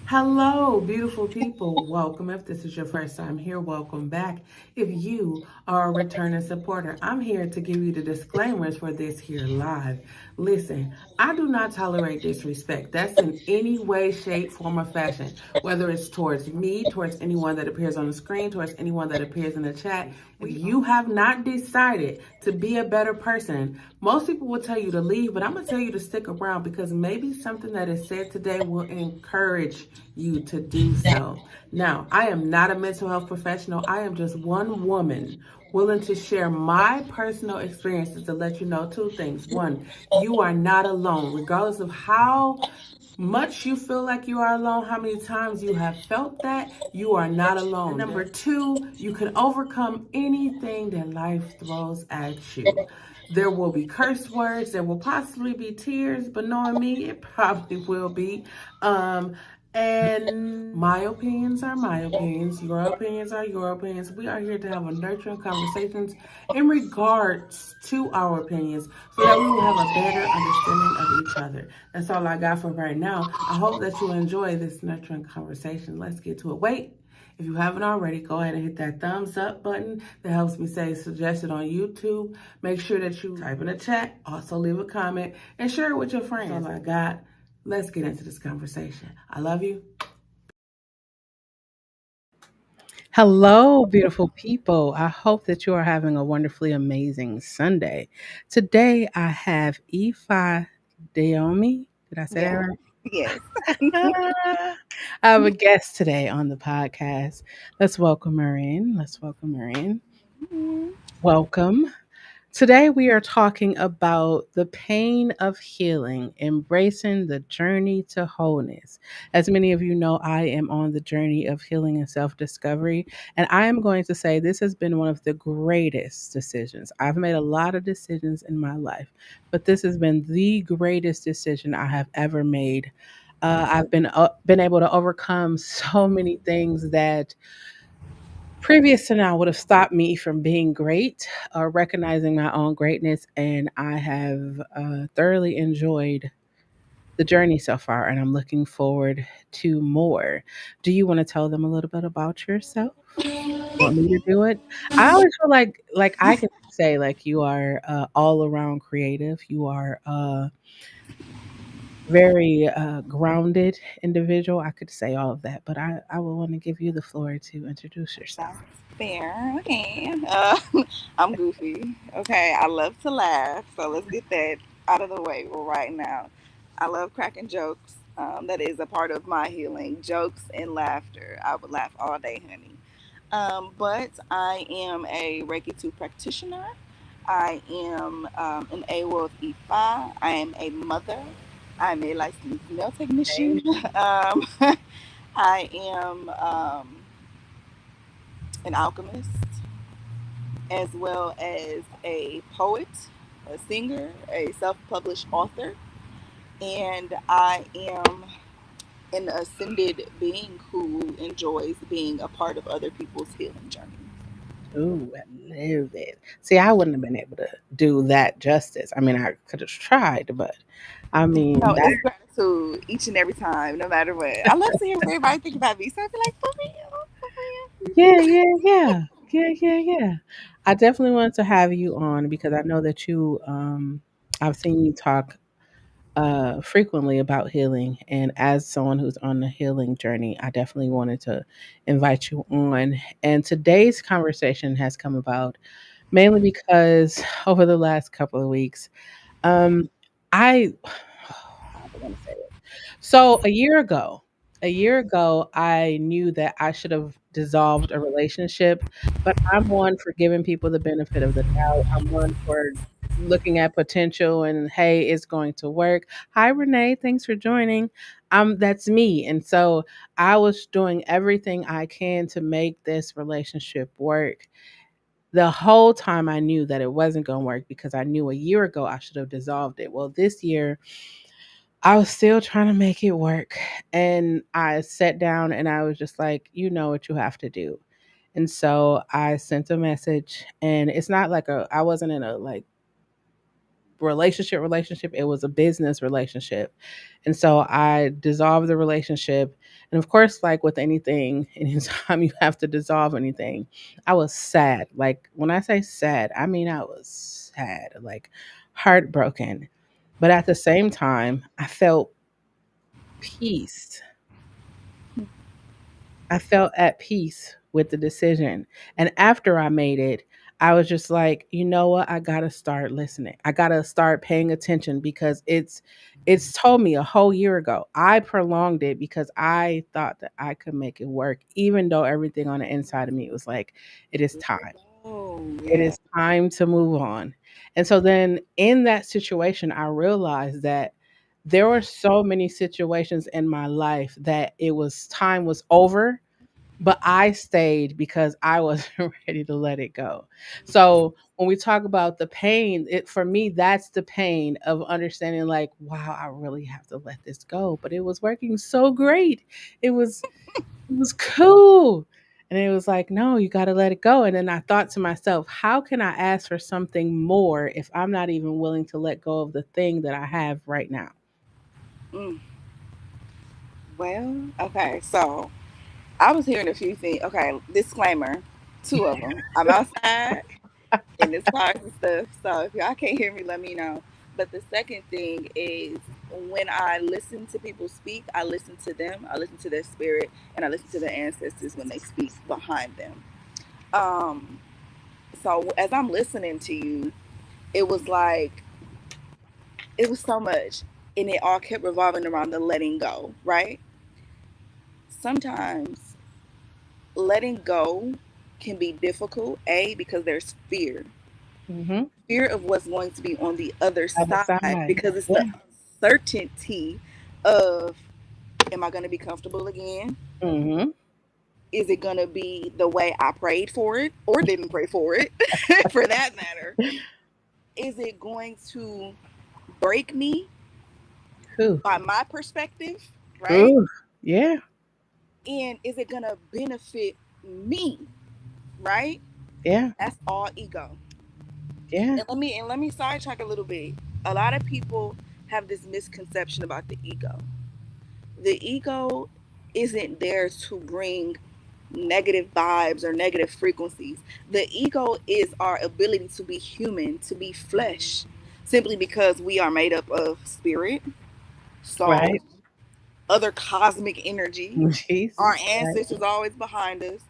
Hello, beautiful people. Welcome. If this is your first time here, welcome back. If you are a returning supporter, I'm here to give you the disclaimers for this here live. Listen, I do not tolerate disrespect. That's in any way, shape, form, or fashion, whether it's towards me, towards anyone that appears on the screen, towards anyone that appears in the chat. If you have not decided to be a better person, most people will tell you to leave, but I'm going to tell you to stick around because maybe something that is said today will encourage you to do so. Now, I am not a mental health professional. I am just one woman willing to share my personal experiences to let you know two things. One, you are not alone, regardless of how much you feel like you are alone, how many times you have felt that, you are not alone. And number two, you can overcome anything that life throws at you. There will be curse words, there will possibly be tears, but knowing me, it probably will be. And my opinions are my opinions, your opinions are your opinions. We are here to have a nurturing conversations in regards to our opinions so that we will have a better understanding of each other. That's all I got for right now. I hope that you enjoy this nurturing conversation. Let's get to it. Wait. If you haven't already, go ahead and hit that thumbs up button that helps me say suggested on YouTube. Make sure that you type in the chat, also leave a comment, and share it with your friends. That's all I got. Let's get into this conversation. I love you. Hello, beautiful people. I hope that you are having a wonderfully amazing Sunday. Today I have Ifa Deomi. Did I say that Yes, right? yes. I have a guest today on the podcast. Let's welcome her in. Let's welcome her in. Mhm. Welcome. Today, we are talking about the pain of healing, embracing the journey to wholeness. As many of you know, I am on the journey of healing and self discovery. And I am going to say this has been one of the greatest decisions. I've made a lot of decisions in my life, but this has been the greatest decision I have ever made. I've been able to overcome so many things that previous to now would have stopped me from being great or recognizing my own greatness. And I have thoroughly enjoyed the journey so far, and I'm looking forward to more. Do you want to tell them a little bit about yourself? Want me to do it? I always feel like I can say like you are all around creative. You are very grounded individual. I could say all of that, but I will want to give you the floor to introduce yourself. That's fair. Okay. I'm goofy. Okay. I love to laugh. So let's get that out of the way right now. I love cracking jokes. That is a part of my healing. Jokes and laughter. I would laugh all day, honey. But I am a Reiki 2 practitioner. I am an AWOL of E5. I am a mother. I'm a licensed nail technician. Um, I am an alchemist, as well as a poet, a singer, a self published author, and I am an ascended being who enjoys being a part of other people's healing journey. Ooh, I love it. See, I wouldn't have been able to do that justice. I mean, I could have tried, but I mean No, that. it's gratitude each and every time, no matter what. I love to hear what everybody think about me. So I feel like, for real, for Yeah, yeah, yeah, yeah. I definitely wanted to have you on because I know that you. I've seen you talk frequently about healing, and as someone who's on the healing journey, I definitely wanted to invite you on. And today's conversation has come about mainly because over the last couple of weeks, um, I how do I want to say it? So a year ago, I knew that I should have dissolved a relationship, but I'm one for giving people the benefit of the doubt. I'm one for looking at potential and hey, it's going to work. Hi Renee, thanks for joining. That's me. And so I was doing everything I can to make this relationship work. The whole time I knew that it wasn't going to work because I knew a year ago I should have dissolved it. Well, this year I was still trying to make it work. And I sat down and I was just like, you know what you have to do. And so I sent a message, and it's not like I wasn't in a like relationship, it was a business relationship. And so I dissolved the relationship. And of course, like with anything, anytime you have to dissolve anything, I was sad. Like when I say sad, I mean I was sad, like heartbroken. But at the same time, I felt peace. I felt at peace with the decision. And after I made it, I was just like, you know what? I got to start listening. I got to start paying attention because it's told me a whole year ago. I prolonged it because I thought that I could make it work even though everything on the inside of me was like it is time. Oh, It yeah. is time to move on. And so then in that situation I realized that there were so many situations in my life that it was time was over, but I stayed because I wasn't ready to let it go. So when we talk about the pain, it for me that's the pain of understanding like, wow, I really have to let this go. But it was working so great. It was cool. And it was like, no, you got to let it go. And then I thought to myself, how can I ask for something more if I'm not even willing to let go of the thing that I have right now? Mm. Well, okay. So I was hearing a few things. Okay, disclaimer, two of them. I'm outside and it's cars and stuff. So if y'all can't hear me, let me know. But the second thing is when I listen to people speak, I listen to them, I listen to their spirit, and I listen to their ancestors when they speak behind them. Um, so as I'm listening to you, it was like it was so much, and it all kept revolving around the letting go, right? Sometimes letting go can be difficult, A, because there's fear. Mm-hmm. Fear of what's going to be on the other Other side side. because it's the Yeah. uncertainty of am I going to be comfortable again? Mm-hmm. Is it going to be the way I prayed for it or didn't pray for it for that matter? Is it going to break me Ooh. by my perspective, right? Ooh. Yeah. And is it going to benefit me, right? Yeah. That's all ego. Yeah. And let me sidetrack a little bit. A lot of people have this misconception about the ego. The ego isn't there to bring negative vibes or negative frequencies. The ego is our ability to be human, to be flesh, simply because we are made up of spirit, soul, Right. other cosmic energy. Our Jesus. Right. ancestors always behind us.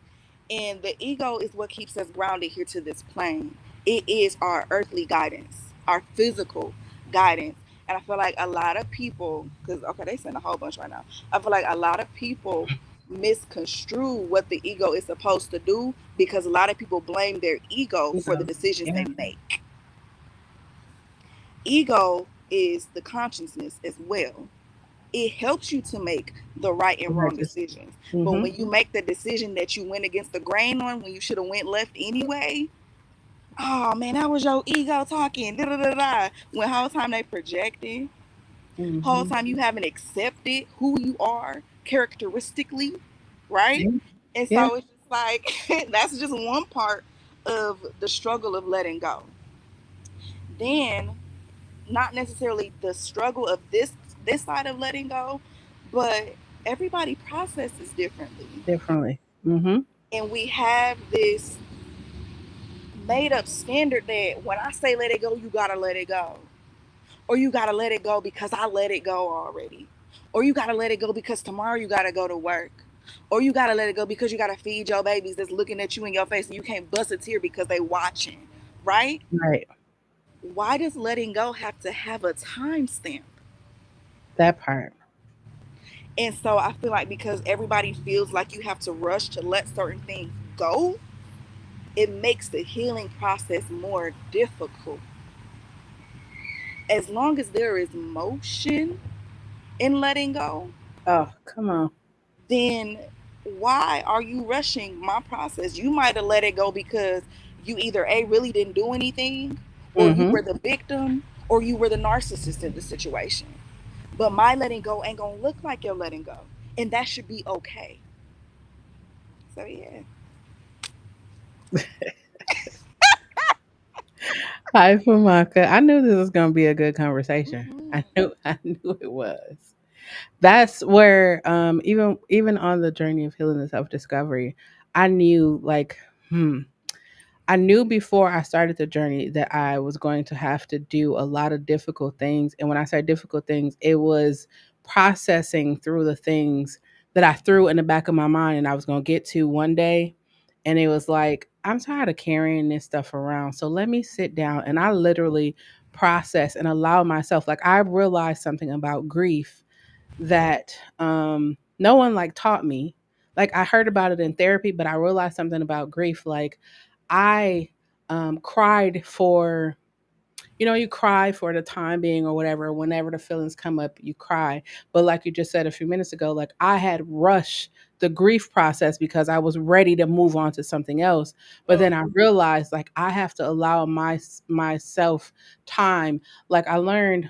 And the ego is what keeps us grounded here to this plane. It is our earthly guidance, our physical guidance. And I feel like a lot of people, because, okay, they send a whole bunch right now. I feel like a lot of people misconstrue what the ego is supposed to do because a lot of people blame their ego You for the know. decisions Yeah. they make. Ego is the consciousness as well. It helps you to make the right and Right. wrong Just. decisions. But Mm-hmm. when you make the decision that you went against the grain on, when you should have went left anyway, oh man, that was your ego talking. Da, da, da, da. When whole time they projecting, whole Mm-hmm. time you haven't accepted who you are characteristically, right? Yeah. And Yeah. so it's just like that's just one part of the struggle of letting go. Then not necessarily the struggle of this side of letting go, but everybody processes differently. Differently. Mm-hmm. And we have this made up standard that when I say let it go, you gotta let it go. Or you gotta let it go because I let it go already. Or you gotta let it go because tomorrow you gotta go to work. Or you gotta let it go because you gotta feed your babies that's looking at you in your face and you can't bust a tear because they watching. Right? Right. Why does letting go have to have a timestamp? That part. And so I feel like because everybody feels like you have to rush to let certain things go, it makes the healing process more difficult. As long as there is motion in letting go, Oh, come on. then why are you rushing my process? You might have let it go because You either A, really didn't do anything, or you Mm-hmm. were the victim, or you were the narcissist in the situation. But my letting go ain't gonna look like your letting go. And that should be okay. So yeah. Hi, Famaka. I knew this was going to be a good conversation. I Hmm. knew, I knew it was. That's where, even on the journey of healing and self discovery, I knew like, hmm, I knew before I started the journey that I was going to have to do a lot of difficult things. And when I say difficult things, it was processing through the things that I threw in the back of my mind and I was going to get to one day. And it was like, I'm tired of carrying this stuff around. So let me sit down. And I literally process and allow myself, like, I realized something about grief that no one like taught me. Like I heard about it in therapy, but I realized something about grief. Like I cried for, you cry for the time being or whatever. Whenever the feelings come up, you cry. But like you just said a few minutes ago, like I had rushed the grief process because I was ready to move on to something else. But then I realized like I have to allow myself time. Like I learned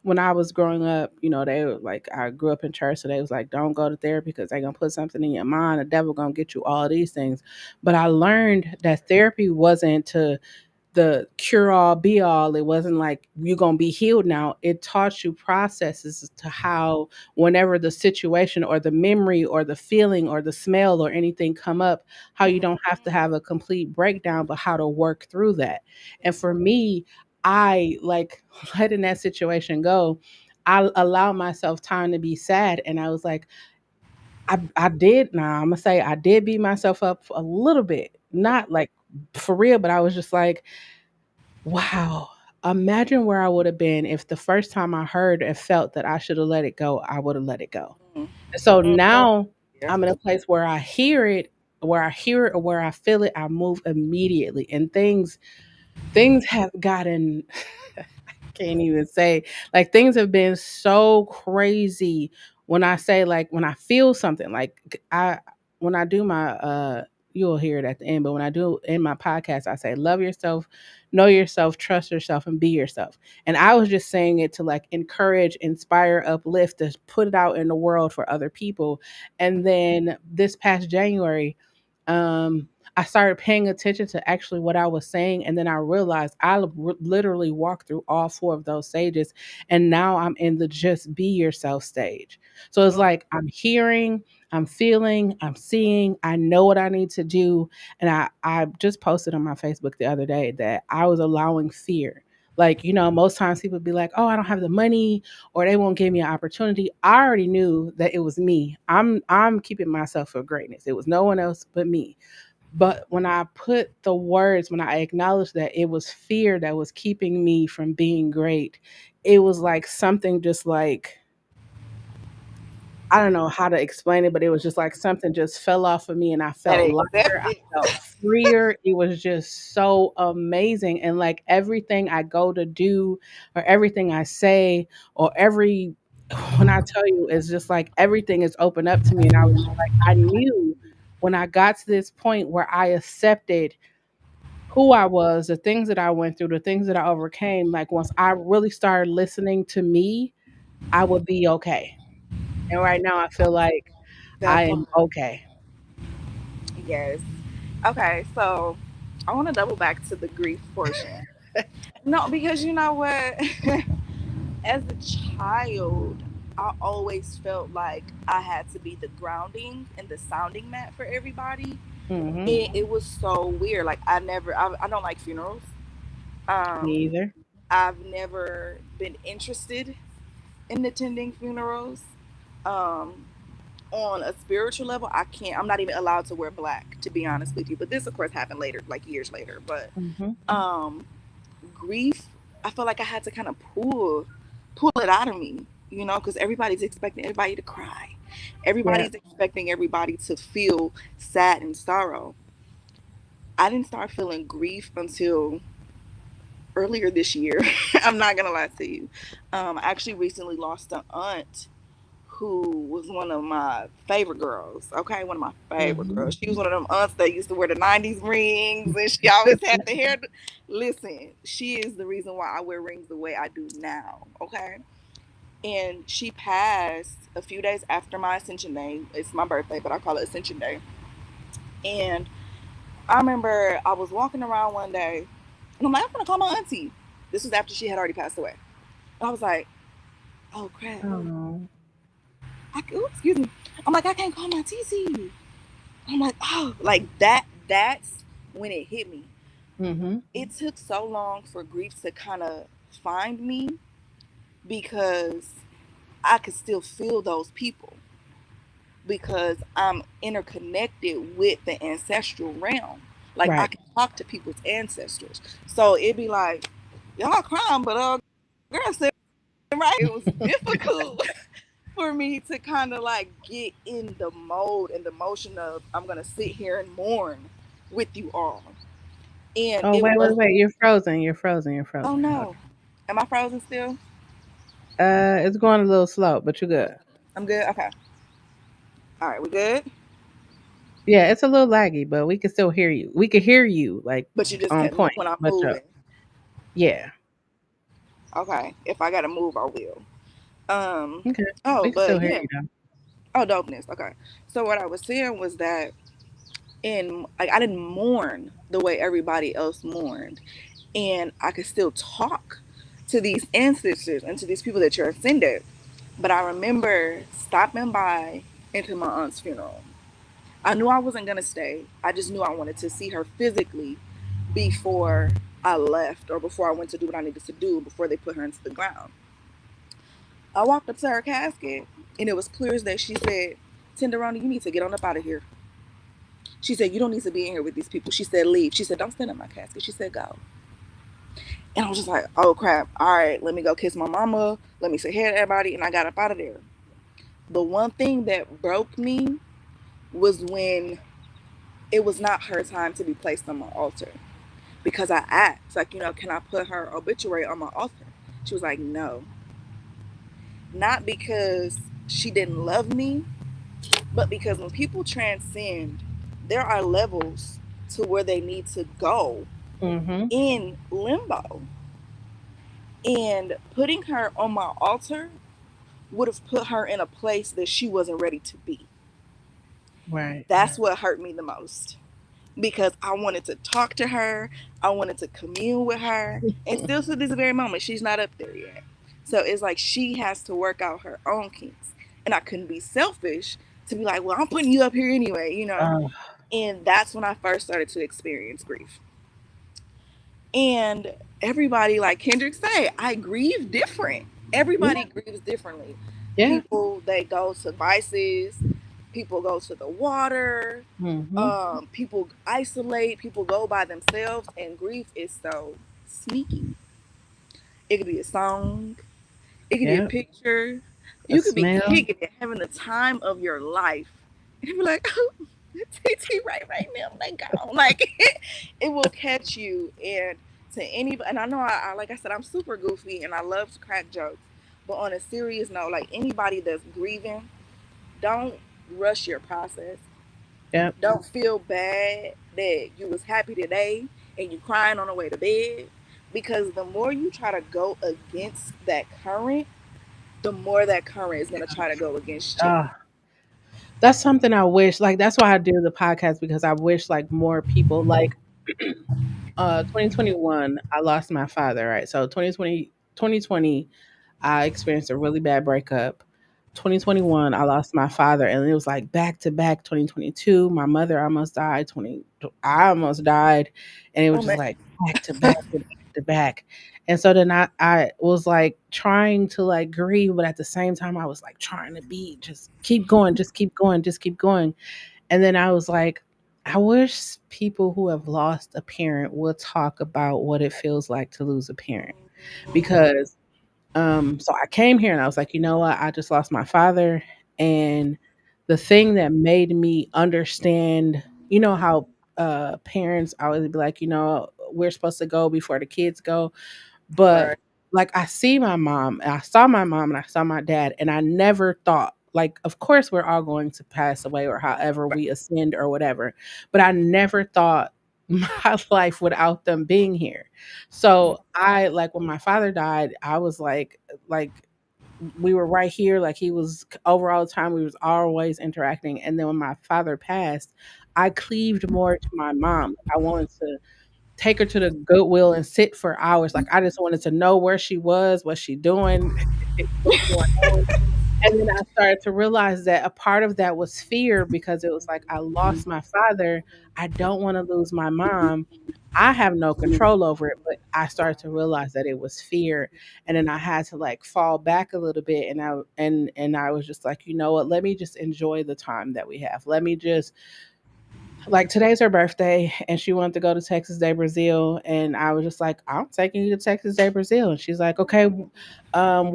when I was growing up, they were like, I grew up in church, so they was like, don't go to therapy because they're gonna put something in your mind. The devil gonna get you all these things. But I learned that therapy wasn't to the cure all be all. It wasn't like you're going to be healed now. It taught you processes to how, whenever the situation or the memory or the feeling or the smell or anything come up, how you don't have to have a complete breakdown, but how to work through that. And for me, I like letting that situation go. I allowed myself time to be sad. And I was like, I did. Now I'm gonna say I did beat myself up a little bit, not like for real, but I was just like, wow. Imagine where I would have been if the first time I heard and felt that I should have let it go, I would have let it go. Hmm. And so now Yeah. I'm in a place where I hear it or where I feel it, I move immediately. And things have gotten can't even say, like, things have been so crazy. When I say, like, when I feel something, like, I when I do my you'll hear it at the end, but when I do in my podcast, I say love yourself, know yourself, trust yourself, and be yourself. And I was just saying it to like encourage, inspire, uplift, to put it out in the world for other people. And then this past January, um I started paying attention to actually what I was saying, and then I realized literally walked through all four of those stages, and now I'm in the just be yourself stage. So it's like I'm hearing, I'm feeling, I'm seeing, I know what I need to do, and I just posted on my Facebook the other day that I was allowing fear. Like, most times people be like, "Oh, I don't have the money," or they won't give me an opportunity. I already knew that it was me. I'm keeping myself for greatness. It was no one else but me. But when I put the words, when I acknowledged that it was fear that was keeping me from being great, it was like something just like, I don't know how to explain it, but it was just like something just fell off of me and I That felt lighter. I accepted. felt freer. It was just so amazing. And like everything I go to do or everything I say or when I tell you, it's just like everything is open up to me. And I was just like, I knew when I got to this point where I accepted who I was, the things that I went through, the things that I overcame, like once I really started listening to me, I would be okay. And right now I feel like That I part. am okay. Yes. Okay, so I want to double back to the grief portion. No, because you know what? As a child, I always felt like I had to be the grounding and the sounding mat for everybody. Mhm. It was so weird. Like I don't like funerals. Me Um, either. I've never been interested in attending funerals. Um, on a spiritual level, I can't. I'm not even allowed to wear black, to be honest with you. But this, of course, happened later, like years later. But Mhm. um, grief, I feel like I had to kind of pull it out of me, because everybody's expecting everybody to cry. Yeah. Everybody's expecting everybody to feel sad and sorrow. I didn't start feeling grief until earlier this year. I'm not gonna lie to you. I actually recently lost an aunt who was one of my favorite girls. Okay, one of my favorite Mhm. girls. She was one of them aunts that used to wear the '90s rings, and she always had the hair. Listen, she is the reason why I wear rings the way I do now. Okay, and she passed a few days after my Ascension Day. It's my birthday, but I call it Ascension Day. And I remember I was walking around one day, and I'm like, I'm gonna call my auntie. This was after she had already passed away. I was like, oh crap. Oh. Ooh, excuse me. I'm like, I can't call my TC. I'm like, oh, like that. That's when it hit me. Mhm. It took so long for grief to kind of find me because I could still feel those people because I'm interconnected with the ancestral realm. Like I Right. can talk to people's ancestors. So it'd be like, y'all crying, but girl said right. It was difficult for me to kind of like get in the mode and the motion of I'm gonna sit here and mourn with you all. And Oh, it wait, was, wait, wait. You're frozen. You're frozen. You're oh frozen. Hold no, am I frozen still? on. It's going a little slow, but you're good. I'm good. Okay. All right, we good. Yeah, it's a little laggy, but we can still hear you. We can hear you like But you just on can't move point. when I'm But moving. yeah. Okay. If I gotta move, I will. Um. Okay. Oh, We can still but hear yeah. you though. Oh, dopeness. Okay. So what I was saying was that in like I didn't mourn the way everybody else mourned, and I could still talk to these ancestors and to these people that you're offended. But I remember stopping by into my aunt's funeral. I knew I wasn't gonna stay. I just knew I wanted to see her physically before I left or before I went to do what I needed to do before they put her into the ground. I walked up to her casket and it was clear as day. She said, Tenderoni, you need to get on up out of here. She said, you don't need to be in here with these people. She said, leave. She said, don't stand in my casket. She said, go. And I was just like, oh crap. All right, let me go kiss my mama. Let me say hey to everybody. And I got up out of there. The one thing that broke me was when it was not her time to be placed on my altar. Because I asked, like, can I put her obituary on my altar? She was like, no. Not because she didn't love me, but because when people transcend, there are levels to where they need to go Mhm. in limbo. And putting her on my altar would have put her in a place that she wasn't ready to be. Right. That's what hurt me the most because I wanted to talk to her, I wanted to commune with her, and still to this very moment, she's not up there yet. So it's like she has to work out her own kinks. And I couldn't be selfish to be like, well, I'm putting you up here anyway. Oh, And that's when I first started to experience grief. And everybody, like Kendrick say, I grieve different. yeah. Everybody grieves differently. Yeah. People they go to vices, people go to the water, Mhm. people isolate, people go by themselves, and grief is so sneaky. It could be a song, it could be a Yeah. picture, A you could be smell. kicking it, having the time of your life. And you be like, oh, TT right now, they gone. Like it will catch you and to anybody. And I know I like I said, I'm super goofy and I love to crack jokes. But on a serious note, like anybody that's grieving, don't rush your process. Yep. Don't feel bad that you was happy today and you crying on the way to bed. Because the more you try to go against that current, the more that current is gonna try to go against you. Oh, that's something I wish. Like that's why I do the podcast because I wish like more people like 2021 I lost my father, right? So 2020 I experienced a really bad breakup. 2021 I lost my father and it was like back to back. 2022 my mother almost died. 20 I almost died and it was Oh just man. like back to back to back to back. And so then I was like trying to like grieve, but at the same time I was like trying to be just keep going, just keep going, just keep going. And then I was like, I wish people who have lost a parent would talk about what it feels like to lose a parent. Because so I came here and I was like, you know what? I just lost my father. And the thing that made me understand, you know how parents always be like, we're supposed to go before the kids go. But Right. like I see my mom, and I saw my mom and I saw my dad, and I never thought like, of course we're all going to pass away or however we ascend or whatever, but I never thought my life without them being here. So I, like, when my father died, I was like we were right here, like he was over all the time, we was always interacting. And then when my father passed, I cleaved more to my mom. I wanted to take her to the Goodwill and sit for hours. Like, I just wanted to know where she was, what she doing, what's going on. And then I started to realize that a part of that was fear, because it was like, I lost my father. I don't want to lose my mom. I have no control over it, but I started to realize that it was fear. And then I had to like fall back a little bit, and I was just like, you know what, let me just enjoy the time that we have. Let me just, like, today's her birthday and she wanted to go to Texas Day Brazil, and I was just like, I'm taking you to Texas Day Brazil. And she's like, okay, well,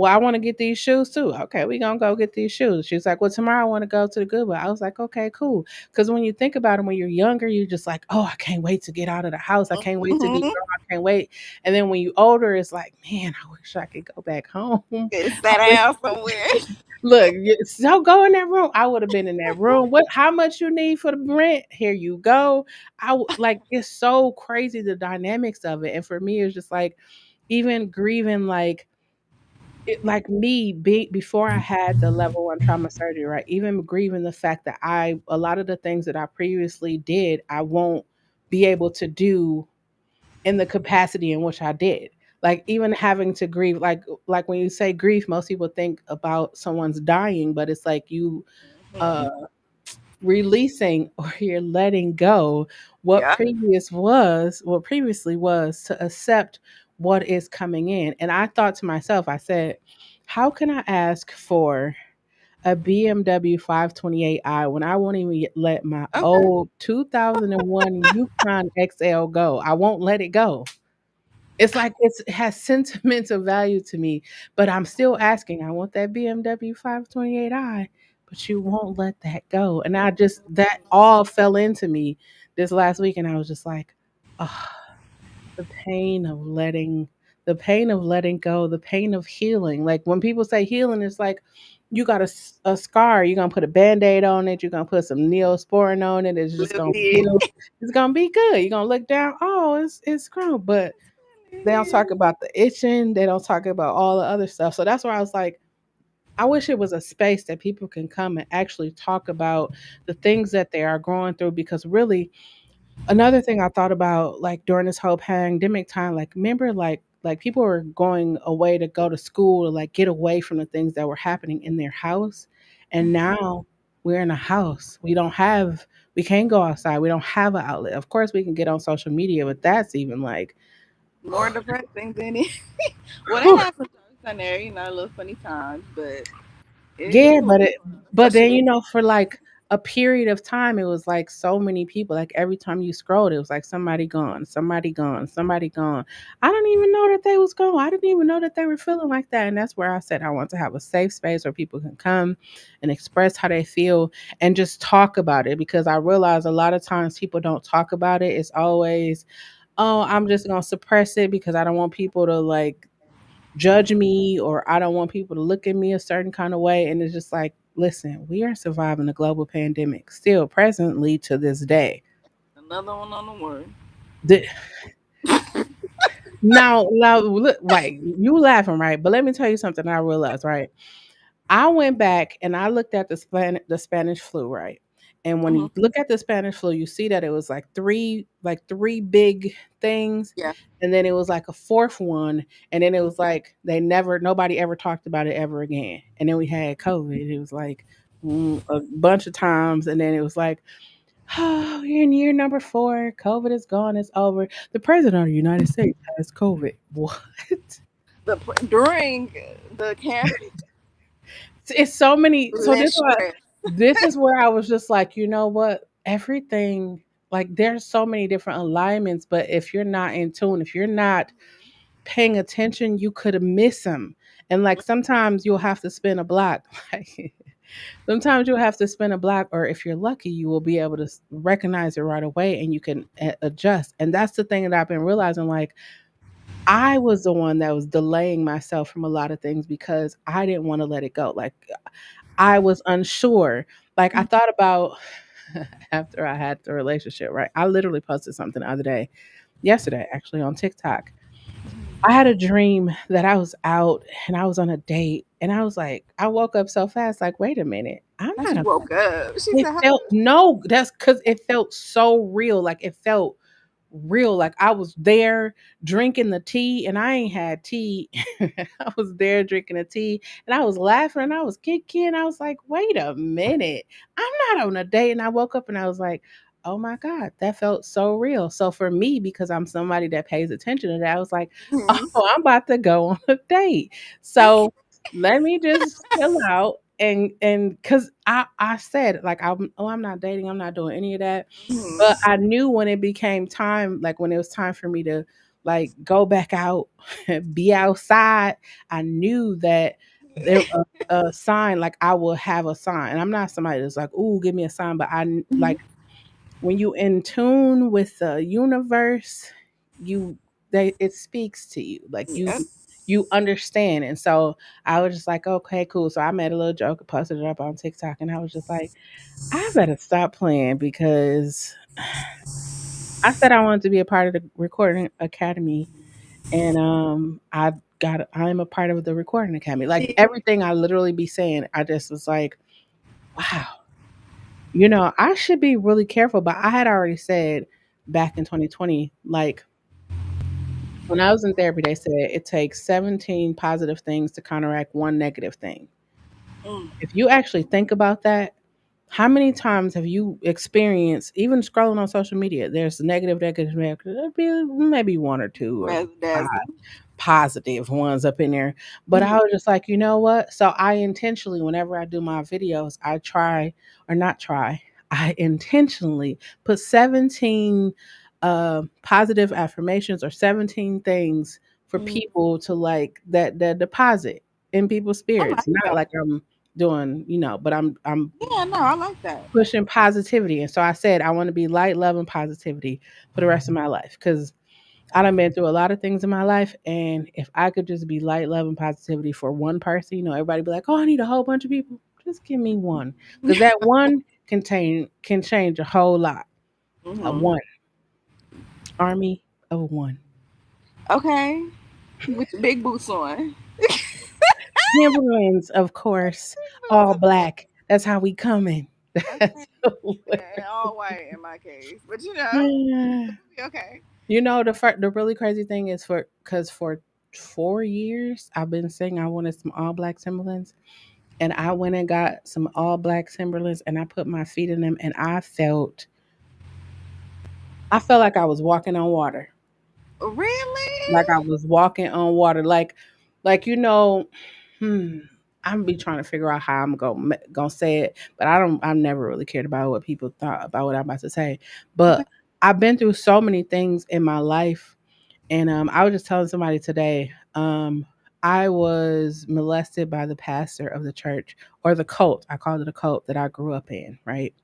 I want to get these shoes too. Okay, we gonna go get these shoes. She's like, well, tomorrow I want to go to the Goodwill. I was like, okay, cool. Because when you think about it, when you're younger, you're just like, oh, I can't wait to get out of the house. I can't wait to be Mhm. grown. I can't wait. And then when you older, it's like, man, I wish I could go back home. Get I sat wish. down somewhere. Look, so go in that room. I would have been in that room. What? How much you need for the rent? Here you go. Like, it's so crazy, the dynamics of it. And for me, it's just like, even grieving, like like me before I had the level one trauma surgery, right? Even grieving the fact that a lot of the things that I previously did, I won't be able to do in the capacity in which I did. Like, even having to grieve, like when you say grief, most people think about someone's dying, but it's like you uh Mhm. releasing, or you're letting go Yeah. what previously was, to accept what is coming in. And I thought to myself, I said, how can I ask for a BMW 528i when I won't even let my Okay. old 2001 Yukon XL go? I won't let it go. It's like it has sentimental value to me, but I'm still asking. I want that BMW 528i, but you won't let that go. And I just, that all fell into me this last week, and I was just like, oh, the pain of letting go, the pain of healing. Like, when people say healing, it's like you got a scar, you're gonna put a band-aid on it, you're gonna put some neosporin on it, it's just Little gonna bit. heal. It's gonna be good. You're gonna look down, oh, it's grown. But they don't talk about the itching. They don't talk about all the other stuff. So that's why I was like, I wish it was a space that people can come and actually talk about the things that they are going through. Because really, another thing I thought about, like, during this whole pandemic time, like, remember, like people were going away to go to school, to like get away from the things that were happening in their house. And now we're in a house. We can't go outside. We don't have an outlet. Of course we can get on social media, but that's even like More depressing than it. Well, they have some jokes on there, little funny times, but it's Yeah, a lot, but then, especially. for like a period of time, it was like so many people. Like, every time you scrolled, it was like somebody gone, somebody gone, somebody gone. I didn't even know that they was gone. I didn't even know that they were feeling like that. And that's where I said I want to have a safe space where people can come and express how they feel and just talk about it. Because I realize a lot of times people don't talk about it. It's always, oh, I'm just gonna suppress it because I don't want people to like judge me, or I don't want people to look at me a certain kind of way. And it's just like, listen, we are surviving a global pandemic still presently to this day. Another one on the word. The, now, look, right? You laughing, right? But let me tell you something I realized, right? I went back and I looked at the Spanish flu, right? And when Hmm. you look at the Spanish flu, you see that it was like three big things, Yeah. and then it was like a fourth one, and then it was like nobody ever talked about it ever again. And then we had COVID. It was like a bunch of times, and then it was like, oh, you're in year number 4. COVID is gone. It's over. The president of the United States has COVID. What? During the campaign, It's so many. So less stress. this is where I was just like, you know what? Everything, like, there's so many different alignments, but if you're not in tune, if you're not paying attention, you could miss them. And like, sometimes you'll have to spin a block. Like, sometimes you'll have to spin a block, or if you're lucky, you will be able to recognize it right away, and you can adjust. And that's the thing that I've been realizing. Like, I was the one that was delaying myself from a lot of things because I didn't want to let it go. Like, I was unsure. Like I thought about after I had the relationship, right? I literally posted something the other day, yesterday actually on TikTok. I had a dream that I was out and I was on a date and I was like, I woke up so fast, like, wait a minute, I'm Now not she a woke up. She it said, felt no, that's because it felt so real. Like it felt real. Like I was there drinking the tea and I ain't had tea. I was there drinking the tea and I was laughing and I was kicking. I was like, wait a minute. I'm not on a date. And I woke up and I was like, oh my God, that felt so real. So for me, because I'm somebody that pays attention to that, I was like, "Mhm, oh, I'm about to go on a date. So let me just chill out and because I said like I'm not dating, I'm not doing any of that. But mhm, I knew when it became time, like when it was time for me to like go back out, be outside, I knew that there a sign, like I will have a sign. And I'm not somebody that's like, "Ooh, give me a sign," but mhm." like when you in tune with the universe, you they it speaks to you. Like Yep. you understand. And so I was just like, "Okay, cool." So I made a little joke and posted it up on TikTok and I was just like, I better stop playing because I said I wanted to be a part of the recording academy, and I'm a part of the recording academy. Like everything I literally be saying, I just was like, wow, I should be really careful. But I had already said back in 2020, like when I was in therapy, they said it takes 17 positive things to counteract one negative thing. Mm, If you actually think about that, how many times have you experienced, even scrolling on social media, there's negative, negative, negative, there'll be maybe one or two or razzle five dazzle. positive ones up in there. But I Mhm, was just like, you know what? So I intentionally, whenever I do my videos, I try or not try, I intentionally put 17 positive affirmations or 17 things for mhm. people to like that deposit in people's I spirits. like Not that. like I'm doing, but I'm Yeah, no, I like that. pushing positivity. And so I said I want to be light, love, and positivity for the rest of my life. Because I done been through a lot of things in my life, and if I could just be light, love, and positivity for one person, everybody be like, "Oh, I need a whole bunch of people." Just give me one, because that one can change a whole lot. A Hmm. one army of one. Okay, with your big boots on. Timberlands, of course, all black. That's how we coming. Okay, That's and all white in my case, but hilarious. it'll be okay. The really crazy thing is for 4 years I've been saying I wanted some all black Timberlands, and I went and got some all black Timberlands, and I put my feet in them, and I felt like I was walking on water, like I Really? was walking on water, like hmm. I'm be trying to figure out how I'm gonna say it, but I've never really cared about what people thought about what I'm about to say, Okay. but I've been through so many things in my life. And I was just telling somebody today, I was molested by the pastor of the church, or the cult. I called it a cult that I grew up in, right?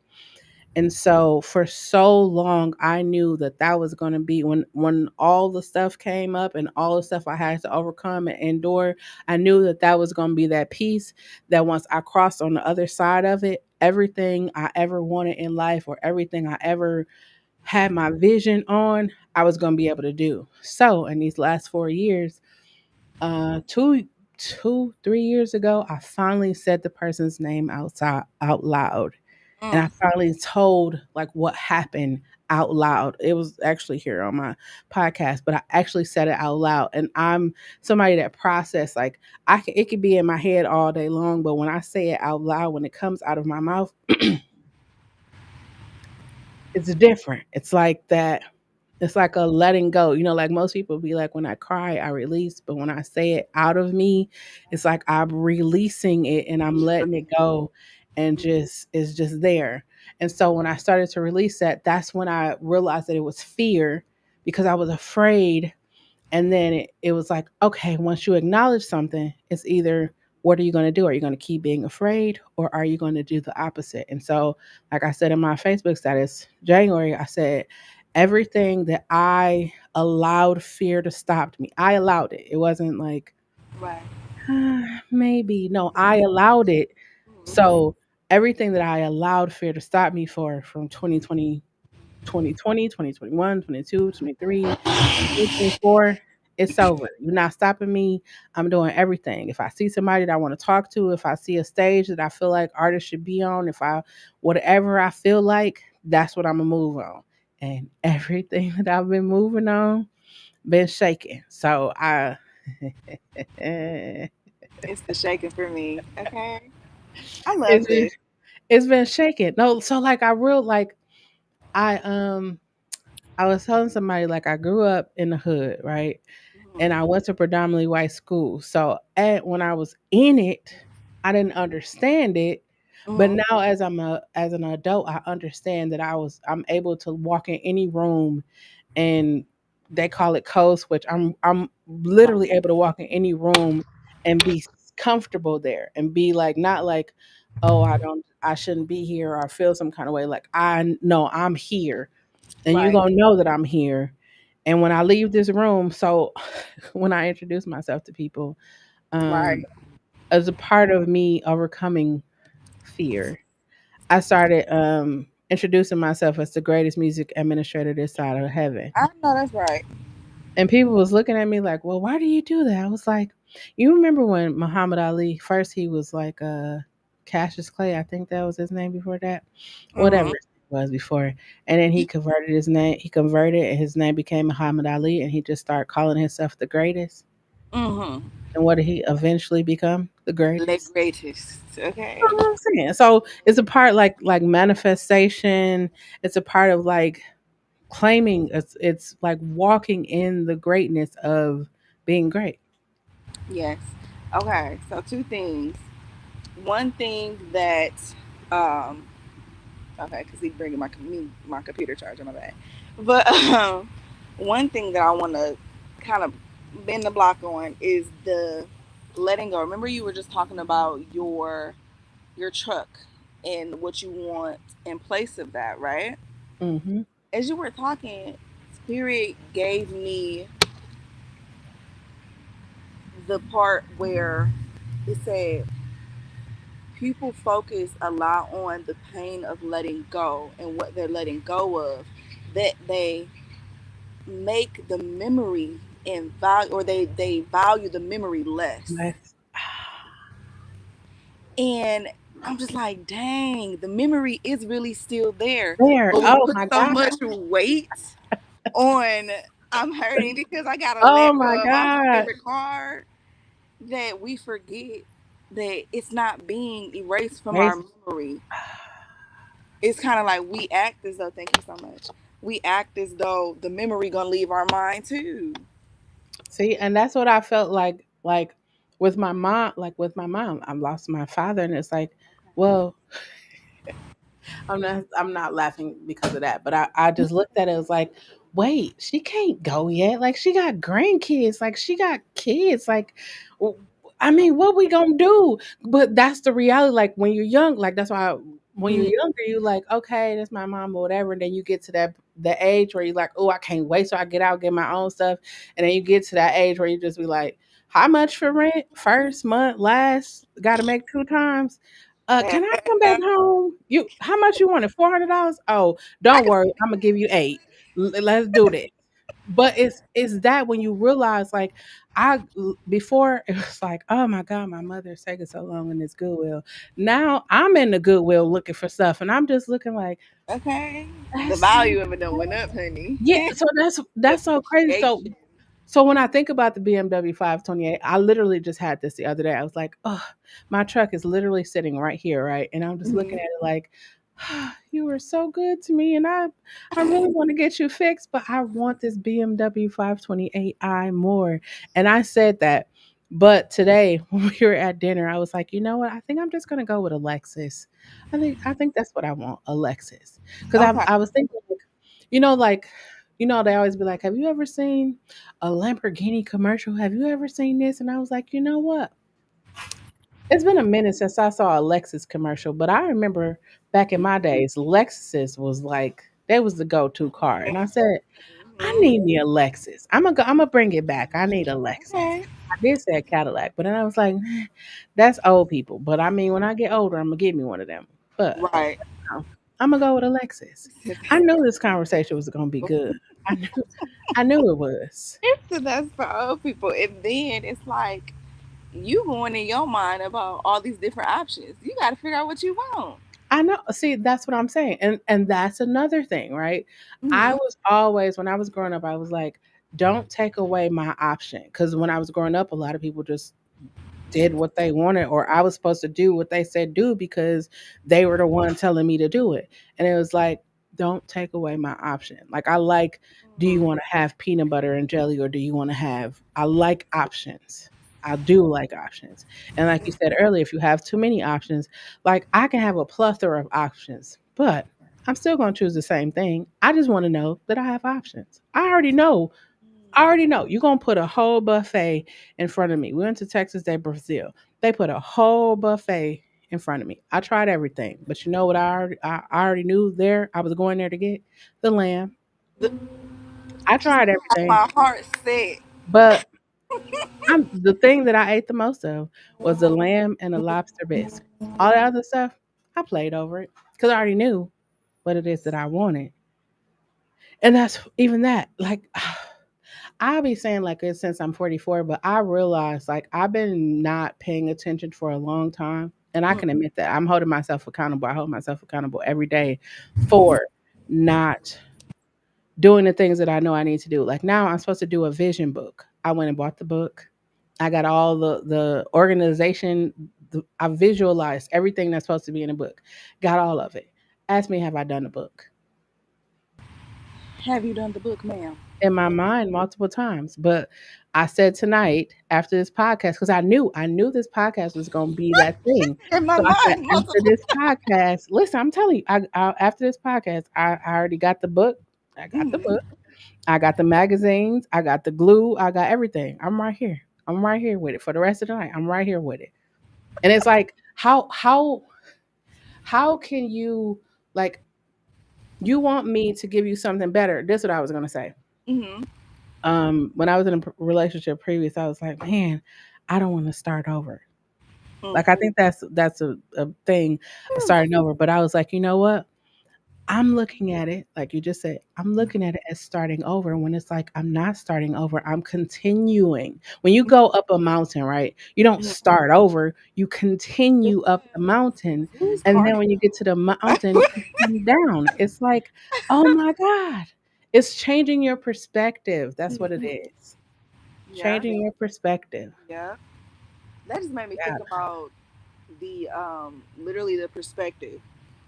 And so for so long, I knew that that was going to be when all the stuff came up and all the stuff I had to overcome and endure. I knew that that was going to be that peace that once I crossed on the other side of it, everything I ever wanted in life or everything I ever had my vision on, I was going to be able to do. So in these last 4 years, two, 3 years ago, I finally said the person's name out loud, and I Mm. finally told like what happened out loud. It was actually here on my podcast, but I actually said it out loud. And I'm somebody that process like it could be in my head all day long, but when I say it out loud, when it comes out of my mouth, it's different. It's like that. It's like a letting go. Like most people be like, when I cry, I release. But when I say it out of me, it's like I'm releasing it and I'm letting it go and just it's just there. And so when I started to release that, that's when I realized that it was fear because I was afraid, and then it was like, okay, once you acknowledge something, it's either what are you going to do? Are you going to keep being afraid or are you going to do the opposite? And so, like I said in my Facebook status, January, I said, everything that I allowed fear to stop me, I allowed it. It wasn't like, Right. maybe. No, I allowed it So everything that I allowed fear to stop me for from 2020, 2020, 2021, 22, 23, 2024, it's over. You're not stopping me. I'm doing everything. If I see somebody that I want to talk to, if I see a stage that I feel like artists should be on, if I, whatever I feel like, that's what I'm going to move on. And everything that I've been moving on, been shaking. So I, it's It's the shaking for me. Okay. I love been, this. it's been shaking. No, so like I real like I I was telling somebody like I grew up in the hood, right? And I went to predominantly white school. So when I was in it, I didn't understand it. But Hmm. now as an adult, I understand that I'm able to walk in any room and they call it code switch. I'm literally able to walk in any room and be comfortable there and be like not like, oh, I shouldn't be here or I feel some kind of way. Like I know I'm here and you're Right. gonna know that I'm here. And when I leave this room, so when I introduce myself to people, Right. as a part of me overcoming fear, I started introducing myself as the greatest music administrator this side of heaven. I know that's right. And people was looking at me like, "Well, why do you do that?" I was like, "You remember when Muhammad Ali first he was like Cassius Clay, I think that was his name before that. Whatever Hmm. it was before. And then he converted his name, he converted and his name became Muhammad Ali and he just started calling himself the greatest. Hmm. And what did he eventually become? The The greatest. greatest. Okay. You know what I'm saying? So it's a part like manifestation. It's a part of like claiming it's like walking in the greatness of being great. Yes. Okay. So two things. One thing that, um, okay, because he's bringing my computer charger. My bad. But one thing that I want to kind of bend the block on is the letting go. Remember, you were just talking about your truck and what you want in place of that, right? Hmm. As you were talking, Spirit gave me the part where it said people focus a lot on the pain of letting go and what they're letting go of, that they make the memory and value, or they value the memory less. That's And I'm just like, dang, the memory is really still there, there. but we Oh put my so god. much weight on I'm hurting because I gotta Oh let my go of my god. favorite car, that we forget that it's not being erased from our Race. memory. It's kind of like we act as though, thank you so much, we act as though the memory gonna leave our mind too. See, and that's what I felt like with my mom, I lost my father and it's like, well, I'm not laughing because of that, but I just looked at it as like, wait, she can't go yet. Like she got grandkids, like she got kids. Like w- I mean, what we gonna do? But that's the reality. Like when you're young, like that's why when you're Mhm. younger, you like, okay, that's my mom or whatever. And then you get to that the age where you're like, oh, I can't wait so I get out, get my own stuff. And then you get to that age where you just be like, how much for rent? First month, last, gotta make two times. Can I come back home? You how much you wanted? $400? Oh, I don't can worry, I'm gonna give you eight. Let's do this. But it's that when you realize like before it was like, oh my God, my mother's taking so long in this Goodwill. Now I'm in the Goodwill looking for stuff and I'm just looking like okay. The that's so value of it done went up, honey. yeah, so The that's so crazy. appreciation. So when I think about the BMW 528, I literally just had this the other day. I was like, oh, my truck is literally sitting right here, right? And I'm just looking Mhm. at it like, you were so good to me, and I really want to get you fixed, but I want this BMW 528i more. And I said that. But today when we were at dinner, I was like, you know what? I think I'm just gonna go with a Lexus. I think that's what I want, a Lexus. Because Okay. I was thinking like, you know, like they always be like, have you ever seen a Lamborghini commercial? Have you ever seen this? And I was like, you know what? It's been a minute since I saw a Lexus commercial, but I remember back in my days, Lexus was like that was the go-to car. And I said, I Mhm. need me a Lexus. I'm gonna bring it back. I need a Lexus. Okay. I did say a Cadillac, but then I was like, "Man, that's old people." But I mean, when I get older, I'm gonna get me one of them. But Right. I'm gonna go with a Lexus. I knew this conversation was gonna be good. I knew, I knew it was. So that's for old people. And then it's like you going in your mind about all these different options. You got to figure out what you want. I know. See, that's what I'm saying, and that's another thing, right? I Hmm. was always when I was growing up, I was like, don't take away my option, because when I was growing up, a lot of people just did what they wanted, or I was supposed to do what they said do because they were the one telling me to do it. And it was like, don't take away my option. Like, I like, do you want to have peanut butter and jelly, or do you want to have, I like options. I do like options. And like you said earlier, if you have too many options, like I can have a plethora of options, but I'm still going to choose the same thing. I just want to know that I have options. I already know you're gonna put a whole buffet in front of me. We went to Texas Day, Brazil. They put a whole buffet in front of me. I tried everything, but you know what? I already knew there. I was going there to get the lamb. The, I tried everything, my heart set. but the thing that I ate the most of was the lamb and the lobster bisque. All the other stuff, I played over it because I already knew what it is that I wanted, and that's even that. Like, I be saying like this since I'm 44, but I realized like I've been not paying attention for a long time. And I Mm, can admit that I'm holding myself accountable. I hold myself accountable every day for not doing the things that I know I need to do. Like now I'm supposed to do a vision book. I went and bought the book. I got all the organization. I visualized everything that's supposed to be in a book. Got all of it. Ask me, have I done the book? have you done the book, ma'am? In my mind multiple times. But I said tonight after this podcast, because I knew this podcast was going to be that thing. In my So I said mind, after multiple. this podcast, listen, I'm telling you, after this podcast, I already got the book. I got the Hmm. book. I got the magazines. I got the glue. I got everything. I'm right here. I'm right here with it for the rest of the night. I'm right here with it. And it's like, how can you like you want me to give you something better? This is what I was gonna say. Hmm. When I was in a relationship previous, I was like, man, I don't want to start over. Mm. Like I think that's a thing, starting over. But I was like, you know what? I'm looking at it, like you just said, I'm looking at it as starting over when it's like I'm not starting over. I'm continuing. When you go up a mountain, right? You don't start over, you continue up the mountain. Who's And then Cardi? when you get to the mountain, you come down. It's like, oh my God. It's changing your perspective. That's what it Mhm. is. Yeah, Changing your perspective. yeah. That just made me Yeah. think about the literally the perspective.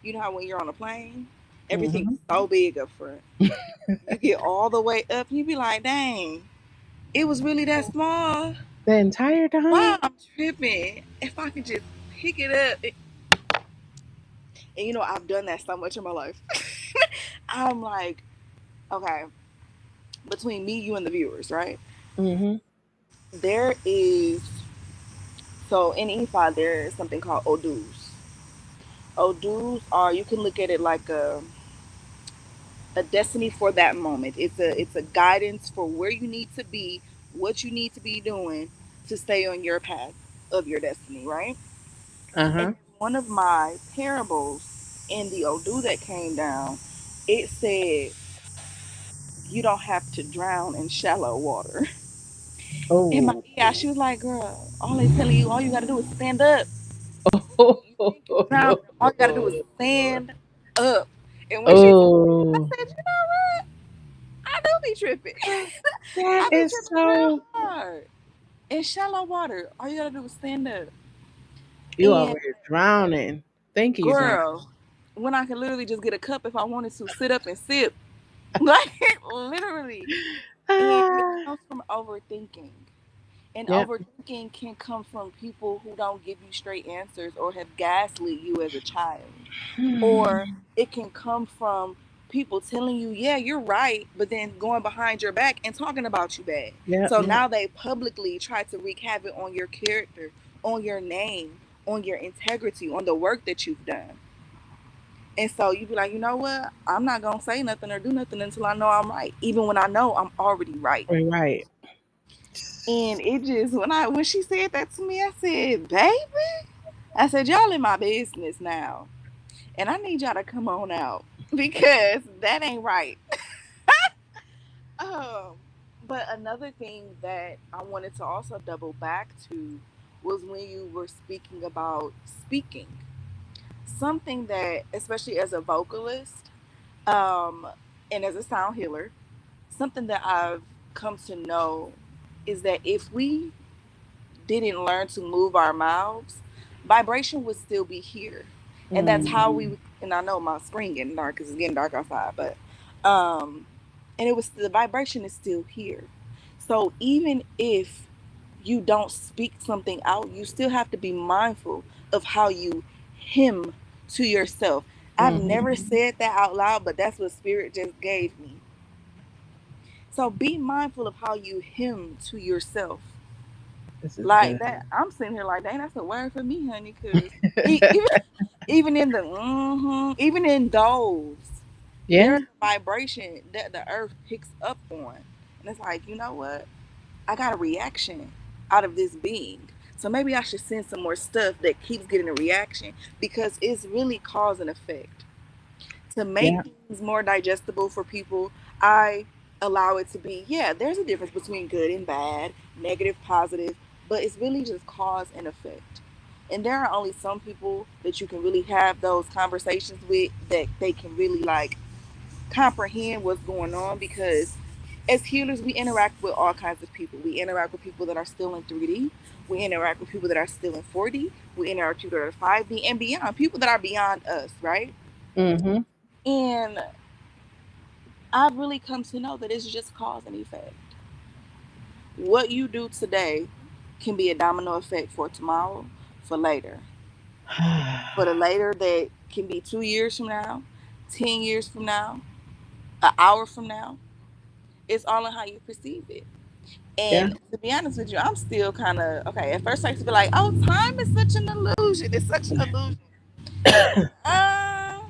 You know how when you're on a plane, everything's Mhm. so big up front. You get all the way up, you be like, dang, it was really that small. The entire time? Wow, I'm tripping. If I could just pick it up. And you know, I've done that so much in my life. I'm like, okay, between me, you, and the viewers, right? Mhm. There is, so in EFI, there is something called Odus. Odus are, you can look at it like a destiny for that moment. It's a guidance for where you need to be, what you need to be doing to stay on your path of your destiny, right? And Uh-huh. one of my parables in the Odu that came down, it said you don't have to drown in shallow water. In my Oh. yeah, she was like, girl, all they telling you, all you gotta do is stand up. You think you drown, all you gotta do is stand up. And when she told me that, Oh. I said, you know what? I do be tripping. That I be is tripping real so hard. In shallow water, all you gotta do is stand up. you And over here drowning. Thinking you drown. girl, when I could literally just get a cup if I wanted to sit up and sip. Like literally. And it Ah. comes from overthinking. And Yep. overthinking can come from people who don't give you straight answers or have gaslit you as a child. Or Hmm. it can come from people telling you, yeah, you're right, but then going behind your back and talking about you bad. Yep. So now they publicly try to wreak havoc on your character, on your name, on your integrity, on the work that you've done. And so you be like, you know what? I'm not gonna say nothing or do nothing until I know I'm right, even when I know I'm already right. Right. And it just when she said that to me, I said, "Baby," I said, "Y'all in my business now, and I need y'all to come on out because that ain't right." Um, but another thing that I wanted to also double back to was when you were speaking about speaking. Something that, especially as a vocalist, um, and as a sound healer, something that I've come to know is that if we didn't learn to move our mouths, vibration would still be here. And that's Mm, how we, and I know my screen getting dark because it's getting dark outside, but, and it was, the vibration is still here. So even if you don't speak something out, you still have to be mindful of how you hymn to yourself. I've hmm. never said that out loud, but that's what Spirit just gave me. So be mindful of how you hymn to yourself. This is Like good. that, I'm sitting here like, dang, that's a word for me, honey. Because even in the even in those, Yeah, there's a vibration that the earth picks up on, and it's like, you know what? I got a reaction out of this being, so maybe I should send some more stuff that keeps getting a reaction because it's really cause and effect. To make yeah, things more digestible for people, I allow it to be, yeah, there's a difference between good and bad, negative, positive, but it's really just cause and effect. And there are only some people that you can really have those conversations with that they can really like comprehend what's going on because as healers, we interact with all kinds of people. We interact with people that are still in 3D. We interact with people that are still in 4D. We interact with people that are 5D and beyond, people that are beyond us, right? hmm, And I've really come to know that it's just cause and effect. What you do today can be a domino effect for tomorrow, for later. For the later that can be 2 years from now, 10 years from now, an hour from now. It's all in how you perceive it. yeah, And to be honest with you, I'm still kind of okay. At first, I used to be like, "Oh, time is such an illusion. It's such an illusion." Uh,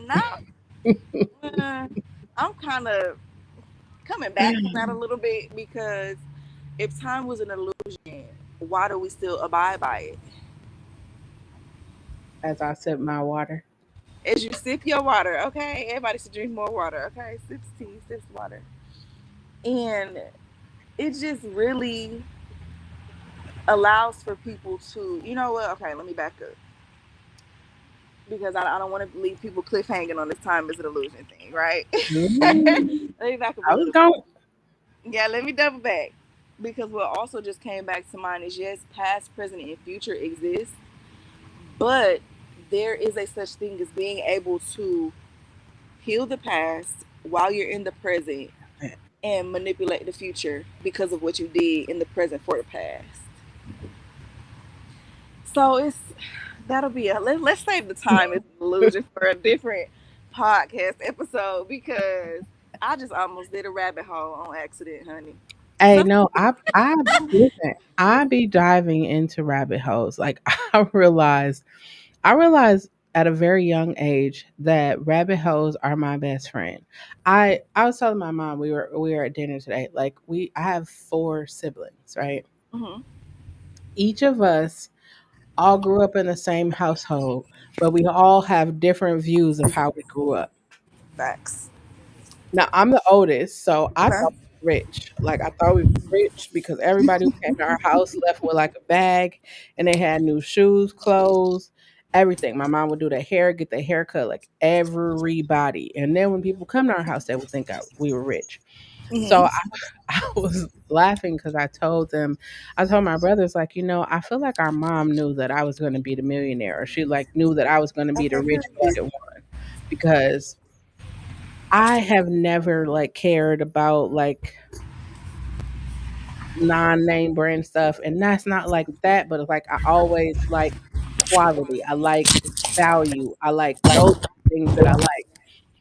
now uh, I'm kind of coming back from that a little bit because if time was an illusion, why do we still abide by it? as I sip my water. As you sip your water, okay? Everybody should drink more water, okay? Sips tea, sips water. And it just really allows for people to, you know what? Okay, let me back up because I don't want to leave people cliffhanging on this time is an illusion thing, right? Let Mm, me back up a I was little bit. going. Yeah, let me double back. Because what also just came back to mind is yes, past, present, and future exist, but there is a such thing as being able to heal the past while you're in the present and manipulate the future because of what you did in the present for the past. So it's that'll be let's save the time as an illusion for a different podcast episode because I just almost did a rabbit hole on accident, honey. Hey, Some no, I listen. I be diving into rabbit holes. Like I realized at a very young age that rabbit holes are my best friend. I was telling my mom we were at dinner today. Like I have four siblings, right? hmm Each of us all grew up in the same household, but we all have different views of how we grew up. facts. Now I'm the oldest, so I Okay. thought we were rich. Like I thought we were rich because everybody who came to our house left with like a bag, and they had new shoes, clothes, everything. My mom would do their hair, get their hair cut, like everybody. And then when people come to our house, they would think we were rich. So hmm I was laughing because I told my brothers, like, I feel like our mom knew that I was going to be the millionaire, or she like knew that I was going to be the Okay, rich period. bucket one, because I have never like cared about like non-name brand stuff, and that's not like that, but it's like I always like quality. I like value. I like those things that I like.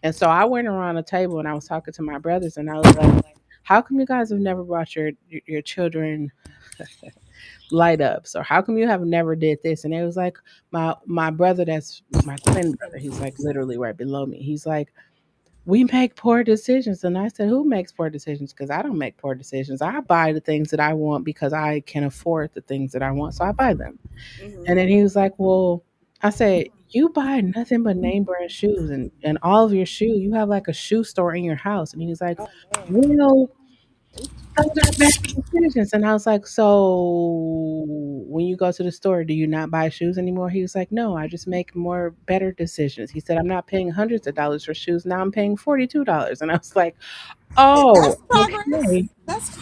And so I went around the table and I was talking to my brothers and I was like, how come you guys have never brought your children light ups, or how come you have never did this? And it was like my brother, that's my twin brother, he's like literally right below me. He's like, we make poor decisions. And I said, who makes poor decisions? Because I don't make poor decisions. I buy the things that I want because I can afford the things that I want. So I buy them. And then Mhm. he was like, well, I said, you buy nothing but name brand shoes and all of your shoe, you have like a shoe store in your house. And he was like, Oh man. well, those are bad decisions. And I was like, so when you go to the store, do you not buy shoes anymore? He was like, no, I just make more better decisions. He said, I'm not paying hundreds of dollars for shoes. Now I'm paying $42. And I was like, oh, That's progress. okay. That's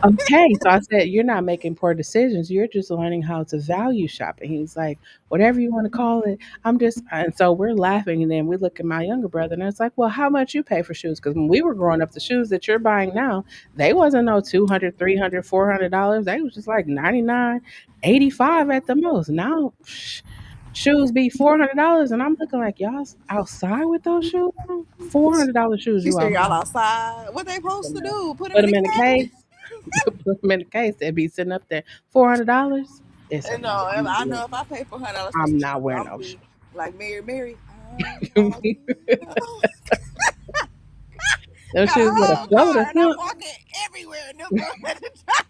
Okay, so I said, "You're not making poor decisions. You're just learning how to value shop." And he's like, "Whatever you want to call it." I'm just, and so we're laughing, and then we look at my younger brother, and it's like, "Well, how much you pay for shoes?" Because when we were growing up, the shoes that you're buying now, they wasn't no 200, 300, $400. They was just like 99, 85 at the most. Now, shoes be $400, and I'm looking like y'all outside with those shoes. On? $400 shoes she you said y'all outside. outside. What they supposed to do? Put them Put in the them in the cage? case. Put them in the case. They'd be sitting up there. $400. It's And enough. no, I'm not I wearing. know if I pay $400 for some I'm shoes, not wearing I'm gonna those. be like Mary. Oh, Those got a shoes with a whole car floater. and I'm Huh? walking everywhere in them at the time.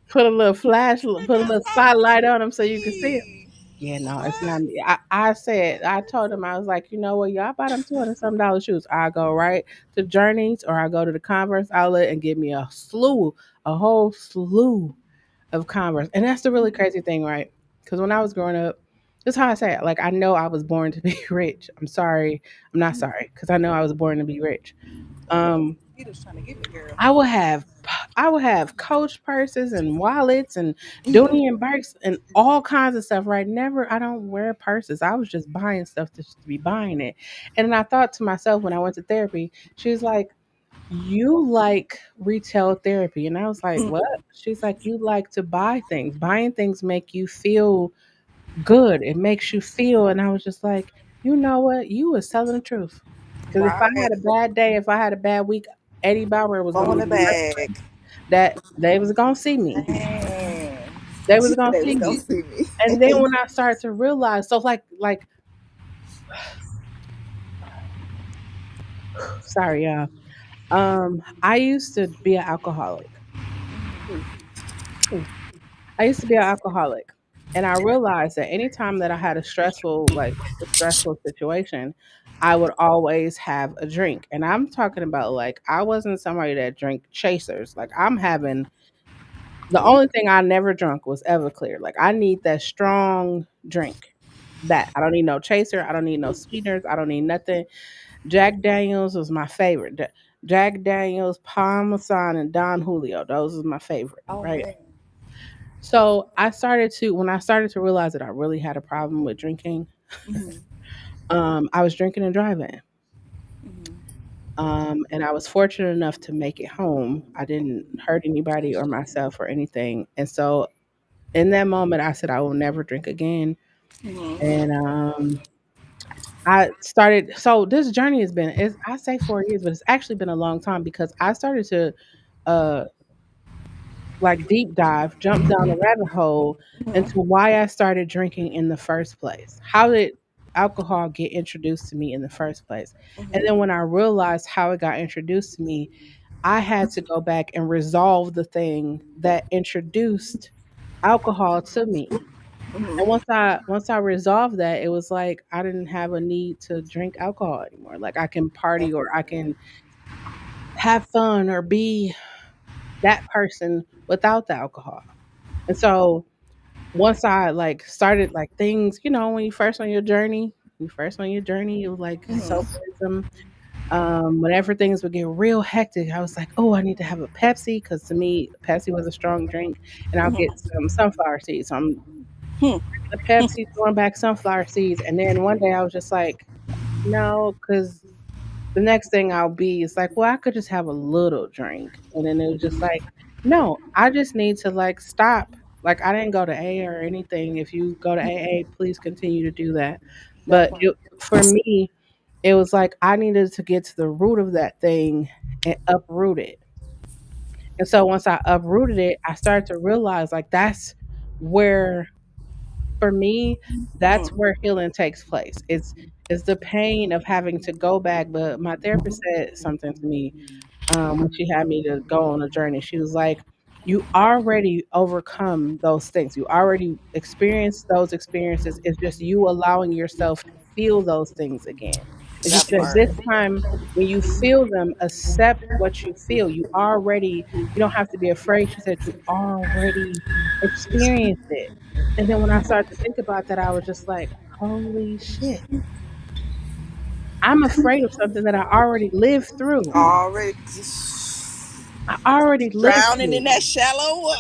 Put a little flash. Put a Because little I'm spotlight on them so you can see them. me. Yeah, no, it's What? not me. I said, I told him, I was like, you know what, y'all buy them 200 some dollar shoes. I go right to Journeys or I go to the Converse outlet and get me a whole slew of Converse. And that's the really crazy thing, right? Because when I was growing up, that's how I say it. Like, I know I was born to be rich. I'm sorry. I'm not sorry because I know I was born to be rich. Um, He was trying to get me, girl. I would have I would have Coach purses and wallets and Mm-hmm. Dooney and Burks and all kinds of stuff, right? Never I don't wear purses. I was just buying stuff just to be buying it. And then I thought to myself when I went to therapy, she was like, you like retail therapy. And I was like, what? She's like, you like to buy things. Buying things make you feel good. It makes you feel. And I was just like, you know what? You was telling the truth. Because if I Right. had a bad day, if I had a bad week, Eddie Bauer was going to Throwing be the the first bag. person that they was going to see me. Man. They She was said going to they was see gonna me. see me. And then when I started to realize, so like, sorry, y'all. I used to be an alcoholic. Hmm, hmm. I used to be an alcoholic. And I realized that anytime that I had a stressful situation, I would always have a drink. And I'm talking about like I wasn't somebody that drank chasers. Like I'm having the only thing I never drunk was Everclear. Like I need that strong drink. That I don't need no chaser. I don't need no sweeteners. I don't need nothing. Jack Daniels was my favorite. Jack Daniels, Parmesan, and Don Julio. Those are my favorite, Oh right? man. So when I started to realize that I really had a problem with drinking, Mm-hmm. I was drinking and driving. Mm-hmm. And I was fortunate enough to make it home. I didn't hurt anybody or myself or anything. And so in that moment, I said, I will never drink again. Mm-hmm. And I started, so this journey I say 4 years, but it's actually been a long time because I started to uh, like deep dive, jump down a rabbit hole into why I started drinking in the first place. How did alcohol get introduced to me in the first place? And then when I realized how it got introduced to me, I had to go back and resolve the thing that introduced alcohol to me. And Mm-hmm. once I resolved that, it was like I didn't have a need to drink alcohol anymore. Like I can party or I can have fun or be that person without the alcohol. And so once I like started like things, when you first on your journey, you like Mm-hmm. soberism. Whenever things would get real hectic, I was like, oh, I need to have a Pepsi because to me, Pepsi was a strong drink, and I'll get some sunflower seeds. So I'm Hmm. the Pepsi, throwing back sunflower seeds, and then one day I was just like, no, because the next thing I'll be is like, well, I could just have a little drink. And then it was just like, no, I just need to like stop. Like I didn't go to A or anything. If you go to AA, please continue to do that. That But part. for me, it was like I needed to get to the root of that thing and uproot it. And so once I uprooted it, I started to realize like that's where for me, that's Mm. where healing takes place. It's the pain of having to go back. But my therapist said something to me when she had me to go on a journey. She was like, "You already overcome those things. You already experienced those experiences. It's just you allowing yourself to feel those things again." And she That said, part. "This time, when you feel them, accept what you feel. You don't have to be afraid." She said, "You already experienced it." And then when I started to think about that, I was just like, "Holy shit! I'm afraid of something that I already lived through. Already I already lived drowning through in it." that shallow water.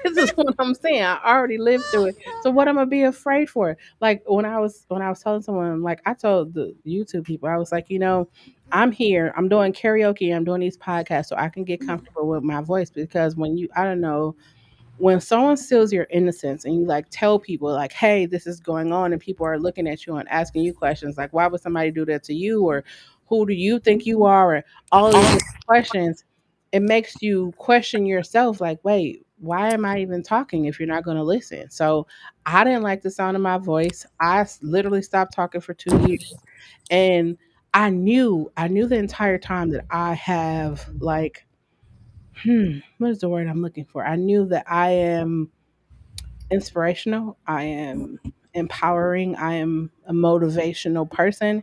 This is what I'm saying. I already lived through it. So what am I be afraid for? Like when I was telling someone, like I told the YouTube people, I was like, I'm here. I'm doing karaoke. I'm doing these podcasts so I can get comfortable with my voice because I don't know, when someone steals your innocence and you like tell people like, hey, this is going on, and people are looking at you and asking you questions like, why would somebody do that to you, or who do you think you are, or all these different questions, it makes you question yourself like, wait, why am I even talking if you're not going to listen? So I didn't like the sound of my voice. Literally stopped talking for 2 years. And I knew the entire time that I have like, what is the word I'm looking for? I knew that I am inspirational, I am empowering, I am a motivational person,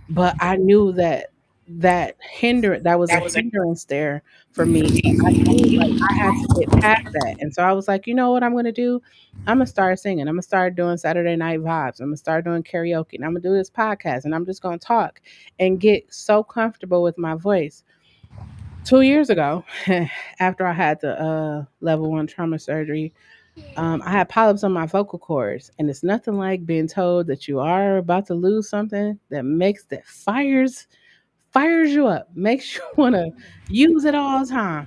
but I knew that that was a hindrance there for me. So I knew like I had to get past that. And so I was like, you know what I'm gonna do? I'm gonna start singing. I'm gonna start doing Saturday night vibes. I'm gonna start doing karaoke. And I'm gonna do this podcast and I'm just gonna talk and get so comfortable with my voice. 2 years ago, after I had the level one trauma surgery, I had polyps on my vocal cords, and it's nothing like being told that you are about to lose something that fires you up, makes you want to use it all the time.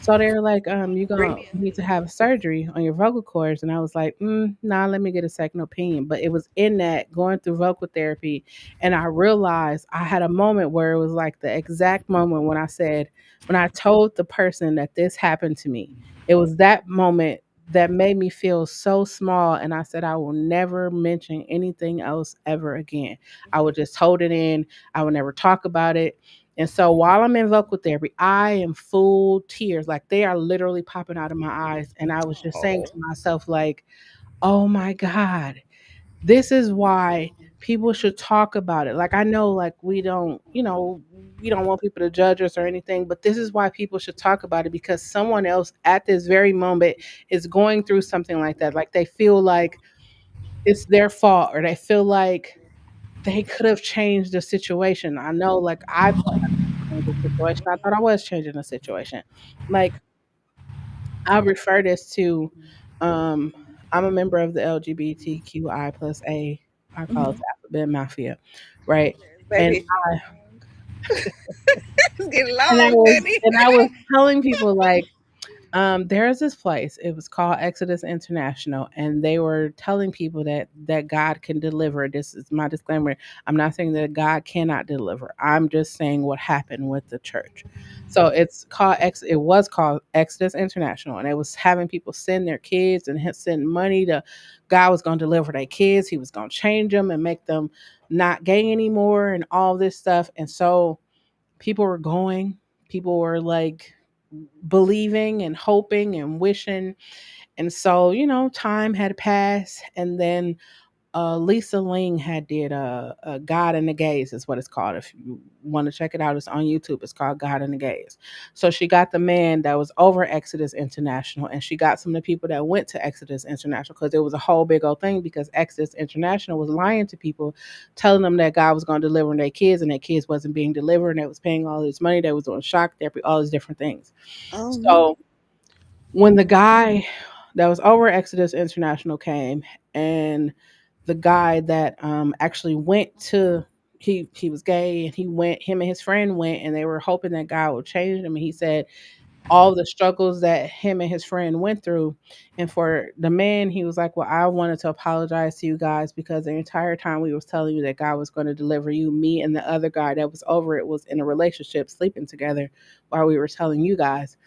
So they were like, you need to have surgery on your vocal cords. And I was like, nah, let me get a second opinion. But it was in that going through vocal therapy. And I realized I had a moment where it was like the exact moment when I told the person that this happened to me. It was that moment that made me feel so small. And I said, I will never mention anything else ever again. I would just hold it in. I would never talk about it. And so while I'm in vocal therapy, I am full tears. Like they are literally popping out of my eyes. And I was just saying to Oh. myself, like, oh my God, this is why people should talk about it. Like I know like we don't want people to judge us or anything, but this is why people should talk about it because someone else at this very moment is going through something like that. Like they feel like it's their fault or they feel like they could have changed the situation. I know like I thought change the situation. I thought I was changing the situation. Like I refer this to um I'm a member of the LGBTQI plus A, I call it Mhm. the alphabet mafia, right? And Baby, it's getting and I long, was Danny. and I was telling people like there's this place. It was called Exodus International, and they were telling people that God can deliver. This is my disclaimer. I'm not saying that God cannot deliver. I'm just saying what happened with the church. So It was called Exodus International, and it was having people send their kids and send money to. God was going to deliver their kids. He was going to change them and make them not gay anymore, and all this stuff. And so people were going. People were like believing and hoping and wishing. And so, time had passed. And then Lisa Ling had did a God and the Gaze is what it's called. If you want to check it out, it's on YouTube. It's called God and the Gaze. So she got the man that was over Exodus International, and she got some of the people that went to Exodus International because it was a whole big old thing because Exodus International was lying to people, telling them that God was going to deliver their kids, and their kids wasn't being delivered, and they was paying all this money. They was doing shock therapy, all these different things. Oh no. So when the guy that was over Exodus International came, and the guy that actually went to he was gay, and him and his friend went, and they were hoping that God would change him. And he said all the struggles that him and his friend went through. And for the man, he was like, well, I wanted to apologize to you guys because the entire time we was telling you that God was going to deliver you, me and the other guy that was over it was in a relationship sleeping together while we were telling you guys.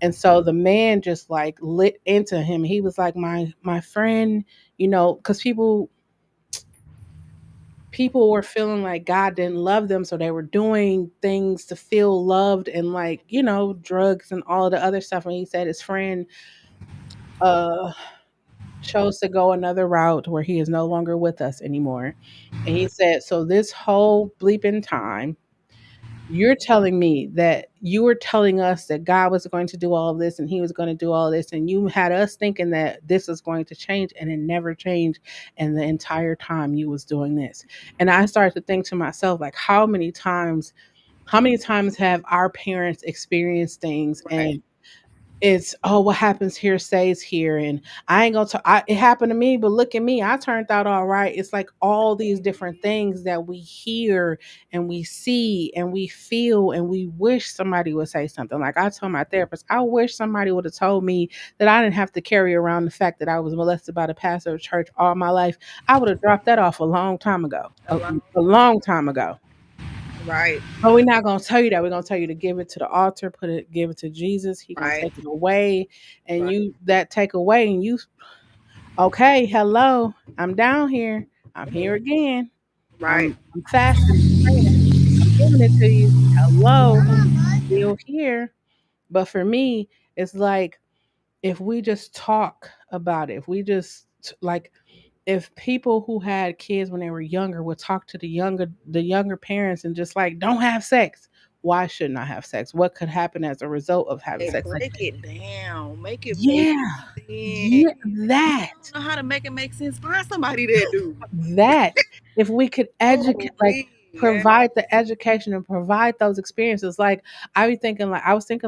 And so the man just like lit into him. He was like, my friend, because people were feeling like God didn't love them, so they were doing things to feel loved and like, drugs and all the other stuff. And he said his friend uh chose to go another route where he is no longer with us anymore. And he said, so this whole bleeping time, you're telling me that you were telling us that God was going to do all of this and he was going to do all this, and you had us thinking that this is going to change, and it never changed. And the entire time you was doing this. And I started to think to myself, like, how many times have our parents experienced things, Right. and it's, oh, what happens here stays here, and I ain't gonna talk. It happened to me, but look at me, I turned out all right. It's like all these different things that we hear and we see and we feel, and we wish somebody would say something. Like I told my therapist, I wish somebody would have told me that I didn't have to carry around the fact that I was molested by the pastor of church all my life. I would have dropped that off a long time ago, A a long time ago. Right. But we're not gonna tell you that. We're gonna tell you to give it to the altar, give it to Jesus. He gonna Right. take it away, and Right. you that take away, and you, okay, hello, I'm down here. I'm here again. Right. I'm fasting and praying. I'm giving it to you. Hello, I'm still here. But for me, it's like if we just talk about it, if we just like if people who had kids when they were younger would talk to the younger parents and just like, don't have sex. Why shouldn't I have sex? What could happen as a result of having And sex? Like, break it down. Make it make yeah, sense. yeah, If you that. don't know how to make it make sense, find somebody that do. That if we could educate, Oh, like we, yeah. provide the education and provide those experiences. Like I was thinking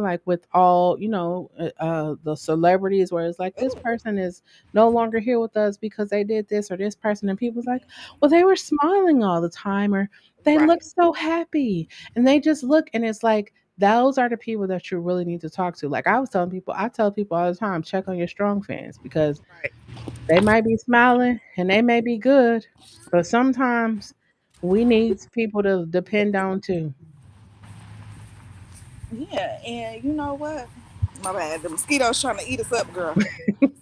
like with all, the celebrities where it's like this Ooh, person is no longer here with us because they did this, or this person, and people's like, well, they were smiling all the time, or they look right. so happy, and they just look, and it's like those are the people that you really need to talk to. Like I tell people all the time, check on your strong fans, because Right. they might be smiling and they may be good, but sometimes we need people to depend on too. Yeah, and you know what? My bad. The mosquitoes trying to eat us up, girl.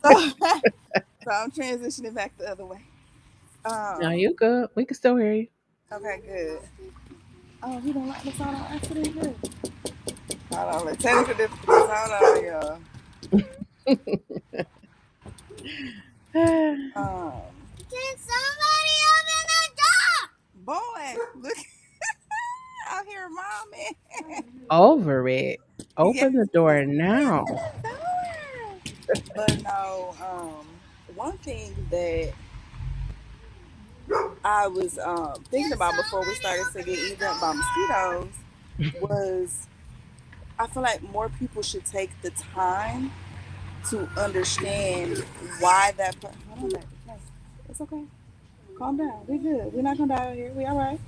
So, so I'm transitioning back the other way. No, Um. you good. We can still hear you. Okay. Good. Oh, he don't like this on accident. Good. Hold on. Let's technical difficulties. Hold on, y'all. Um. Can somebody open the door? Boy, look out here, mommy. Over it. Yes. Open the door now. But no, one thing that I was thinking about before we started to get eaten up by mosquitoes was I feel like more people should take the time to understand why that. Hold on, baby. Okay. It's okay. Calm down. We good. We're not gonna die out here. We all right.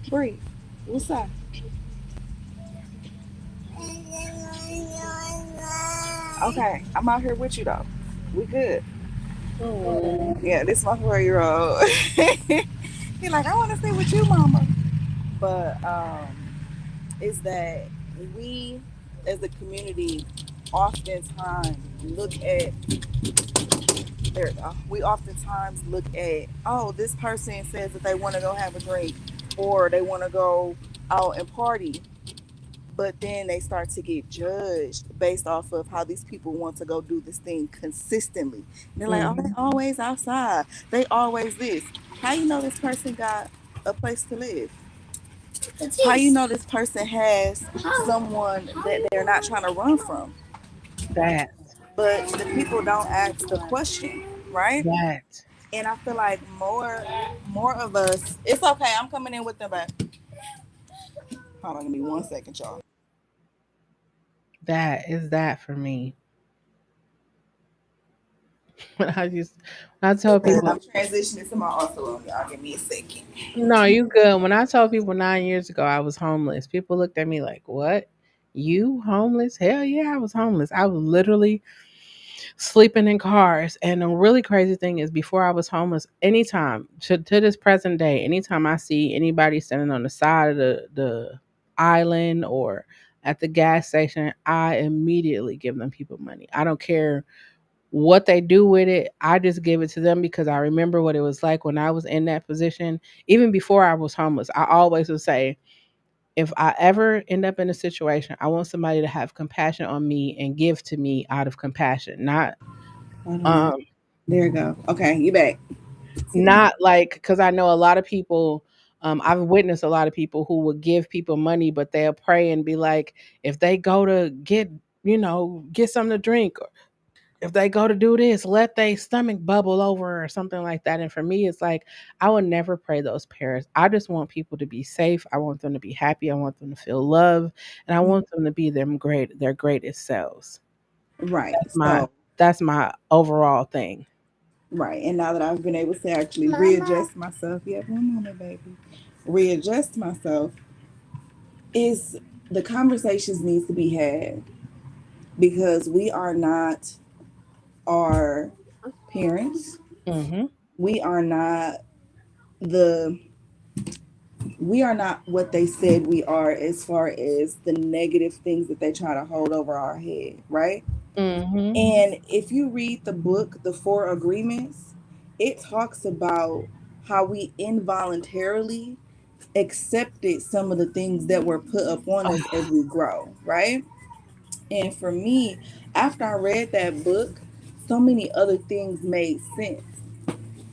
Breathe. What's up? Okay, I'm out here with you though. We good. Oh, Yeah, this is my 4-year-old. He like, I want to stay with you, mama. But is that we as a community oftentimes look at we oftentimes look at, oh, this person says that they want to go have a drink or they want to go out and party, but then they start to get judged based off of how these people want to go do this thing consistently. And they're like, oh, they mhm. always outside, they always this. How you know this person got a place to live? How you know this person has someone that they're not trying to run from? That, But the people don't ask the question, right? that, And I feel like more of us. It's okay. I'm coming in with them back. Hold on, give me 1 second, y'all. that is that for me. When I just, when I tell people, I'm transitioning to my auto room, y'all. Give me a second. no, you good. When I told people 9 years ago I was homeless, people looked at me like, what? You homeless? Hell yeah, I was homeless. I was literally sleeping in cars. And the really crazy thing is, before I was homeless, anytime to this present day, anytime I see anybody standing on the side of the island, or at the gas station, I immediately give them people money. I don't care what they do with it. I just give it to them because I remember what it was like when I was in that position. Even before I was homeless, I always would say, if I ever end up in a situation, I want somebody to have compassion on me and give to me out of compassion, not Hold on. um There you go. Okay, you back. Sit down. not like, because I know a lot of people. I've witnessed a lot of people who would give people money, but they'll pray and be like, if they go to get, get something to drink, if they go to do this, let their stomach bubble over or something like that. And for me, it's like, I would never pray those prayers. I just want people to be safe. I want them to be happy. I want them to feel love, and I want them to be their greatest selves. Right. That's my So, that's my overall thing. right. And now that I've been able to actually readjust myself, yeah, one moment, baby. Readjust myself is the conversations needs to be had because we are not our parents. Mhm. We are not the we are not what they said we are as far as the negative things that they try to hold over our head, right? Mhm. And if you read the book, The Four Agreements, it talks about how we involuntarily accepted some of the things that were put upon us as we grow, right? And for me, after I read that book, so many other things made sense.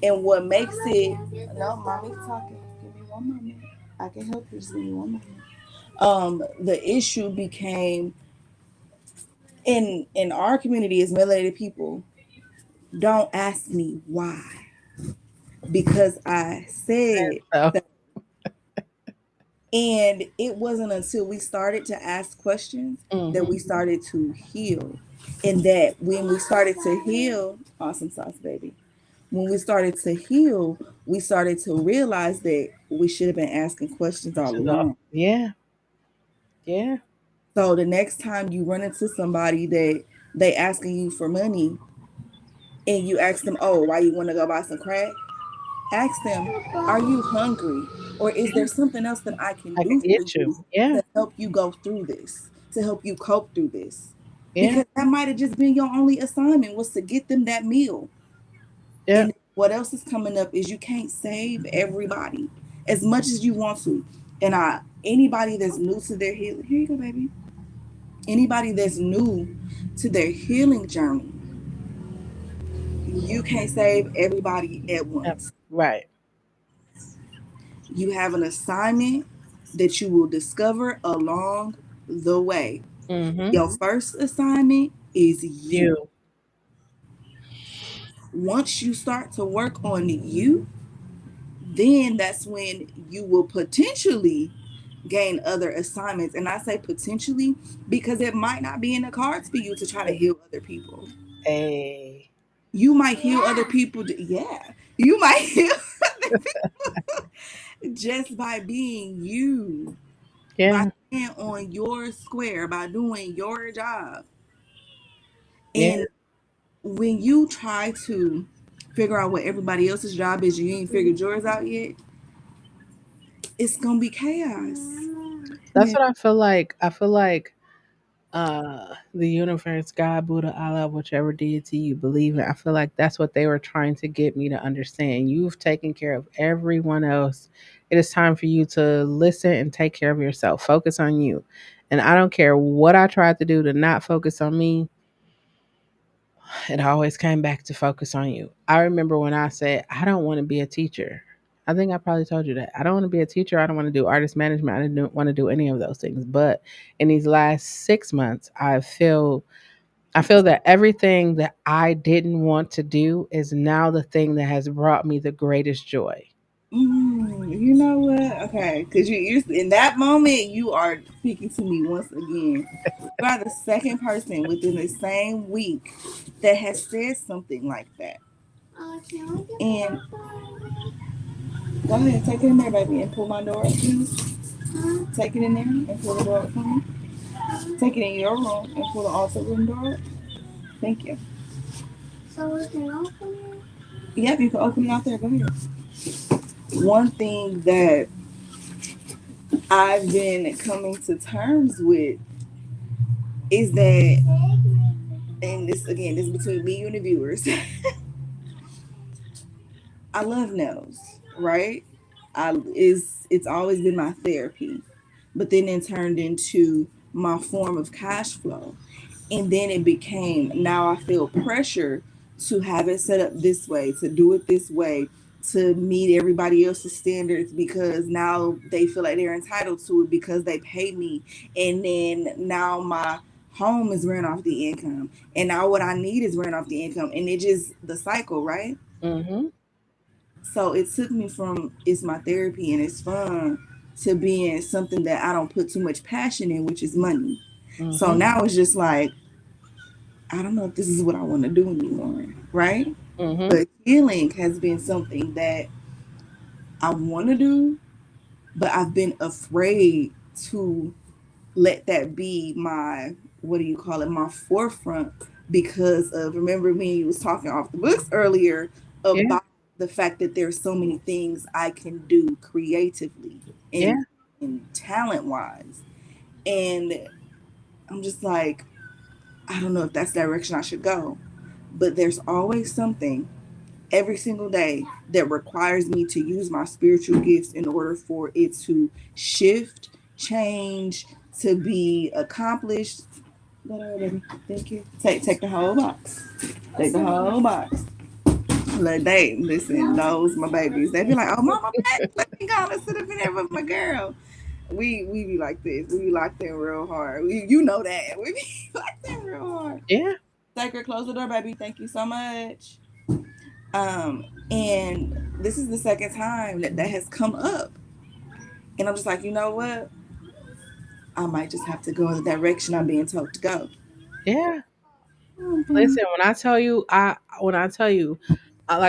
And what makes it no, mommy's talking. Give me one moment. I can help you. Just give me one moment. The issue became in our community as melanated people. Don't ask me why, because I said So, that. And it wasn't until we started to ask questions that mhm. we started to heal. And that when we started to heal, awesome sauce, baby. When we started to heal, we started to realize that we should have been asking questions all along. Yeah. Yeah. So the next time you run into somebody that they asking you for money and you ask them, oh, why you want to go buy some crack? Ask them, are you hungry? Or is there something else that I can I can do for get you. you Yeah. to help you go through this, to help you cope through this? Yeah. Because that might have just been your only assignment was to get them that meal. Yeah. And what else is coming up is you can't save everybody as much as you want to. And anybody that's new to their healing, here you go, baby. Anybody that's new to their healing journey, you can't save everybody at Yeah. once. Right. You have an assignment that you will discover along the way. Mhm. Your first assignment is you. You. Once you start to work on you, then that's when you will potentially gain other assignments. And I say potentially because it might not be in the cards for you to try to heal other people. Hey. You might heal other people. Yeah. You might heal other people just by being you, by Yeah. staying on your square, by doing your job. Yeah. And when you try to figure out what everybody else's job is, you ain't figured yours out yet, it's going to be chaos. That's Yeah. what I feel like. I feel like the universe, God, Buddha, Allah, whichever deity you believe in, I feel like that's what they were trying to get me to understand. You've taken care of everyone else. It is time for you to listen and take care of yourself. Focus on you. And I don't care what I tried to do to not focus on me, it always came back to focus on you. I remember when I said, I don't want to be a teacher. I think I probably told you that. I don't want to be a teacher. I don't want to do artist management. I didn't want to do any of those things. But in these last 6 months, I feel that everything that I didn't want to do is now the thing that has brought me the greatest joy. You know what? Okay, because you're in that moment, you are speaking to me once again. You are the second person within the same week that has said something like that. And go ahead, take it in there, baby, and pull my door up, please. Take it in there and pull the door up for me. Take it in your room and pull the altar room door up. Thank you. So we can open it? Yep, you can open it out there. Go ahead. One thing that I've been coming to terms with is that, and this again, this is between me and the viewers. I love nails, right? It's always been my therapy, but then it turned into my form of cash flow, and then it became, now I feel pressure to have it set up this way, to do it this way, to meet everybody else's standards, because now they feel like they're entitled to it because they pay me, and then now my home is ran off the income, and now what I need is ran off the income, and it just the cycle, right? Mm-hmm. So it took me from it's my therapy and it's fun to being something that I don't put too much passion in, which is money. So Mm-hmm. now it's just like, I don't know if this is what I want to do anymore, right? Mm-hmm. But healing has been something that I want to do, but I've been afraid to let that be my, what do you call it, my forefront, because of, remember me you was talking off the books earlier Yeah. about the fact that there's so many things I can do creatively Yeah. and talent wise, and I'm just like, I don't know if that's the direction I should go, but there's always something every single day that requires me to use my spiritual gifts in order for it to shift, change, to be accomplished. Whatever, baby. Thank you. Take the whole box. Take the whole box. Like they listen, those my babies. They be like, "Oh, mama, back. Let me go. Let's sit up in there with my girl." We be like this. We be locked in real hard. You know that. We be locked in real hard. Yeah. Sacred, close the door, baby. Thank you so much. And this is the second time that that has come up, and I'm just like, you know what? I might just have to go in the direction I'm being told to go. Yeah. Mhm. Listen, when I tell you, like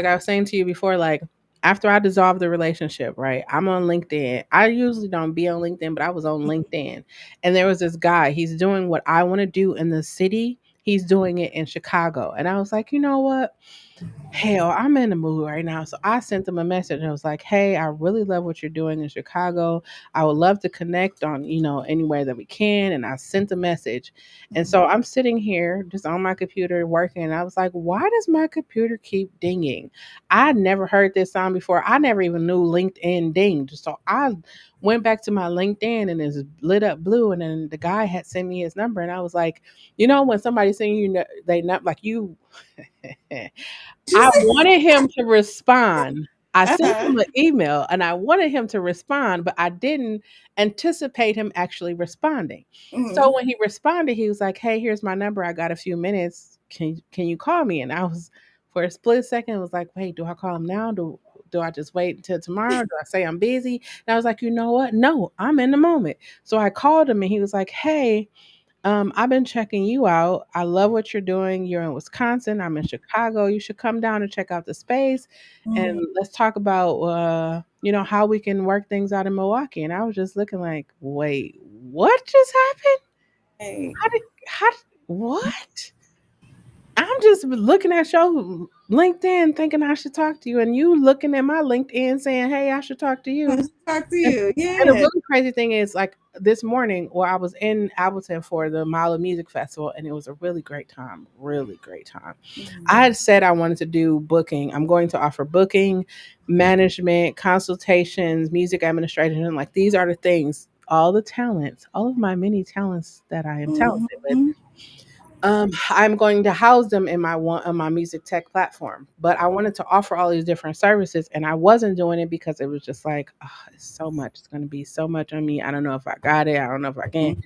I was saying to you before, like after I dissolved the relationship, right? I'm on LinkedIn. I usually don't be on LinkedIn, but I was on LinkedIn, and there was this guy. He's doing what I want to do in the city. He's doing it in Chicago, and I was like, you know what? Hell, I'm in the mood right now. So I sent them a message. I was like, hey, I really love what you're doing in Chicago. I would love to connect on, any way that we can. And I sent a message. And so I'm sitting here just on my computer working. And I was like, why does my computer keep dinging? I never heard this sound before. I never even knew LinkedIn dinged. So I went back to my LinkedIn and it's lit up blue. And then the guy had sent me his number. And I was like, when somebody send you, they not like you. I wanted him to respond. I sent Uh-huh. him an email and I wanted him to respond, but I didn't anticipate him actually responding. So Mm-hmm. when he responded, he was like, "Hey, here's my number. I got a few minutes. Can you call me?" And I was, for a split second, was like, "Wait, do I call him now? Do I just wait until tomorrow? Do I say I'm busy?" And I was like, "You know what? No, I'm in the moment." So I called him and he was like, "Hey, I've been checking you out. I love what you're doing. You're in Wisconsin. I'm in Chicago. You should come down and check out the space, and Mm-hmm. let's talk about, how we can work things out in Milwaukee." And I was just looking like, wait, what just happened? Hey. How did, what? I'm just looking at your LinkedIn thinking I should talk to you, and you looking at my LinkedIn saying, hey, I should talk to you. Let's talk to And you. and the Yeah. really crazy thing is, like this morning, I was in Appleton for the Mile of Music Festival, and it was a really great time. Really great time. I Mm-hmm. had said I wanted to do booking. I'm going to offer booking, management, consultations, music administration. And like these are the things, all the talents, all of my many talents that I am talented with. Mm-hmm. I'm going to house them in my one on my music tech platform. But I wanted to offer all these different services, and I wasn't doing it because it was just like, oh, it's so much. It's going to be so much on me. I don't know if I got it. I don't know if I can.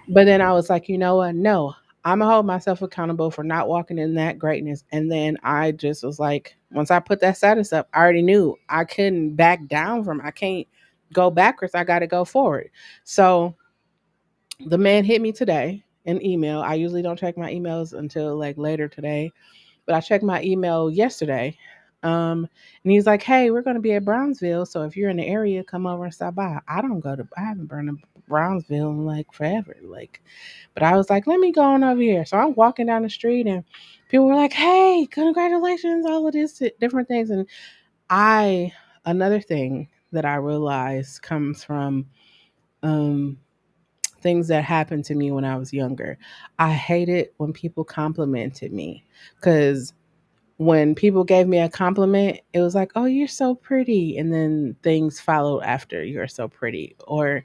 But then I was like, you know what? No, I'm gonna hold myself accountable for not walking in that greatness. And then I just was like, once I put that status up, I already knew I couldn't back down from. I can't go backwards. I got to go forward. So the man hit me today an email. I usually don't check my emails until like later today, but I checked my email yesterday. And he's like, "Hey, we're going to be at Brownsville, so if you're in the area, come over and stop by." I haven't been to Brownsville in like forever, like. But I was like, "Let me go on over here." So I'm walking down the street, and people were like, "Hey, congratulations!" All of this different things, and I another thing that I realized comes from um things that happened to me when I was younger. I hated when people complimented me because when people gave me a compliment, it was like, "Oh, you're so pretty," and then things followed after, "You're so pretty," or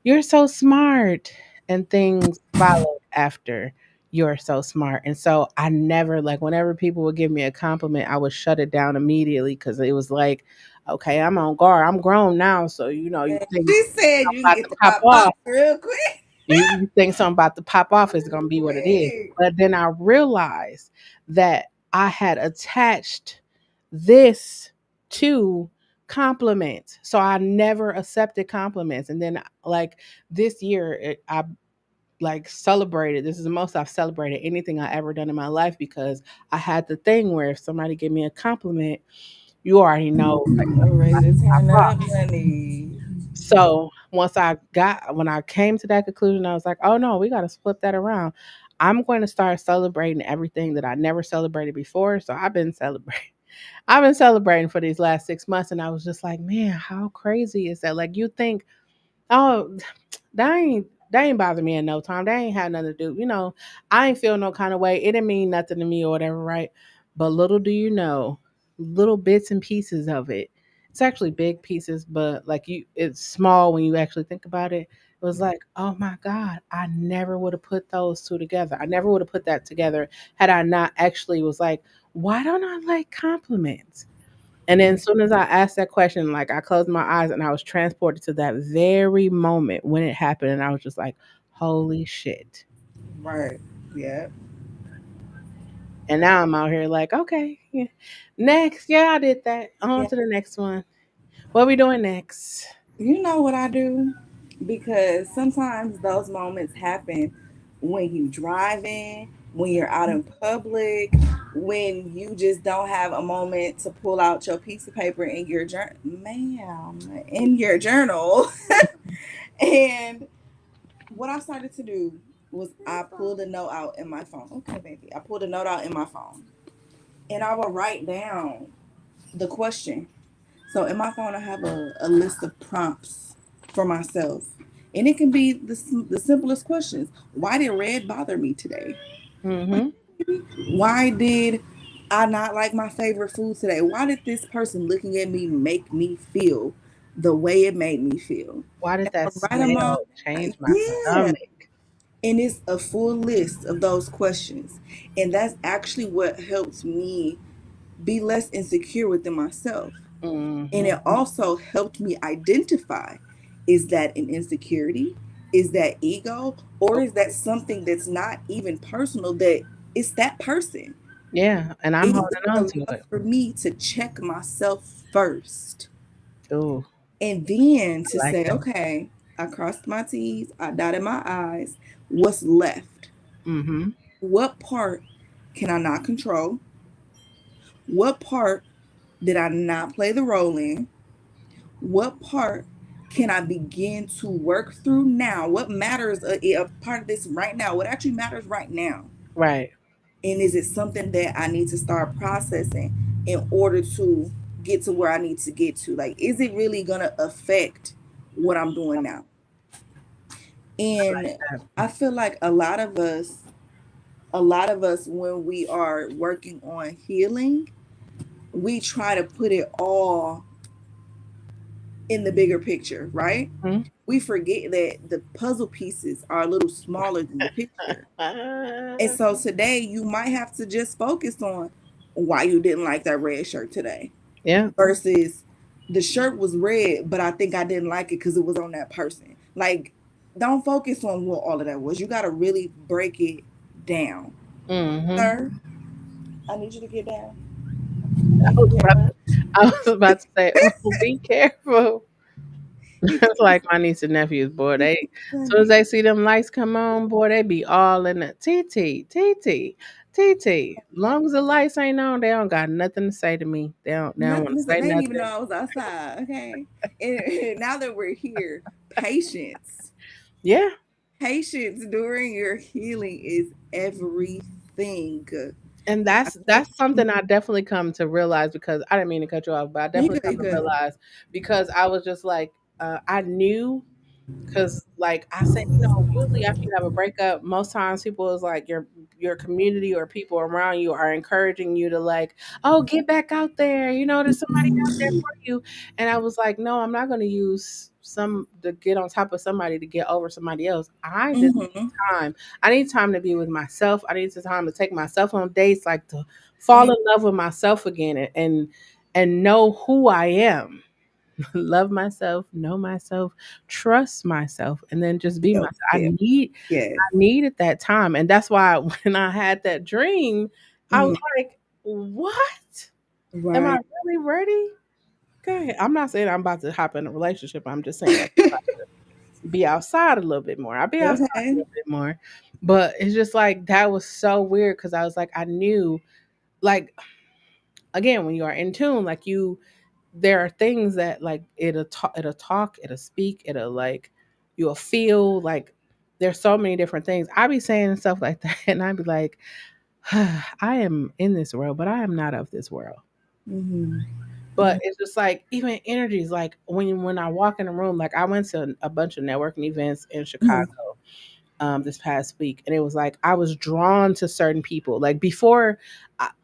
"You're so smart," and things followed after, "You're so smart." And so I never, like, whenever people would give me a compliment, I would shut it down immediately because it was like, "Okay, I'm on guard. I'm grown now, so you think She said I'm you can about get to the pop pop off." pop real quick. You think something about to pop off is gonna be what it is. Quick. But then I realized that I had attached this to compliments. So I never accepted compliments. And then like this year I like celebrated. This is the most I've celebrated anything I ever done in my life because I had the thing where if somebody give me a compliment, you already know like I'm ready to pop turn off. up, honey. So when I came to that conclusion, I was like, oh no, we got to flip that around. I'm going to start celebrating everything that I never celebrated before. So I've been celebrating. I've been celebrating for these last 6 months, and I was just like, man, how crazy is that? Like, you think, oh, that ain't bother me in no time. They ain't had nothing to do. I ain't feel no kind of way. It didn't mean nothing to me or whatever, right? But little do you know, little bits and pieces of it. It's actually big pieces, but like it's small when you actually think about it. It was like, oh my God, I never would have put those two together. I never would have put that together had I not actually was like, why don't I like compliments? And then as soon as I asked that question, like I closed my eyes and I was transported to that very moment when it happened. And I was just like, holy shit. Right. Yeah. And now I'm out here like, okay, yeah. Next. Yeah, I did that. On Yeah. to the next one. What we doing next? You know what I do? Because sometimes those moments happen when you driving, when you're out in public, when you just don't have a moment to pull out your piece of paper in your journal, ma'am, in your journal. And what I started to do was I pulled a note out in my phone. Okay, baby. I pulled a note out in my phone. And I will write down the question. So in my phone, I have a list of prompts for myself. And it can be the simplest questions. Why did red bother me today? Mm-hmm. Why did I not like my favorite food today? Why did this person looking at me make me feel the way it made me feel? Why did And that I write them all smell down. change my Yeah. stomach? And it's a full list of those questions. And that's actually what helps me be less insecure within myself. And Mm-hmm. it also helped me identify, is that an insecurity? Is that ego? Or is that something that's not even personal, that it's that person? Yeah, and I'm It holding on to allowed it. for me to check myself first. Ooh, And then I to like say, that. okay, I crossed my T's, I dotted my I's. What's left? Mm-hmm. What part can I not control? What part did I not play the role in? What part can I begin to work through now? What matters a part of this right now? What actually matters right now? Right. And is it something that I need to start processing in order to get to where I need to get to? Like, is it really going to affect what I'm doing now? And That. I feel like a lot of us, when we are working on healing, we try to put it all in the bigger picture, right? Hmm? We forget that the puzzle pieces are a little smaller than the picture. And Ah, so today you might have to just focus on why you didn't like that red shirt today yeah. versus the shirt was red, but I think I didn't like it because it was on that person. Like, don't focus on what all of that was. You got to really break it down. Mm-hmm. Sir, I need you to get down. I Thank was you very about, much. I was about to say, oh, be careful. He said, It's like my niece and nephews, boy. he They, said, as soon as "Honey." they see them lights come on, boy, they be all in the TT. Long as the lights ain't on, they don't got nothing to say to me. They don't want to Listen, say they didn't even know nothing. I was outside. Okay. And now that we're here, patience. Yeah, Patience during your healing is everything. and I feel that's something I definitely come to realize because I didn't mean to cut you off, but I you definitely good, come you to good. realize because I was just like, I knew. Cause like I said, usually after you have a breakup, most times people is like your community or people around you are encouraging you to like, oh, get back out there. There's somebody out there for you. And I was like, no, I'm not gonna use some to get on top of somebody to get over somebody else. I just Mm-hmm. need time. I need time to be with myself. I need some time to take myself on dates, like to fall in love with myself again and know who I am. Love myself, know myself, trust myself, and then just be Self myself. care. Yes. I needed that time. And that's why when I had that dream, I was Mhm. like, what? Am I Right. really ready? Okay. I'm not saying I'm about to hop in a relationship. I'm just saying like be outside a little bit more. I'll be outside a Okay. little bit more. But it's just like that was so weird because I was like, I knew like again, when you are in tune, like there are things that like it'll speak, it'll like you'll feel like there's so many different things. I be saying stuff like that and I'd be like, I am in this world, but I am not of this world. Mm-hmm. But it's just like even energies, like when I walk in a room, like I went to a bunch of networking events in Chicago Mm-hmm. this past week, and it was like I was drawn to certain people. Like before,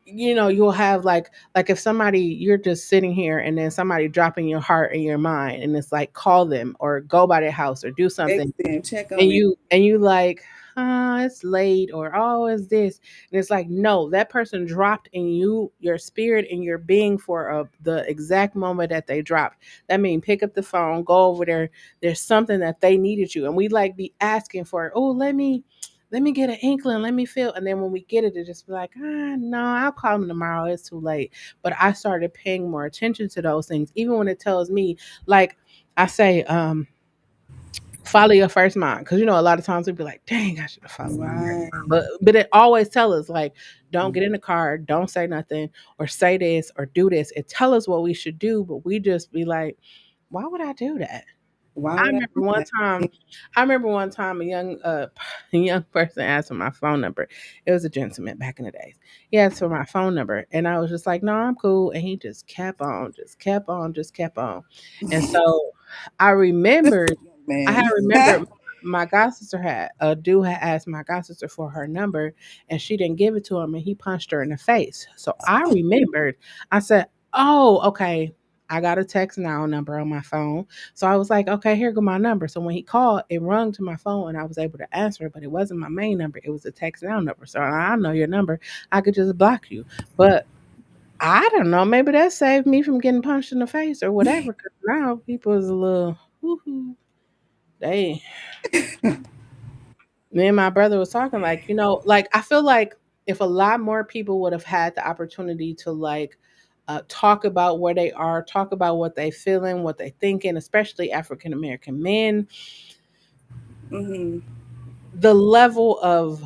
you'll have like if somebody you're just sitting here, and then somebody dropping your heart and your mind, and it's like call them or go by their house or do something, Excellent. Check and on it. you like, it's late, or oh, it's this, and it's like no, that person dropped in your spirit and your being for the exact moment that they dropped. That means pick up the phone, go over there. There's something that they needed you, and we like be asking for it. Oh, let me get an inkling, let me feel, and then when we get it just be like, no, I'll call them tomorrow, it's too late. But I started paying more attention to those things, even when it tells me, like I say, follow your first mind, because a lot of times we'd be like, dang, I should have followed my first Right. mind. But it always tell us like, don't get in the car, don't say nothing, or say this or do this. It tell us what we should do, but we just be like, why would I do that? Why I would I remember do one that? time I remember one time a young a young person asked for my phone number. It was a gentleman back in the days. He asked for my phone number and I was just like, "No, I'm cool." And he just kept on, just kept on, just kept on. And so I remembered I had Man. remembered my god sister had a dude had asked my god sister for her number and she didn't give it to him and he punched her in the face. So I remembered. I said, "Oh, okay. I got a text now number on my phone." So I was like, okay, here go my number. So when he called, it rung to my phone and I was able to answer it, but it wasn't my main number. It was a text now number. So I know your number. I could just block you. But I don't know. Maybe that saved me from getting punched in the face or whatever. Because now people is a little, woohoo. They, me and my brother was talking like, like I feel like if a lot more people would have had the opportunity to like talk about where they are, talk about what they feeling, what they thinking, especially African American men, Mm-hmm. the level of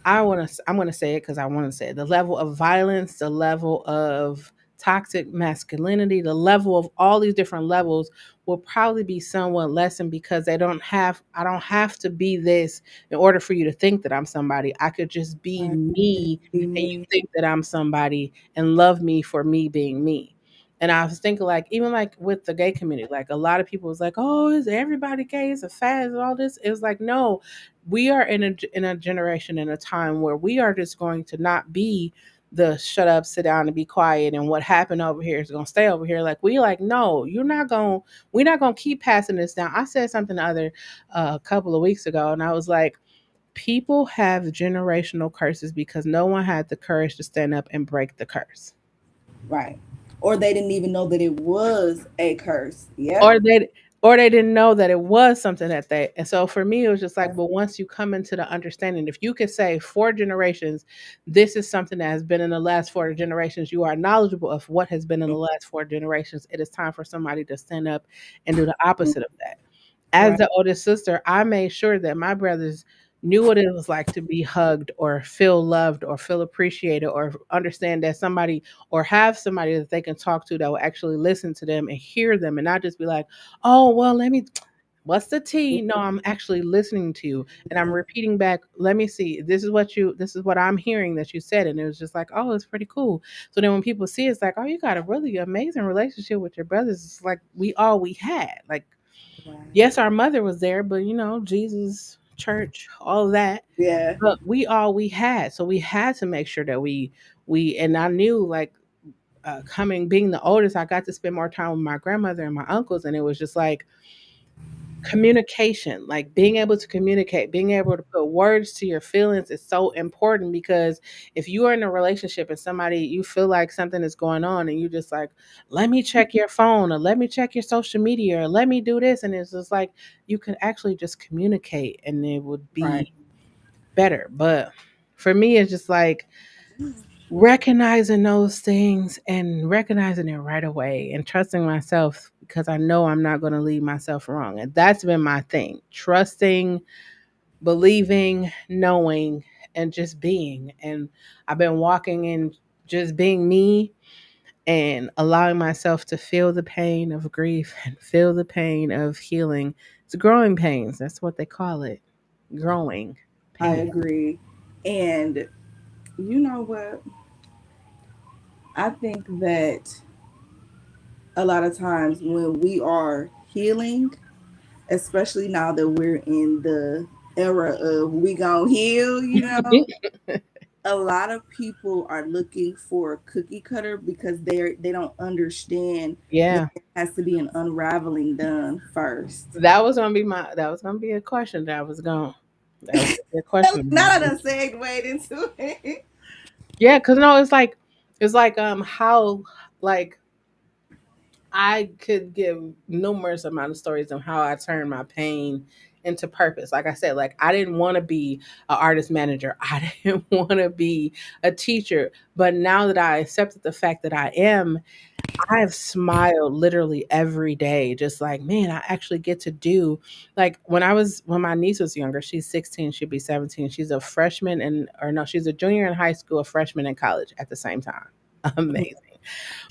I'm gonna say it because I want to say it. The level of violence, the level of toxic masculinity, the level of all these different levels will probably be somewhat lessened because I don't have to be this in order for you to think that I'm somebody. I could just be Right. me Be and you me. think that I'm somebody and love me for me being me. And I was thinking like even like with the gay community, like a lot of people was like, oh, is everybody gay? Is a fad and all this? It was like, no, we are in a generation in a time where we are just going to not be the shut up, sit down, and be quiet, and what happened over here is going to stay over here. Like we like, no, we're not going to keep passing this down. I said something the other a couple of weeks ago, and I was like, people have generational curses because no one had the courage to stand up and break the curse. Right. Or they didn't even know that it was a curse. Yep. or they or they didn't know that it was something that they. And so for me it was just like, but once you come into the understanding, if you could say 4 generations, this is something that has been in the last 4 generations, you are knowledgeable of what has been in the last 4 generations, it is time for somebody to stand up and do the opposite of that. As Right. the oldest sister, I made sure that my brothers knew what it was like to be hugged or feel loved or feel appreciated or understand that somebody or have somebody that they can talk to that will actually listen to them and hear them and not just be like, oh, well, let me, what's the tea? No, I'm actually listening to you and I'm repeating back, let me see, this is what I'm hearing that you said. And it was just like, oh, it's pretty cool. So then when people see it's like, oh, you got a really amazing relationship with your brothers. It's like we all we had. Like, Right. Yes, our mother was there, but Jesus, church, all that. Yeah. But we had, so we had to make sure that we and I knew, like, coming being the oldest, I got to spend more time with my grandmother and my uncles, and it was just like communication, like being able to communicate, being able to put words to your feelings is so important, because if you are in a relationship and somebody, you feel like something is going on and you just like, let me check your phone, or let me check your social media, or let me do this, and it's just like you could actually just communicate and it would Right. be better. But for me, it's just like recognizing those things and recognizing it right away and trusting myself, because I know I'm not going to leave myself wrong. And that's been my thing: trusting, believing, knowing, and just being. And I've been walking in just being me and allowing myself to feel the pain of grief and feel the pain of healing. It's growing pains. That's what they call it: growing I pain. agree. And you know what? I think that a lot of times when we are healing, especially now that we're in the era of we gonna heal, a lot of people are looking for a cookie cutter because they don't understand that Yeah. there has to be an unraveling done first. That was gonna be a question that was gonna be a question of Now mine. that I segued into it. Yeah, because no, it's like how, like, I could give numerous amount of stories of how I turned my pain into purpose. Like I said, like I didn't want to be an artist manager. I didn't want to be a teacher. But now that I accepted the fact that I am, I have smiled literally every day, just like, man, I actually get to do, like, when my niece was younger, she's 16, she'd be 17. She's a freshman or no, she's a junior in high school, a freshman in college at the same time. Amazing.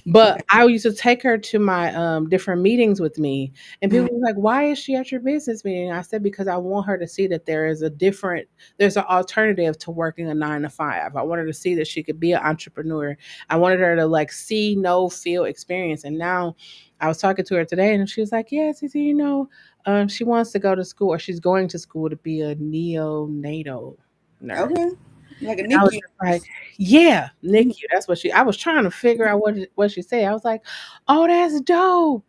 But Okay. I used to take her to my different meetings with me, and people Mhm. were like, "Why is she at your business meeting?" I said, "Because I want her to see that there's an alternative to working a 9 to 5. I want her to see that she could be an entrepreneur. I wanted her to like see, know, feel, experience." And now, I was talking to her today, and she was like, "Yes, she wants to go to school, or she's going to school to be a neonatal nurse." Okay. Like a I was NICU. just like, yeah, Mhm. NICU. That's what I was trying to figure out what she said. I was like, oh, that's dope.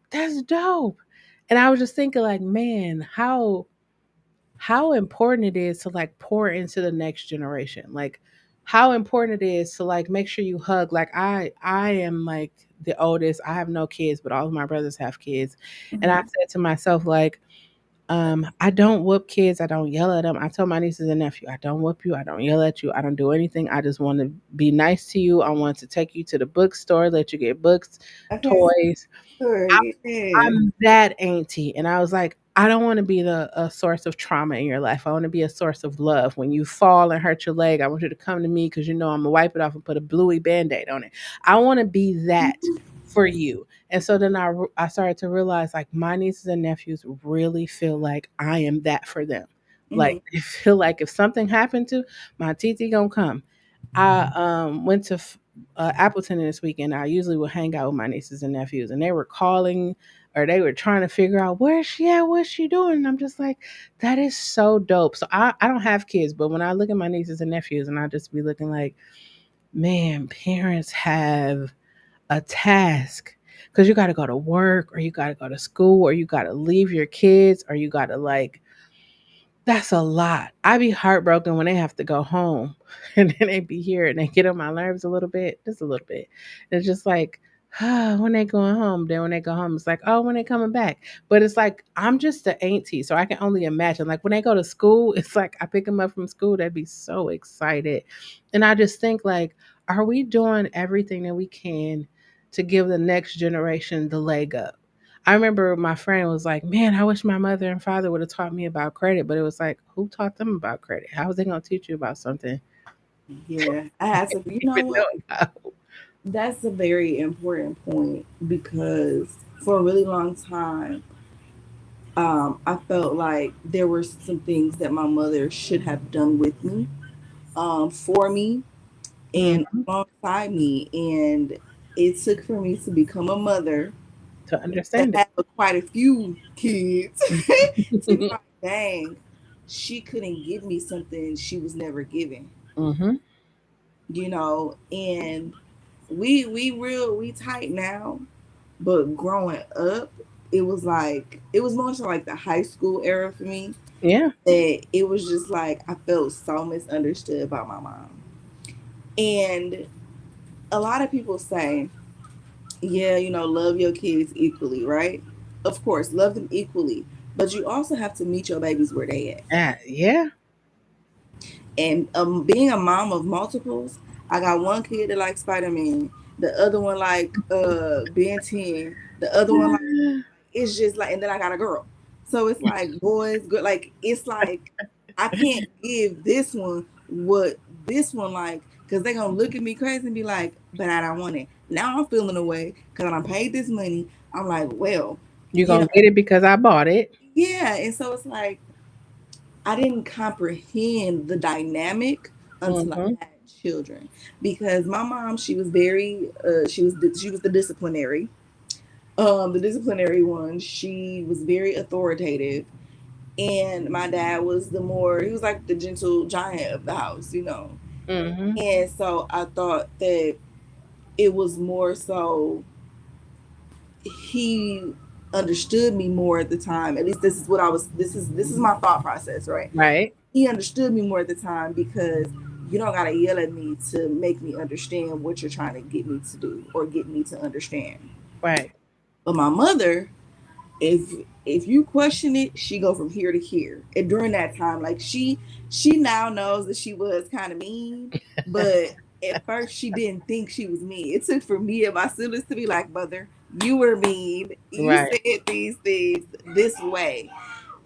That's dope. And I was just thinking, like, man, how important it is to like pour into the next generation. Like, how important it is to like make sure you hug. Like, I am like the oldest. I have no kids, but all of my brothers have kids. And I Mhm. said to myself, like, I don't whoop kids. I don't yell at them. I tell my nieces and nephew, I don't whoop you. I don't yell at you. I don't do anything. I just want to be nice to you. I want to take you to the bookstore, let you get books, Okay. toys. Sorry. Yeah. I'm that auntie. And I was like, I don't want to be the a source of trauma in your life. I want to be a source of love. When you fall and hurt your leg, I want you to come to me because I'm gonna wipe it off and put a bluey band-aid on it. I want to be that for you. And so then I started to realize, like, my nieces and nephews really feel like I am that for them. Like Mhm. they feel like if something happened to my TT gonna come. I went to Appleton this weekend. I usually would hang out with my nieces and nephews, and they were calling, or they were trying to figure out where's she at, what's she doing. And I'm just like, that is so dope. So I don't have kids, but when I look at my nieces and nephews, and I just be looking like, man, parents have a task, because you got to go to work, or you got to go to school, or you got to leave your kids, or you got to like, that's a lot. I be heartbroken when they have to go home and then they be here and they get on my nerves a little bit, just a little bit. It's just like, when they going home, then when they go home, it's like, oh, when they coming back. But it's like, I'm just the auntie, so I can only imagine. Like when they go to school, it's like I pick them up from school, they'd be so excited. And I just think, like, are we doing everything that we can to give the next generation the leg up? I remember my friend was like, "Man, I wish my mother and father would have taught me about credit." But it was like, who taught them about credit? How was they going to teach you about something Yeah. I had to. You you know even what? know about? That's a very important point because for a really long time, I felt like there were some things that my mother should have done with me, for me, and Mhm. alongside me. And it took for me to become a mother To to understand it. have quite a few kids to be like, dang, she couldn't give me something she was never given, Mm-hmm. and we tight now, but growing up, it was more so like the high school era for me, Yeah. that it was just like I felt so misunderstood by my mom. And a lot of people say, yeah, love your kids equally, right? Of course, love them equally, but you also have to meet your babies where they at. Yeah. And being a mom of multiples, I got one kid that likes Spider-Man, the other one like Ben 10, the other one like, it's just like, and then I got a girl. So it's like boys, good. Like it's like I can't give this one what this one like, because they're gonna look at me crazy and be like, but I don't want it. Now I'm feeling away because I paid this money. I'm like, well, You're you know, gonna get it because I bought it. yeah. And so it's like I didn't comprehend the dynamic until I Mm-hmm. had children, because my mom, she was very she was the disciplinary one. She was very authoritative, and my dad was he was like the gentle giant of the house. Mm-hmm. And so I thought that it was more so he understood me more at the time. At least this is what I was. This is my thought process, right? Right. He understood me more at the time, because you don't gotta yell at me to make me understand what you're trying to get me to do or get me to understand. Right. But my mother, if if you question it, she go from here to here. And during that time, like she now knows that she was kind of mean, but at first she didn't think she was mean. It took for me and my siblings to be like, mother, you were mean. You Right. said these things this way.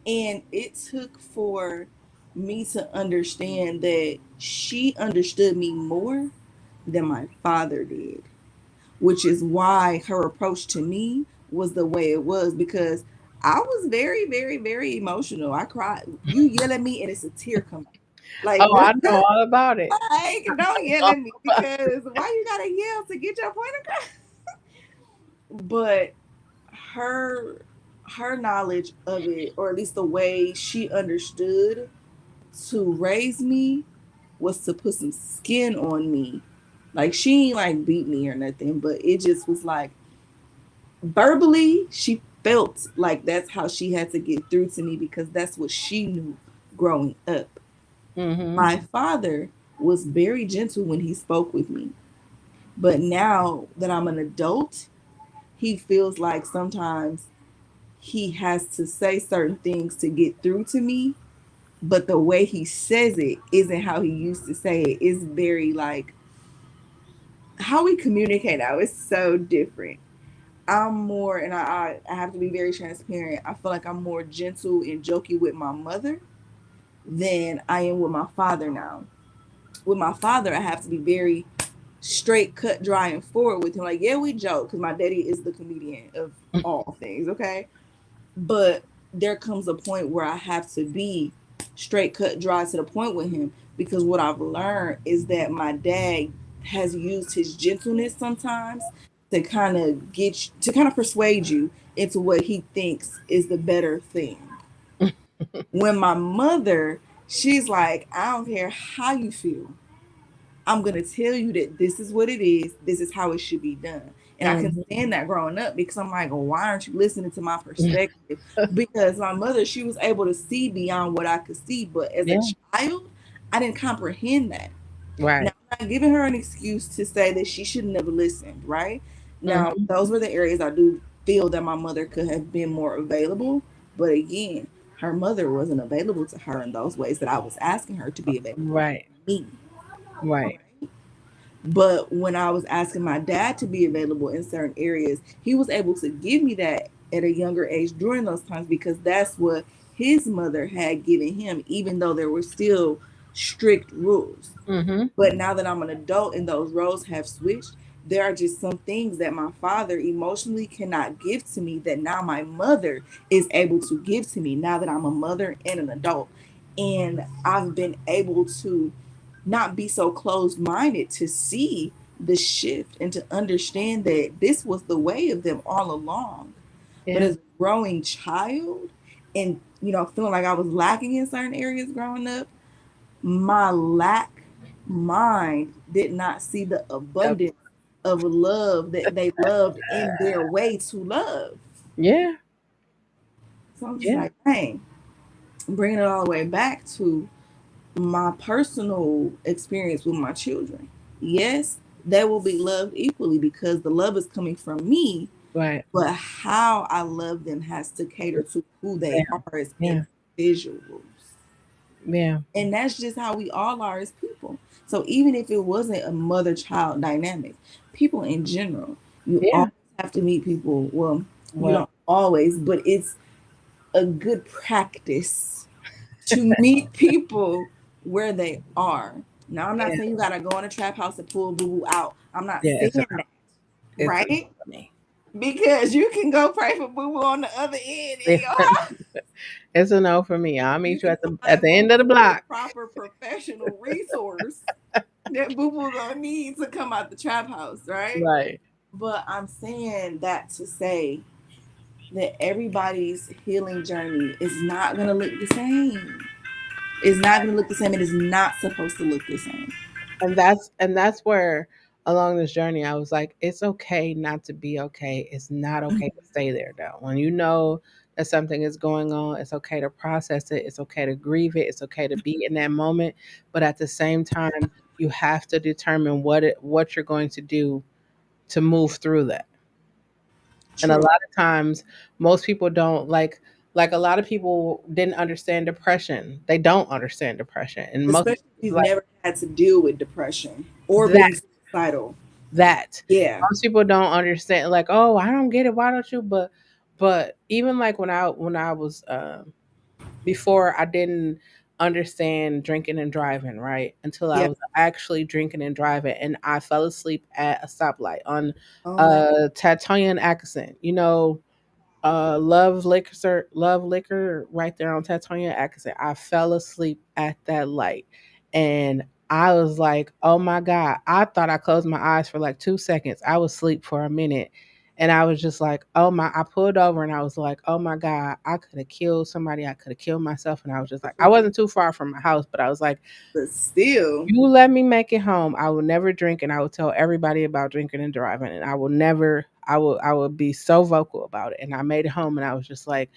And it took for me to understand that she understood me more than my father did, which is why her approach to me was the way it was, because I was very, very, very emotional. I cried. You yell at me and it's a tear come out. Like, Oh, I know all about it. like, don't yell at me, because why you gotta yell to get your point across? But her her knowledge of it, or at least the way she understood to raise me, was to put some skin on me. Like she ain't like beat me or nothing, but it just was like verbally she felt like that's how she had to get through to me, because that's what she knew growing up. Mm-hmm. My father was very gentle when he spoke with me, but now that I'm an adult, he feels like sometimes he has to say certain things to get through to me, but the way he says it isn't how he used to say it. It's very like how we communicate now is so different. I'm more, and I have to be very transparent. I feel like I'm more gentle and jokey with my mother than I am with my father now. With my father, I have to be very straight, cut, dry, and forward with him. Like, yeah, we joke because my daddy is the comedian of all things, okay? But there comes a point where I have to be straight, cut, dry to the point with him, because what I've learned is that my dad has used his gentleness sometimes to kind of to kind of persuade you into what he thinks is the better thing. When my mother, she's like, I don't care how you feel. I'm gonna tell you that this is what it is. This is how it should be done. And I can Mm-hmm. stand that growing up, because I'm like, well, why aren't you listening to my perspective? Because my mother, she was able to see beyond what I could see, but as a Yeah. child, I didn't comprehend that. Now, Right. I'm not giving her an excuse to say that she should never listened, right? Now, Mm-hmm. those were the areas I do feel that my mother could have been more available. But again, her mother wasn't available to her in those ways that I was asking her to be available Right. to me. Right. But when I was asking my dad to be available in certain areas, he was able to give me that at a younger age during those times, because that's what his mother had given him, even though there were still strict rules. Mm-hmm. But now that I'm an adult and those roles have switched, there are just some things that my father emotionally cannot give to me that now my mother is able to give to me, now that I'm a mother and an adult. And I've been able to not be so closed minded to see the shift and to understand that this was the way of them all along. But Yeah. as a growing child, and feeling like I was lacking in certain areas growing up, my lack mind did not see the Yep. abundance of love that they loved in their way to love. Yeah. So I'm just Yeah. like, dang, bringing it all the way back to my personal experience with my children. Yes, they will be loved equally because the love is coming from me, Right. but how I love them has to cater to who they Yeah. are as Yeah. individuals. Yeah. And that's just how we all are as people. So even if it wasn't a mother child dynamic, people in general, you Yeah. always have to meet people. Well, you Well, don't always, but it's a good practice to meet people where they are. Now, I'm not yeah. saying you gotta go in a trap house and pull boo boo out. I'm not Yeah. saying that, It's a right? funny. Because you can go pray for boo boo on the other end in Yeah. your house. It's a no for me. I'll You meet you can at the find boo end of the boo the block. proper professional resource that boo boo gonna need to come out the trap house, right? Right. But I'm saying that to say that everybody's healing journey is not gonna look the same. It's not gonna look the same. It is not supposed to look the same. And that's where along this journey I was like, it's okay not to be okay. It's not okay to stay there though. When you know that something is going on, it's okay to process it, it's okay to grieve it, it's okay to be in that moment. But at the same time, you have to determine what you're going to do to move through that. And a True. lot of times most people don't like a lot of people didn't understand depression. They don't understand depression. And most Especially people if it's you've like never had to deal with depression or that being suicidal. that Yeah. most people don't understand, like, oh, I don't get it, why don't you? But even like when I was before, I didn't understand drinking and driving, right, until I Yeah. was actually drinking and driving, and I fell asleep at a stoplight on Oh, Tatonia and Atkinson, love liquor right there on Tatonia Atkinson. I fell asleep at that light, and I was like, oh my god, I thought I closed my eyes for like 2 seconds. I was asleep for a minute, and I was just like, oh my, I pulled over and I was like, oh my god, I could have killed somebody, I could have killed myself. And I was just like, I wasn't too far from my house, but I was like, but still, you let me make it home, I will never drink, and I will tell everybody about drinking and driving, and I will never, I will be so vocal about it. And I made it home and I was just like,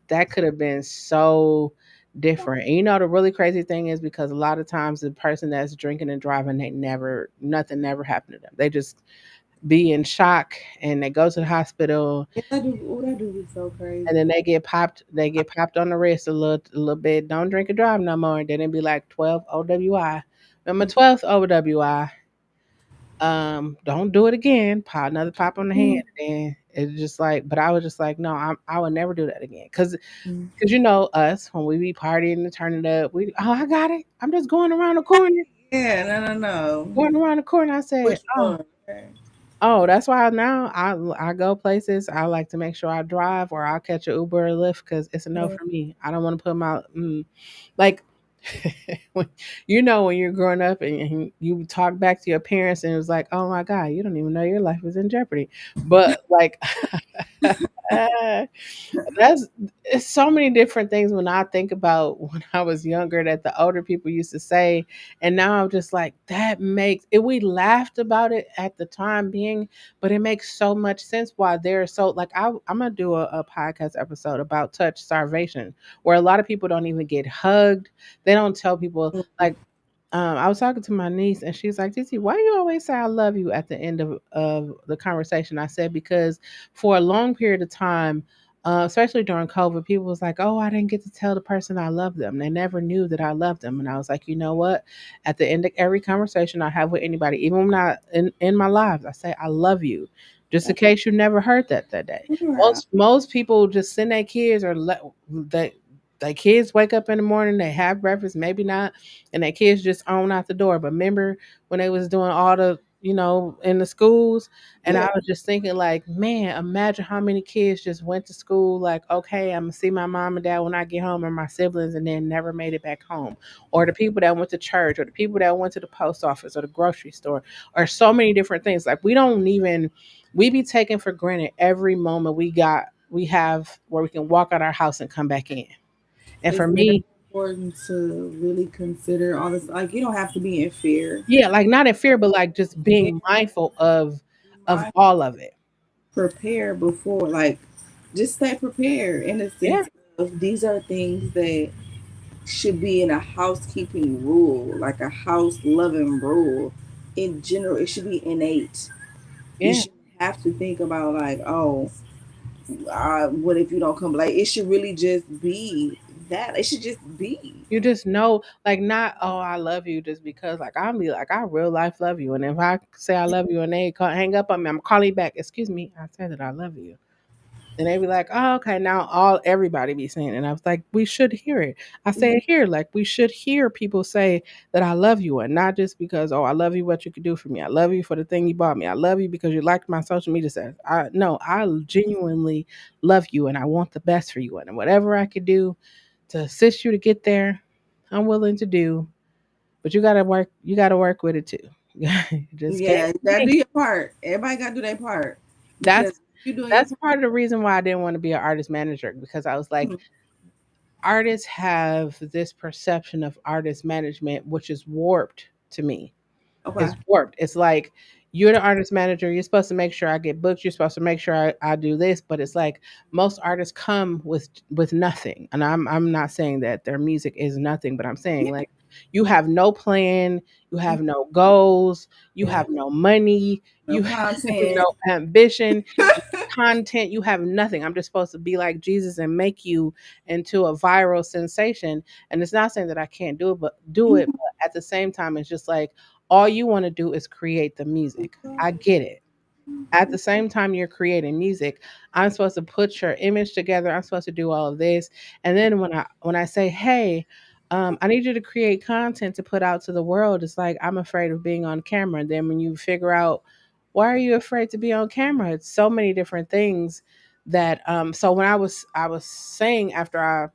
that could have been so different. And the really crazy thing is, because a lot of times the person that's drinking and driving, nothing never happened to them. They just be in shock and they go to the hospital, yeah, that do, oh, that do be so crazy. and then they get popped on the wrist a little bit. Don't drink and drive no more. And then it'd be like 12 OWI. Remember 12th OWI. Don't do it again. Pop another pop on the hand, and it's just like, but I was just like, no, I would never do that again. Cause us, when we be partying and turning up, I got it. I'm just going around the corner, Yeah, no, no, no. going around the corner. I Which said, one? Okay. oh, that's why now I go places. I like to make sure I drive, or I'll catch an Uber or Lyft, because it's a no Yeah. for me. I don't want to put my like when when you're growing up and you talk back to your parents and it was like, oh my god, you don't even know your life is in jeopardy. But like that's it's so many different things when I think about when I was younger that the older people used to say, and now I'm just like, that makes it. We laughed about it at the time being, but it makes so much sense why they're so like. I'm gonna do a podcast episode about touch starvation, where a lot of people don't even get hugged. They don't tell people Mhm. like. I was talking to my niece and she's like, Titi, why you always say I love you at the end of the conversation? I said, because for a long period of time, especially during COVID, people was like, oh, I didn't get to tell the person I love them. They never knew that I loved them. And I was like, you know what? At the end of every conversation I have with anybody, even when I in my lives, I say, I love you. Just in case you never heard that day. Yeah. Most people just send their kids or let they kids wake up in the morning, they have breakfast, maybe not, and their kids just on out the door. But remember when they was doing all the in the schools. And Yeah. I was just thinking, like, man, imagine how many kids just went to school, like, okay, I'm gonna see my mom and dad when I get home, and my siblings, and then never made it back home. Or the people that went to church, or the people that went to the post office or the grocery store, or so many different things. Like, we be taking for granted every moment we have where we can walk out our house and come back in. And It's for very me, important to really consider all this. Like, you don't have to be in fear. yeah, like not in fear, but like just Yeah, being mindful be of mindful, all of it. prepare before. Like, just stay prepared in the Yeah. sense of these are things that should be in a housekeeping rule, like a house loving rule. In general, it should be innate. You Yeah. shouldn't have to think about like, oh, what if you don't come? Like, it should really just be that. It should just be. You just know, like, not, oh, I love you just because, like, I'll be like, I real life love you. And if I say I love you and they hang up on me, I'm calling back. Excuse me, I said that I love you. And they be like, oh, okay, now everybody be saying it. And I was like, we should hear it. I say it here, like, we should hear people say that I love you, and not just because, oh, I love you, what you could do for me. I love you for the thing you bought me. I love you because you liked my social media stuff. No, I genuinely love you, and I want the best for you. And whatever I could do to assist you to get there, I'm willing to do. But you gotta work with it too. You just can't Yeah, you be gotta me. do your part. Everybody gotta do their part because That's you're doing your that's part. part of the reason why I didn't want to be an artist manager, because I was like, Mhm. artists have this perception of artist management which is warped to me. Okay. It's warped. It's like, you're the artist manager. You're supposed to make sure I get booked. You're supposed to make sure I do this. But it's like most artists come with nothing. And I'm not saying that their music is nothing, but I'm saying, Yeah. like, you have no plan, you have no goals, you Yeah. have no money, No you have content. no ambition, content, you have nothing. I'm just supposed to be like Jesus and make you into a viral sensation. And it's not saying that I can't do it, but at the same time, it's just like, all you want to do is create the music. I get it. At the same time you're creating music, I'm supposed to put your image together. I'm supposed to do all of this. And then when I say, hey, I need you to create content to put out to the world, it's like, I'm afraid of being on camera. And then when you figure out, why are you afraid to be on camera? It's so many different things that so when I was saying, after I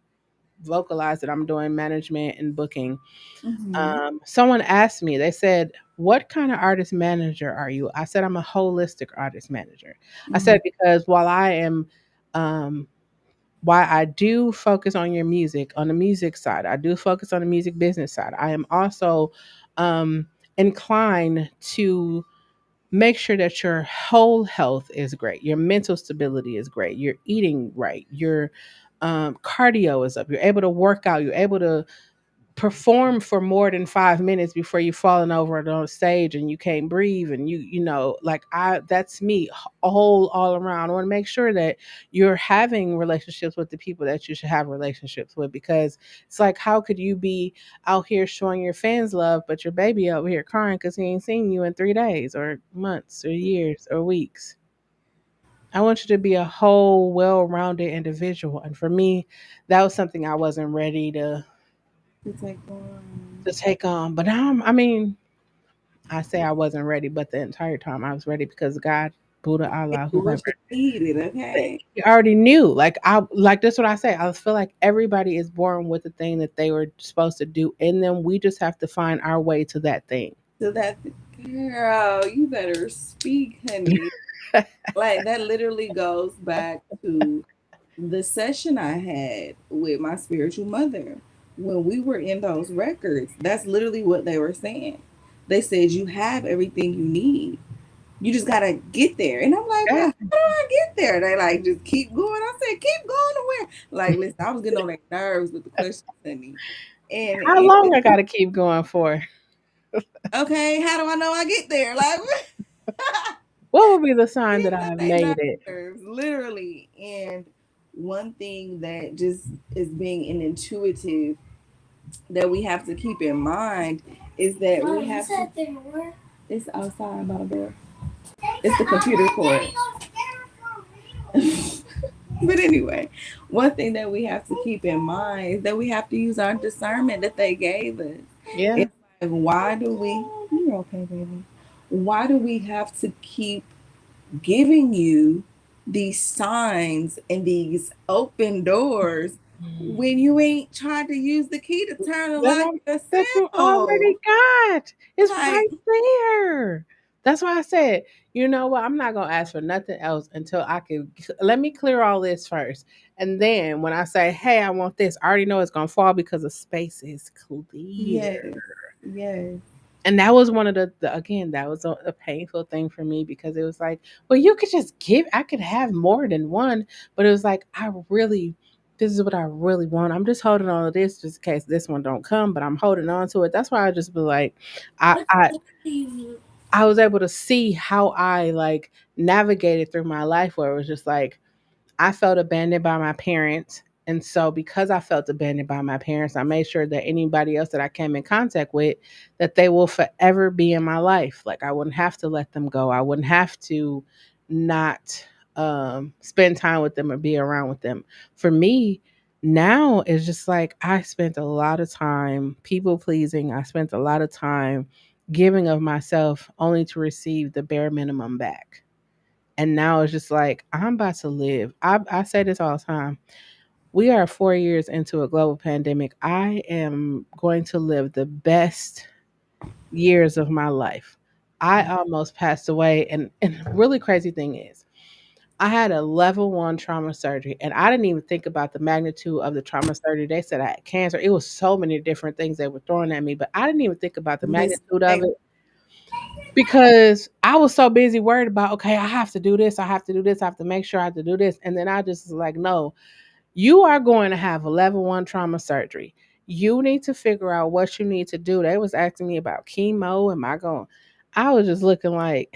vocalized that I'm doing management and booking, Mm-hmm. someone asked me, they said, what kind of artist manager are you? I said, I'm a holistic artist manager. I Mm-hmm. said, because um, while I do focus on your music, on the music side, I do focus on the music business side, I am also um, inclined to make sure that your whole health is great, your mental stability is great, you're eating right, your cardio is up, you're able to work out, you're able to perform for more than 5 minutes before you falling over on stage and you can't breathe, and like, I that's me, a whole all around. I want to make sure that you're having relationships with the people that you should have relationships with, because it's like, how could you be out here showing your fans love, but your baby over here crying because he ain't seen you in 3 days or months or years or weeks? I want you to be a whole well-rounded individual, and for me, that was something I wasn't ready To take on. to take on. But now, I mean, I say I wasn't ready, but the entire time I was ready, because God, Buddha, Allah, Do what whoever, you needed, okay? he already knew. Like that's what I say. I feel like everybody is born with the thing that they were supposed to do in them. We just have to find our way to that thing. So that girl, you better speak, honey. Like, that literally goes back to the session I had with my spiritual mother when we were in those records. That's literally what they were saying. They said you have everything you need. You just gotta get there. And I'm like, well, Yeah. how do I get there? They like, just keep going. I said, keep going to where? Like, listen, I was getting on their nerves with the questions, honey. And How it long was, I got to keep going for? okay, how do I know I get there? Like, What would be the sign that getting I on have their made it? nerves, literally. And one thing that just is being an intuitive that we have to keep in mind is that we have to. It's outside by the door. It's the computer cord. But anyway, one thing that we have to keep in mind is that we have to use our discernment that they gave us. Yeah. It's like, why do we? You're okay, baby. Why do we have to keep giving you these signs and these open doors Mm. when you ain't tried to use the key to turn the That lock that you yourself? already got. It's Like, right there. That's why I said, you know what? I'm not gonna ask for nothing else until I can let me clear all this first. And then when I say, hey, I want this, I already know it's gonna fall because the space is clear. yes, yes. And that was one of the again, that was a painful thing for me because it was like, well, you could just give, I could have more than one, but it was like, this is what I really want. I'm just holding on to this just in case this one don't come, but I'm holding on to it. That's why I just be like, I, I, I was able to see how I like navigated through my life where it was just like, I felt abandoned by my parents. And so because I felt abandoned by my parents, I made sure that anybody else that I came in contact with, that they will forever be in my life. Like I wouldn't have to let them go. I wouldn't have to not spend time with them or be around with them. For me, now it's just like I spent a lot of time people pleasing. I spent a lot of time giving of myself only to receive the bare minimum back. And now it's just like, I'm about to live. I say this all the time. We are 4 years into a global pandemic. I am going to live the best years of my life. I almost passed away. And really crazy thing is, I had a level 1 trauma surgery, and I didn't even think about the magnitude of the trauma surgery. They said I had cancer. It was so many different things they were throwing at me, but I didn't even think about the This, magnitude of it because I was so busy worried about, okay, I have to do this, I have to do this, I have to make sure I have to do this. And then I just was like, no, you are going to have a level 1 trauma surgery. You need to figure out what you need to do. They was asking me about chemo. Am I going? I was just looking like,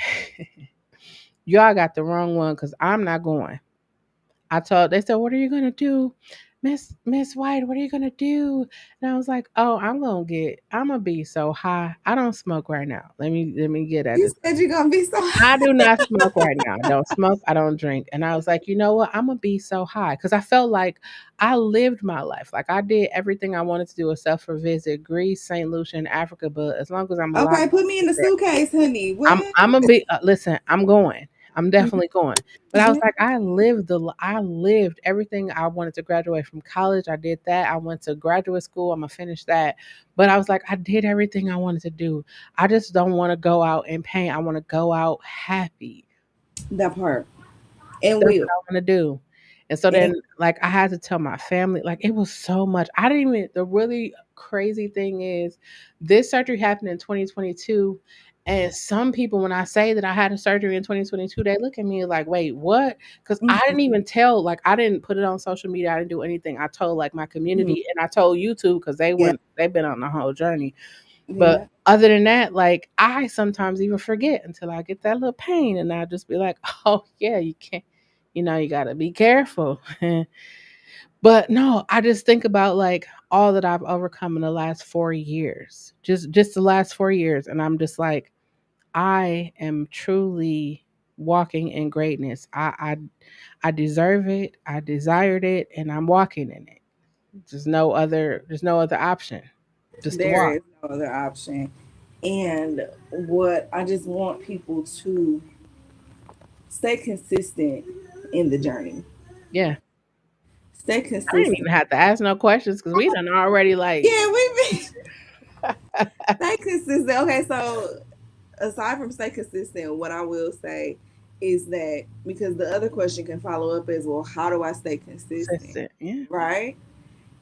y'all got the wrong one because I'm not going. They said, what are you gonna do? Miss White, what are you gonna do? And I was like, oh, I'm gonna be so high. I don't smoke right now. Let me get at you this. said you're gonna be so. I do not smoke right now. I don't smoke. I don't drink. And I was like, you know what? I'm gonna be so high because I felt like I lived my life. Like I did everything I wanted to do except for visit Greece, Saint Lucia, and Africa. But as long as I'm alive, Okay, put me in the suitcase, honey. What? I'm gonna be. Listen, I'm going. I'm definitely going. But I was Yeah. like, I lived everything I wanted to graduate from college. I did that. I went to graduate school. I'm gonna finish that. But I was like, I did everything I wanted to do. I just don't want to go out in pain. I want to go out happy. That part. And That's will. what I want to do. And so And then, like, I had to tell my family, like, it was so much. I didn't even, the really crazy thing is, this surgery happened in 2022. And some people, when I say that I had a surgery in 2022, they look at me like, wait, what? Because I mhm, didn't even tell, like, I didn't put it on social media. I didn't do anything. I told, like, my mhm. community and I told YouTube because Yeah. they've been on the whole journey. But Yeah. other than that, like I sometimes even forget until I get that little pain and I just be like, oh yeah, you can't, you gotta be careful. But no, I just think about like all that I've overcome in the last 4 years. Just the last 4 years. And I'm just like, I am truly walking in greatness. I deserve it, I desired it, and I'm walking in it. There's no other option. Just to There walk. is no other option. And what I just want people to stay consistent in the journey. Yeah. Stay I didn't consistent. even have to ask no questions because we done already like Yeah, we been stay consistent. Okay, so aside from stay consistent, what I will say is that because the other question can follow up as well, how do I stay consistent? consistent. Yeah. Right?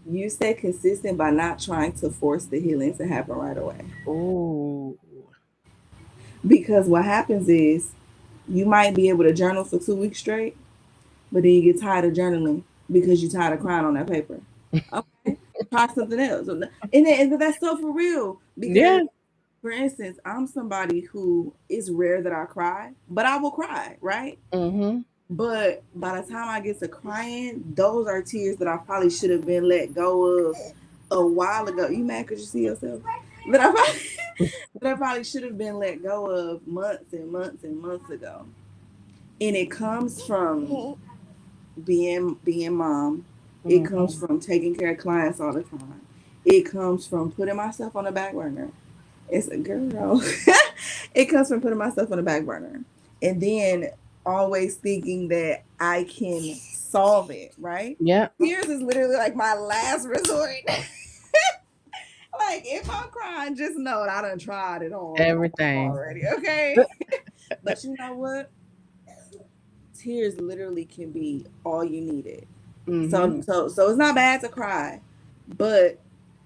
You stay consistent by not trying to force the healing to happen right away. Ooh. Because what happens is you might be able to journal for 2 weeks straight, but then you get tired of journaling because you're tired of crying on that paper. Okay, try something else. And that's so for real. Because, Yeah. for instance, I'm somebody who is rare that I cry, but I will cry, right? Mm-hmm. But by the time I get to crying, those are tears that I probably should have been let go of a while ago. You mad because you see yourself? That I probably, that I probably should have been let go of months and months and months ago. And it comes from being mom. It Mm-hmm. comes from taking care of clients all the time. It comes from putting myself on the back burner. It's a girl. It comes from putting myself on the back burner and then always thinking that I can solve it, right? Yeah, Tears is literally like my last resort. Like if I'm crying, just know that I done tried it all everything. already, okay? But you know what? Tears literally can be all you needed. Mm-hmm. So it's not bad to cry, but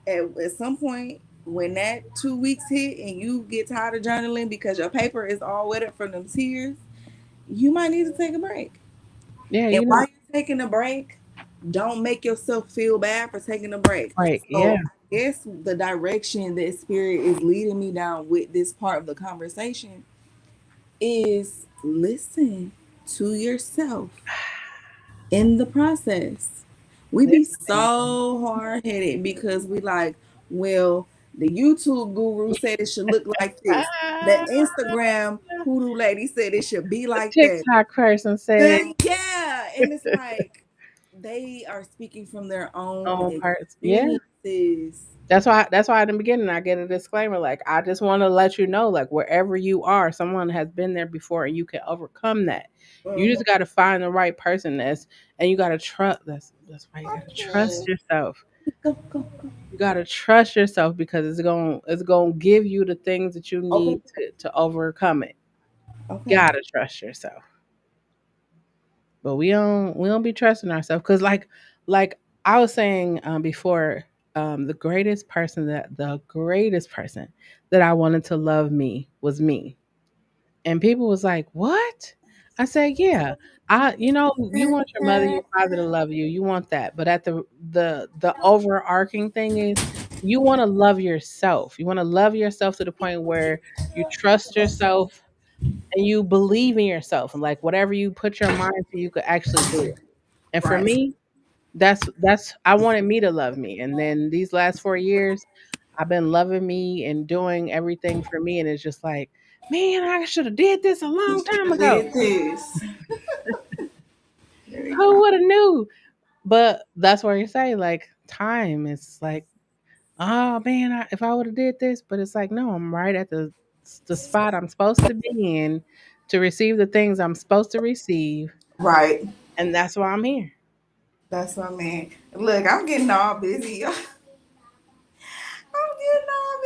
at some point when that 2 weeks hit and you get tired of journaling because your paper is all wetted from them tears, you might need to take a break. Yeah, And you while know, you're taking a break, don't make yourself feel bad for taking a break. like, yeah, So I guess the direction that spirit is leading me down with this part of the conversation is listen to yourself in the process. We be listening. so hard headed because we like, well, the YouTube guru said it should look like this. The Ah, Instagram hoodoo lady said it should be the like that. TikTok person said, Yeah, and it's like they are speaking from their own "Oh, parts." Yeah, experiences. that's why in the beginning I get a disclaimer. Like, I just want to let you know, like, wherever you are, someone has been there before, and you can overcome that. You Mhm. just got to find the right person and you got to trust. That's why you got to trust Okay. yourself. Go, go, go. You got to trust yourself because it's gonna give you the things that you Okay. need to overcome it. Okay. Gotta trust yourself. But we don't be trusting ourselves because like I was saying before, the greatest person that I wanted to love me was me. And people was like, "What?" I said, "Yeah. You want your mother, your father to love you. You want that. But at the overarching thing is you want to love yourself. You want to love yourself to the point where you trust yourself and you believe in yourself and like whatever you put your mind to, you could actually do it. And for Right. me, that's I wanted me to love me. And then these last 4 years, I've been loving me and doing everything for me. And it's just like, man, I should have did this a long time ago. Did this. There we Who go. would have knew? But that's where you say like time is like, oh man, if I would have did this, but it's like no, I'm right at the spot I'm supposed to be in to receive the things I'm supposed to receive, Right. and that's why I'm here. That's what I mean. Look, I'm getting all busy. I'm getting all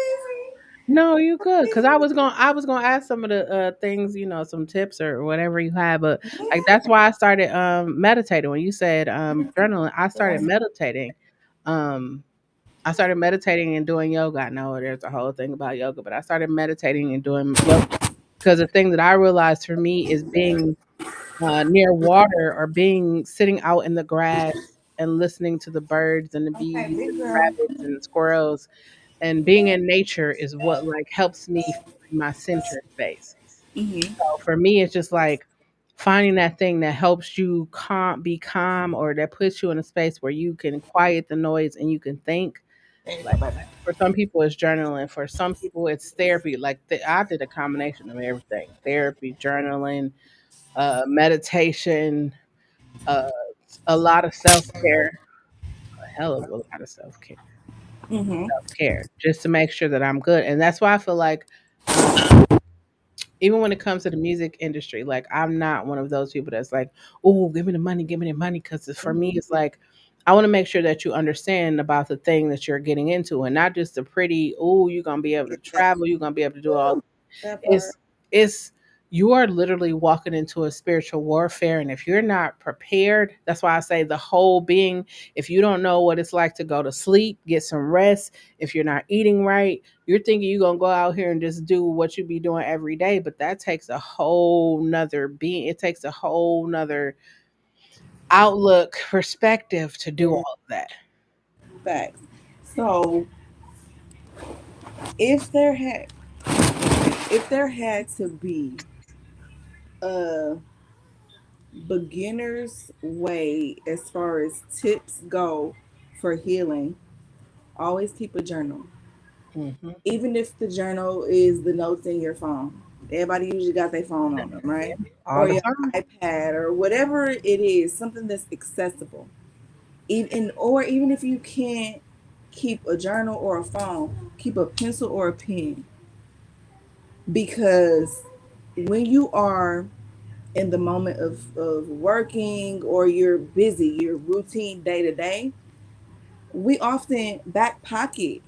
No, you good. Cause busy. I was gonna ask some of the things, some tips or whatever you have, but like Yeah. that's why I started meditating. When you said journaling, I started Yes. meditating. Um I started meditating and doing yoga. I know there's a whole thing about yoga, but I started meditating and doing yoga because the thing that I realized for me is being near water or being sitting out in the grass and listening to the birds and the Okay, bees big and the girl. rabbits and squirrels and being in nature is what like helps me find my center space. Mm-hmm. So for me, it's just like finding that thing that helps you be calm or that puts you in a space where you can quiet the noise and you can think. There you go, Like baby. for some people, it's journaling. For some people, it's therapy. Like I did a combination of everything: therapy, journaling, meditation, uh, a lot of self care, a hell of a lot of self care Mm-hmm. just to make sure that I'm good. And that's why I feel like, um, even when it comes to the music industry, like I'm not one of those people that's like, oh, give me the money. Because for me, it's like, I want to make sure that you understand about the thing that you're getting into and not just the pretty, oh, you're going to be able to travel, you're going to be able to do all. Woo, that part. It's you are literally walking into a spiritual warfare, and if you're not prepared, that's why I say the whole being. If you don't know what it's like to go to sleep, get some rest. If you're not eating right, you're thinking you're gonna go out here and just do what you be doing every day, but that takes a whole nother being. It takes a whole nother outlook, perspective to do Yeah, all of that. facts. So if there had if there had to be a beginner's way as far as tips go for healing, always keep a journal. Hmm. Even if the journal is the notes in your phone. Everybody usually got their phone on them, right? All Or the your time. iPad or whatever it is, something that's accessible. Even if you can't keep a journal or a phone, keep a pencil or a pen. because when you are in the moment of working or you're busy, your routine day to day, we often back pocket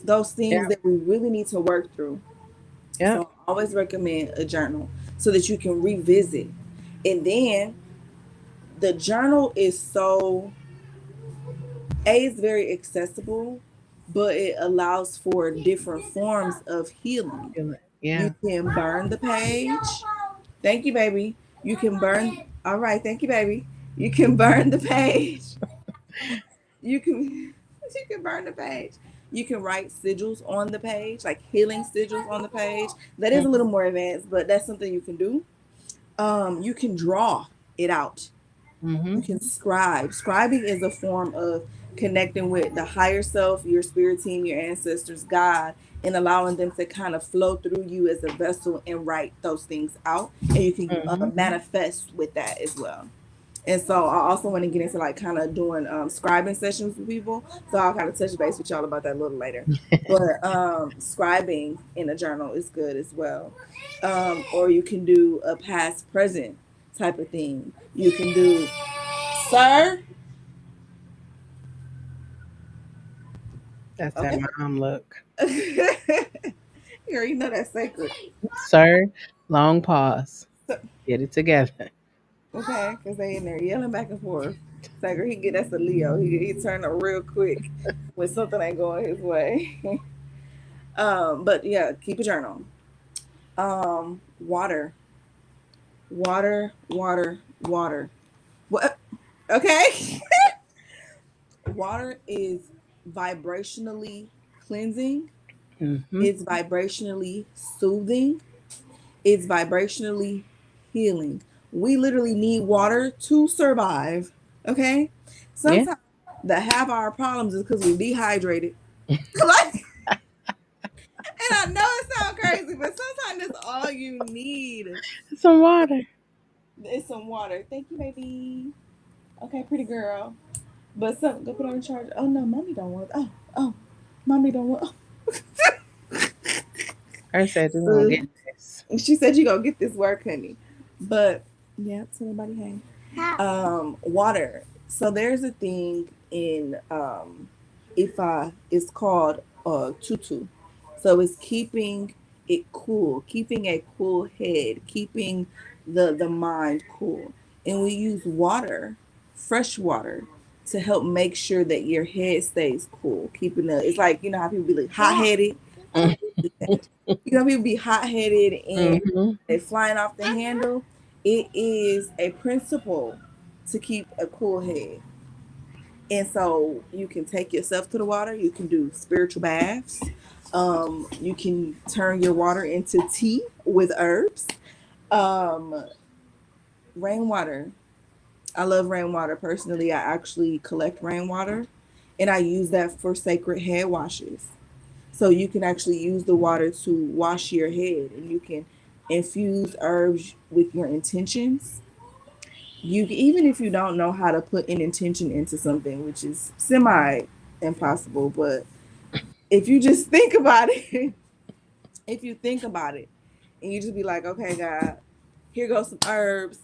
those things Yeah. that we really need to work through. Yep. So I always recommend a journal so that you can revisit. And then the journal is is very accessible, but it allows for different forms of healing. Feel it. You Yeah. can burn the page. Thank you, baby. You can burn. All right, thank you, baby. You can burn the page. You can you can burn the page. You can write sigils on the page, like healing sigils on the page. That is a little more advanced, but that's something you can do. You can draw it out. Mm-hmm. You can scribe. Scribing is a form of connecting with the higher self, your spirit team, your ancestors, God, and allowing them to kind of flow through you as a vessel and write those things out. And you can Mm-hmm. manifest with that as well. And so I also want to get into like kind of doing scribing sessions with people. So I'll kind of touch base with y'all about that a little later. But scribing in a journal is good as well. Or you can do a past present type of thing. You can do, sir. That's that Okay. mom look. You already know that's sacred. Sir, long pause. So, Get it together. okay, because they in there yelling back and forth. Sacred, he get that's a Leo. He turn up real quick when something ain't going his way. But yeah, keep a journal. Water, water, water, water. What? Okay. Water is vibrationally cleansing. Mm-hmm. It's vibrationally soothing. It's vibrationally healing. We literally need water to survive. Okay. Yeah. Sometimes the half our problems is because we're dehydrated. Like, and I know it sounds crazy, but sometimes that's all you need. Some water. Is some water. Thank you, baby. Okay, pretty girl. But some go put on the charger. Oh no, mommy don't want. Oh, mommy don't want. Her said we're gonna Oh. get this. She said you gonna get this work, honey. But yeah, tell everybody hey. Water. So there's a thing in Ifa. It's called tutu. So it's keeping it cool, keeping a cool head, keeping the mind cool. And we use water, fresh water, to help make sure that your head stays cool. Keeping the it's like you know how people be like hot headed. You know people be hot headed and Mm-hmm. they flying off the handle. It is a principle to keep a cool head. And so you can take yourself to the water. You can do spiritual baths. You can turn your water into tea with herbs. Um, Rainwater. I love rainwater personally. I actually collect rainwater and I use that for sacred head washes. So you can actually use the water to wash your head and you can infuse herbs with your intentions. You even if you don't know how to put an intention into something, which is semi impossible, but if you just think about it, if you think about it and you just be like, okay, God, here goes some herbs.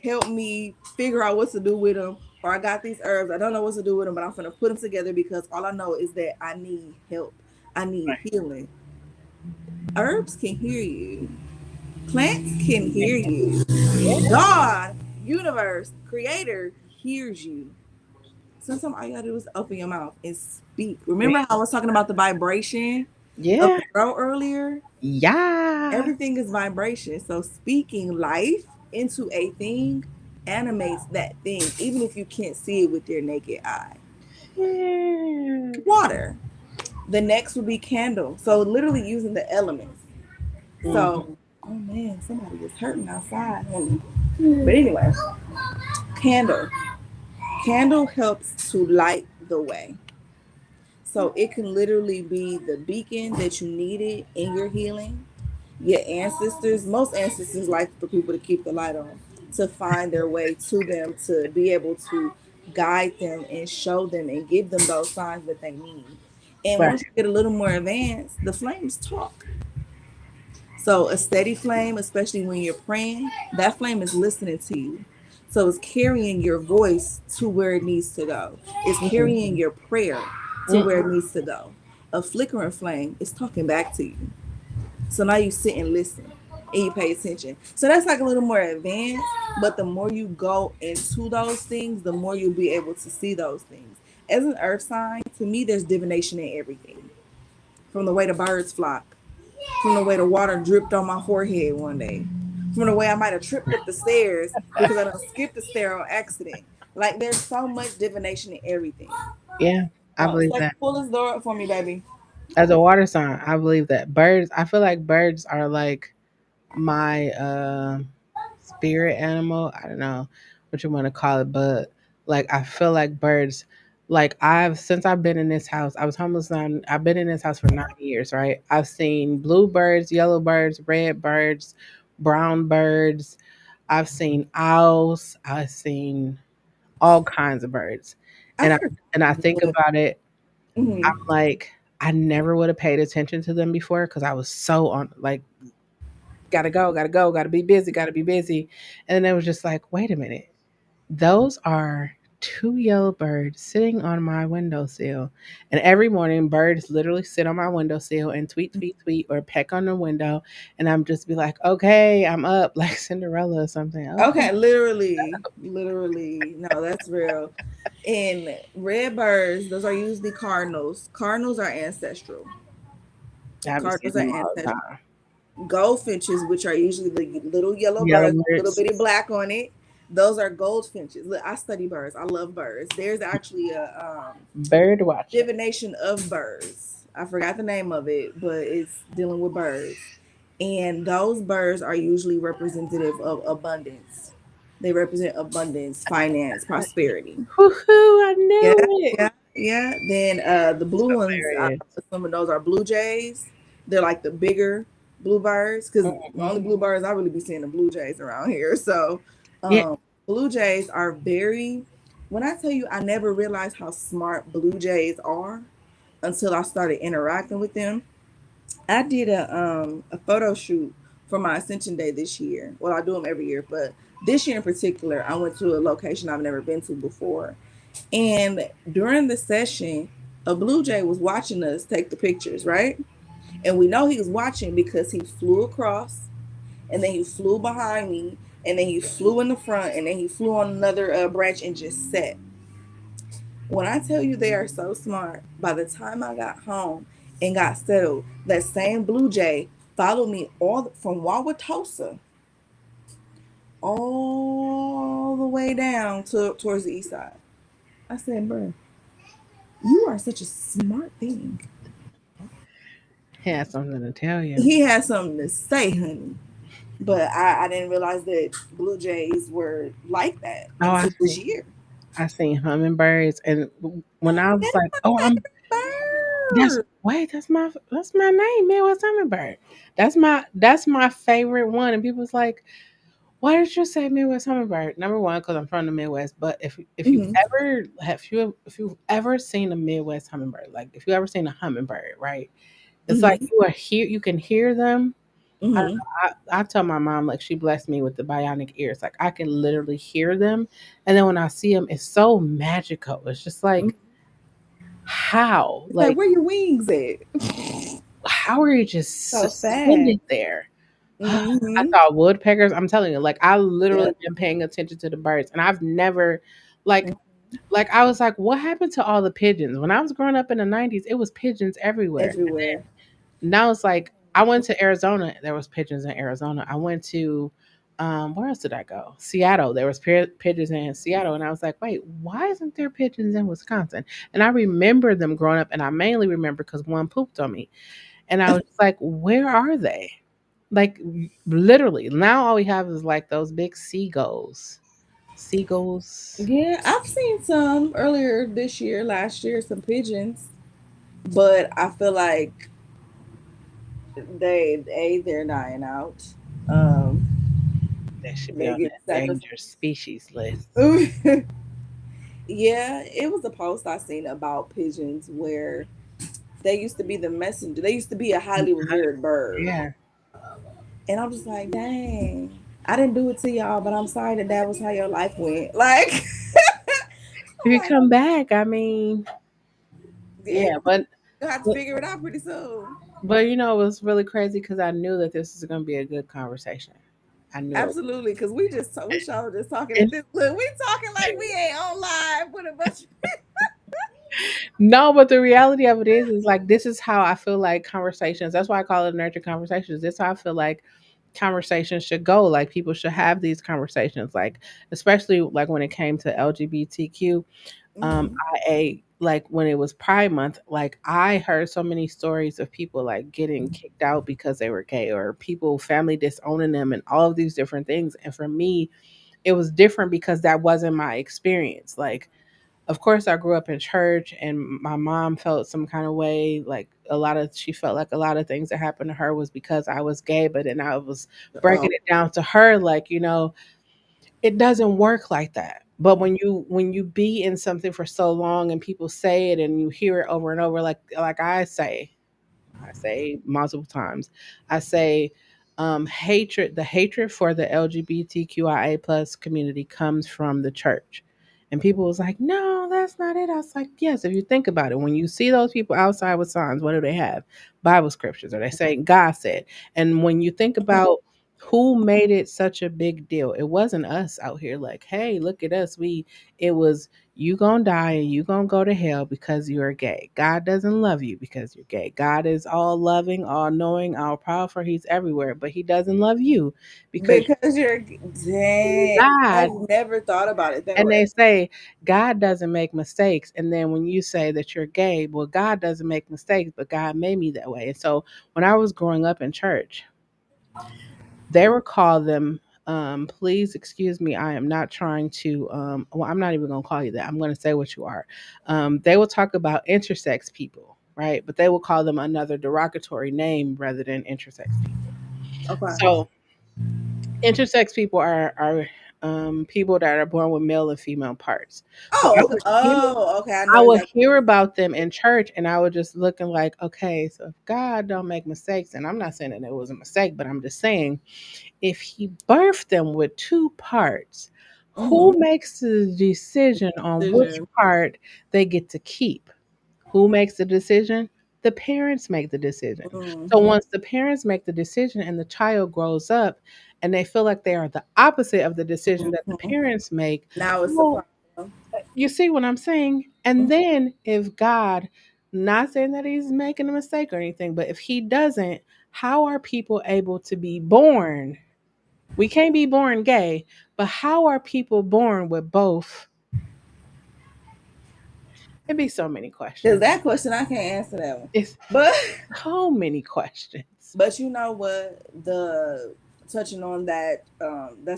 Help me figure out what to do with them. Or I got these herbs. I don't know what to do with them, but I'm going to put them together because all I know is that I need help. I need healing. Herbs can hear you. Plants can hear you. God, universe, creator hears you. Sometimes all you gotta do is open your mouth and speak. Remember how I was talking about the vibration of Yeah. the throat earlier? Yeah. Everything is vibration. So speaking life into a thing animates that thing, even if you can't see it with your naked eye. Yeah. Water. The next would be candle. So literally using the elements. Mm-hmm. So, oh man, somebody is hurting outside. But anyway, candle. Candle helps to light the way. So it can literally be the beacon that you needed in your healing. Your ancestors, most ancestors like for people to keep the light on, to find their way to them, to be able to guide them and show them and give them those signs that they need. And Right. once you get a little more advanced, the flames talk. So a steady flame, especially when you're praying, that flame is listening to you. So it's carrying your voice to where it needs to go. It's Mm, carrying your prayer to mm, where it needs to go. A flickering flame is talking back to you. So now you sit and listen and you pay attention. So that's like a little more advanced, but the more you go into those things, the more you'll be able to see those things. As an earth sign, to me, there's divination in everything. From the way the birds flock, from the way the water dripped on my forehead one day, from the way I might have tripped up the stairs because I done skipped the stair on accident. Like there's so much divination in everything. yeah, I believe So that. pull this door up for me, baby. As a water sign, I believe that birds. I feel like birds are like my spirit animal. I don't know what you want to call it, but like I feel like birds. Like I've since I've been in this house, I was homeless. I've been in this house for 9 years, right? I've seen blue birds, yellow birds, red birds, brown birds. I've seen owls. I've seen all kinds of birds, I've and heard. I think about it. I'm Mm-hmm. like, I never would have paid attention to them before because I was so on like gotta go, gotta be busy, gotta be busy. And then it was just like, wait a minute, those are two yellow birds sitting on my windowsill. And every morning, birds literally sit on my windowsill and tweet, tweet, tweet, or peck on the window. And I'm just be like, okay, I'm up, like Cinderella or something. Okay. Okay, literally, literally. No, that's real. And red birds, those are usually cardinals. Cardinals are ancestral. I be seeing Cardinals are them all the ancestral. time. Goldfinches, which are usually the little yellow Yellow birds, with a little birds. bitty black on it. Those are goldfinches. Look, I study birds. I love birds. There's actually a Bird watching. divination of birds. I forgot the name of it, but it's dealing with birds. And those birds are usually representative of abundance. They represent abundance, finance, prosperity. Woohoo, I Yeah, knew it. yeah, yeah. Then the It's blue ones, hilarious. some of those are blue jays. They're like the bigger bluebirds because the Mhm. only bluebirds I really be seeing the blue jays around here. So, Yeah, blue jays are very. When I tell you, I never realized how smart blue jays are until I started interacting with them. I did a photo shoot for my Ascension Day this year. Well, I do them every year, but this year in particular, I went to a location I've never been to before. And during the session, a blue jay was watching us take the pictures, right? And we know he was watching because he flew across, and then he flew behind me, and then he flew in the front, and then he flew on another branch and just sat. When I tell you they are so smart, by the time I got home and got settled, that same blue jay followed me all from Wauwatosa all the way down to towards the east side. I said, bro, you are such a smart thing. he has something to tell you. He had something to say, honey. But I didn't realize that blue jays were like that Oh, until this year. I seen hummingbirds, and when I was That's like, my "Oh, I'm that's favorite bird. wait, that's my name, Midwest hummingbird. That's my favorite one." And people's like, "Why did you say Midwest hummingbird?" Number one, because I'm from the Midwest. But if you've Mm-hmm. ever have you if you've ever seen a Midwest hummingbird, like if you ever seen a hummingbird, right? It's like Mm-hmm. you can hear them. I don't Mm-hmm. know. I tell my mom like she blessed me with the bionic ears. Like I can literally hear them, and then when I see them, it's so magical. It's just like how, It's like, like where your wings at? how are you just So sad. suspended there? I Mm-hmm. saw woodpeckers. I'm telling you, like I literally Yep. been paying attention to the birds, and I've never, like, I was like, what happened to all the pigeons? When I was growing up in the '90s, it was pigeons everywhere. Everywhere. Now it's like I went to Arizona. There was pigeons in Arizona. I went to where else did I go? Seattle. There was pigeons in Seattle, and I was like, wait, why isn't there pigeons in Wisconsin? And I remember them growing up, and I mainly remember because one pooped on me, and I was just like, where are they? Like literally, now all we have is like those big seagulls. Seagulls. Yeah, I've seen some earlier this year, last year, some pigeons, but I feel like they're dying out. Um, They should be they on get that sacrificed. dangerous species list. Yeah, it was a post I seen about pigeons where they used to be the messenger. They used to be a highly revered bird. Yeah. And I'm just like, dang, I didn't do it to y'all, but I'm sorry that that was how your life went. Like, If you I'm like, come back, I mean, yeah, yeah, but you have to figure it out pretty soon. you know, it was really crazy because I knew that this was going to be a good conversation. I knew it. Absolutely, because we sure just talking And at this. Look, we talking like we ain't on live with a bunch. no, but the reality of it is like this is how I feel like conversations. That's why I call it nurture conversations. This is how I feel like conversations should go. Like people should have these conversations. Like especially like when it came to LGBTQ, Mm-hmm. IA. Like when it was Pride Month, like I heard so many stories of people like getting kicked out because they were gay, or people family disowning them, and all of these different things. And for me, it was different because that wasn't my experience. Like of course I grew up in church and my mom felt some kind of way, like she felt like a lot of things that happened to her was because I was gay, but then I was Oh, breaking it down to her like, it doesn't work like that. But when you be in something for so long and people say it and you hear it over and over, like I say multiple times. I say the hatred for the LGBTQIA plus community comes from the church. And people was like, no, that's not it. I was like, yes, if you think about it, when you see those people outside with signs, what do they have? Bible scriptures, or they saying God said. And when you think about who made it such a big deal, it wasn't us out here like, hey, look at us. It was you gonna die and you gonna go to hell because you're gay. God doesn't love you because you're gay. God is all loving, all knowing, all powerful. He's everywhere, but he doesn't love you because because you're dang. God. I've never thought about it that And they way. say God doesn't make mistakes. And then when you say that you're gay, well, God doesn't make mistakes, but God made me that way. And so when I was growing up in church, they would call them, please excuse me, I am not trying to, well, I'm not even going to call you that. I'm going to say what you are. They will talk about intersex people, right? But they will call them another derogatory name rather than intersex people. Okay. So intersex people are people that are born with male and female parts. So Oh, okay. Oh, okay. I I know would exactly. hear about them in church and I would just looking like, okay, so if God don't make mistakes, and I'm not saying that it was a mistake, but I'm just saying if he birthed them with two parts, Mm-hmm. who makes the decision on which Decision. part they get to keep? Who makes the decision? The parents make the decision. So Mm-hmm. once the parents make the decision and the child grows up and they feel like they are the opposite of the decision that the Mm-hmm. parents make, Now it's a well, problem. you see what I'm saying? And then if God, not saying that he's making a mistake or anything, but if he doesn't, how are people able to be born? We can't be born gay, but how are people born with both? It'd be so many Because questions. that question I can't answer that one. It's But so many questions. but you know what? The touching on that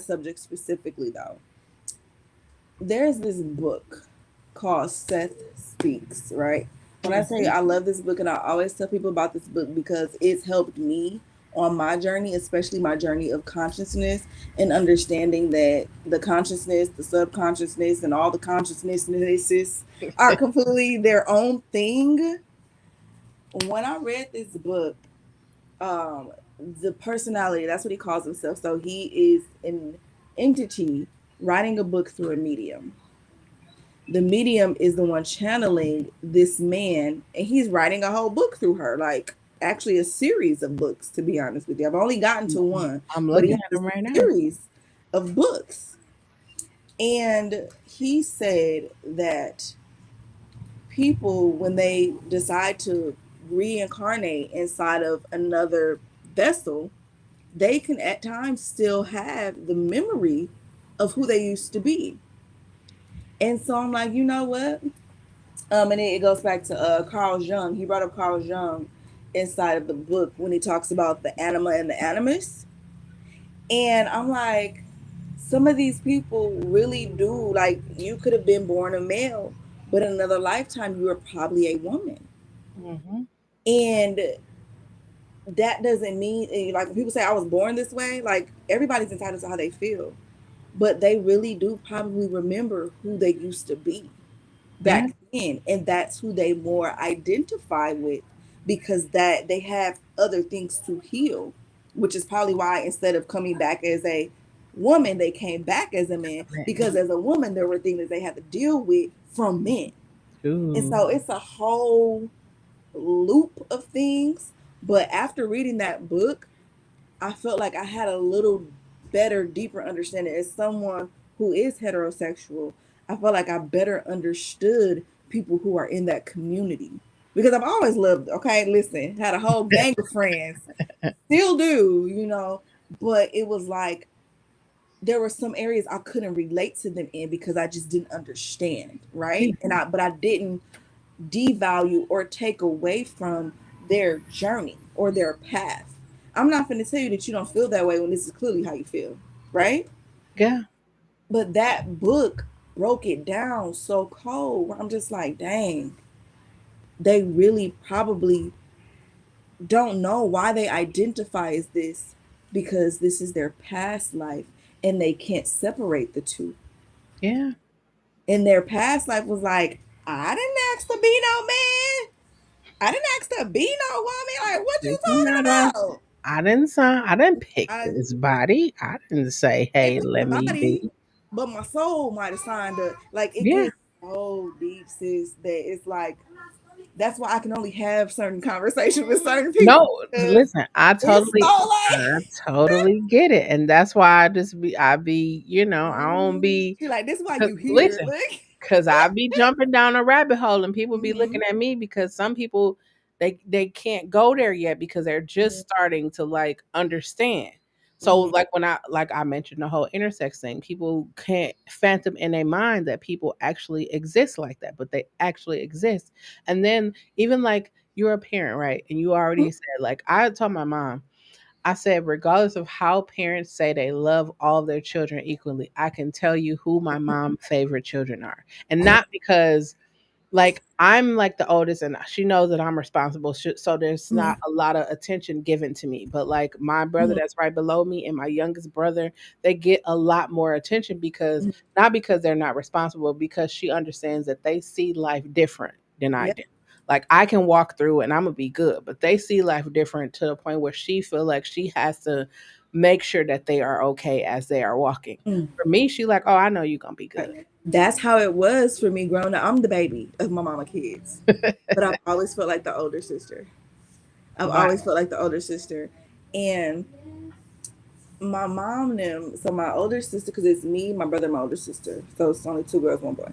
subject specifically though, there's this book called Seth Speaks, right? When I say Hmm. I love this book and I always tell people about this book because it's helped me on my journey, especially my journey of consciousness and understanding that the consciousness, the subconsciousness, and all the consciousnesses are completely their own thing. When I read this book, um, the personality, that's what he calls himself. So he is an entity writing a book through a medium. The medium is the one channeling this man, and he's writing a whole book through her, like actually a series of books, to be honest with you. I've only gotten to one, I'm but he looking has at them right a now. series of books. And he said that people, when they decide to reincarnate inside of another vessel, they can at times still have the memory of who they used to be. And so I'm like, you know what? And it goes back to Carl Jung. He brought up Carl Jung inside of the book when he talks about the anima and the animus. And I'm like, some of these people really do, like, you could have been born a male, but in another lifetime, you were probably a woman. Hmm. And that doesn't mean, like, when people say I was born this way, like, everybody's entitled to how they feel. But they really do probably remember who they used to be Yeah, back then, and that's who they more identify with because that they have other things to heal. which is probably why instead of coming back as a woman, they came back as a man, because as a woman, there were things that they had to deal with from men. And Ooh. so it's a whole loop of things. But after reading that book, I felt like I had a little better, deeper understanding as someone who is heterosexual. I felt like I better understood people who are in that community because I've always loved. Okay, listen, had a whole gang of friends, still do, but it was like there were some areas I couldn't relate to them in because I just didn't understand, Yeah. right? But I didn't devalue or take away from their journey or their path. I'm not going to tell you that you don't feel that way when this is clearly how you feel, right? Yeah. But that book broke it down so cold where I'm just like, dang, they really probably don't know why they identify as this because this is their past life and they can't separate the two. Yeah. And their past life was like, I didn't ask to be no man. I didn't ask to be no woman. Like, what you This is not us. talking about? I didn't sign. I didn't pick I this body. I didn't say, they "Hey, picked the let me be." body, but my soul might have signed up. Like, it Yeah. gets so deep, sis, that it's like that's why I can only have certain conversations with certain people No, because listen. it's so I like totally get it, and that's why I be, I don't be. she like this is why 'Cause you here. listen, Look. because I be jumping down a rabbit hole and people be Mm-hmm. looking at me because some people they can't go there yet because they're just starting to like understand. So Mm-hmm. like I mentioned the whole intersex thing, people can't phantom in their mind that people actually exist like that, but they actually exist. And then even like you're a parent, right? And you already said like I told my mom, I said, regardless of how parents say they love all of their children equally, I can tell you who my mom's favorite children are. And not because, like, I'm like the oldest and she knows that I'm responsible. So there's Mm-hmm. not a lot of attention given to me. But, like, my brother that's right below me and my youngest brother, they get a lot more attention because, Mm-hmm. not because they're not responsible, because she understands that they see life different than I Yeah. do. Like I can walk through and I'm gonna be good, but they see life different to the point where she feel like she has to make sure that they are okay as they are walking. Mm. For me, she like, oh, I know you're gonna be Right. good. That's how it was for me growing up. I'm the baby of my mama kids, but I've always felt like the older sister. I've Why? always felt like the older sister, and my mom them. So my older sister, because it's me, my brother, my older sister. So it's only two girls, one boy.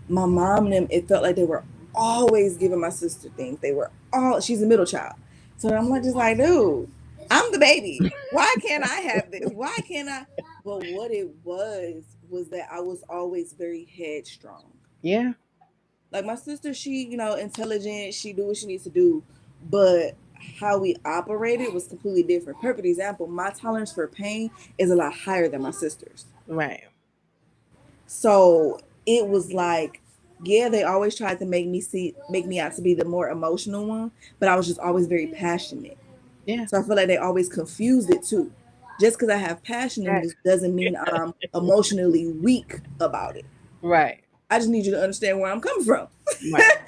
My mom and them, it felt like they were always giving my sister things. They were all. She's a middle child, so I'm like just like, dude, I'm the baby. Why can't I have this? Why can't I? But what it was that I was always very headstrong. Yeah, Like my sister, she, intelligent, she do what she needs to do, but how we operated was completely different. Perfect example, my tolerance for pain is a lot higher than my sister's. right. So it was like, yeah, they always tried to make me out to be the more emotional one, but I was just always very passionate. Yeah, So I feel like they always confused it too. Just because I have passion in right. this doesn't mean I'm emotionally weak about it. Right. I just need you to understand where I'm coming from. Right.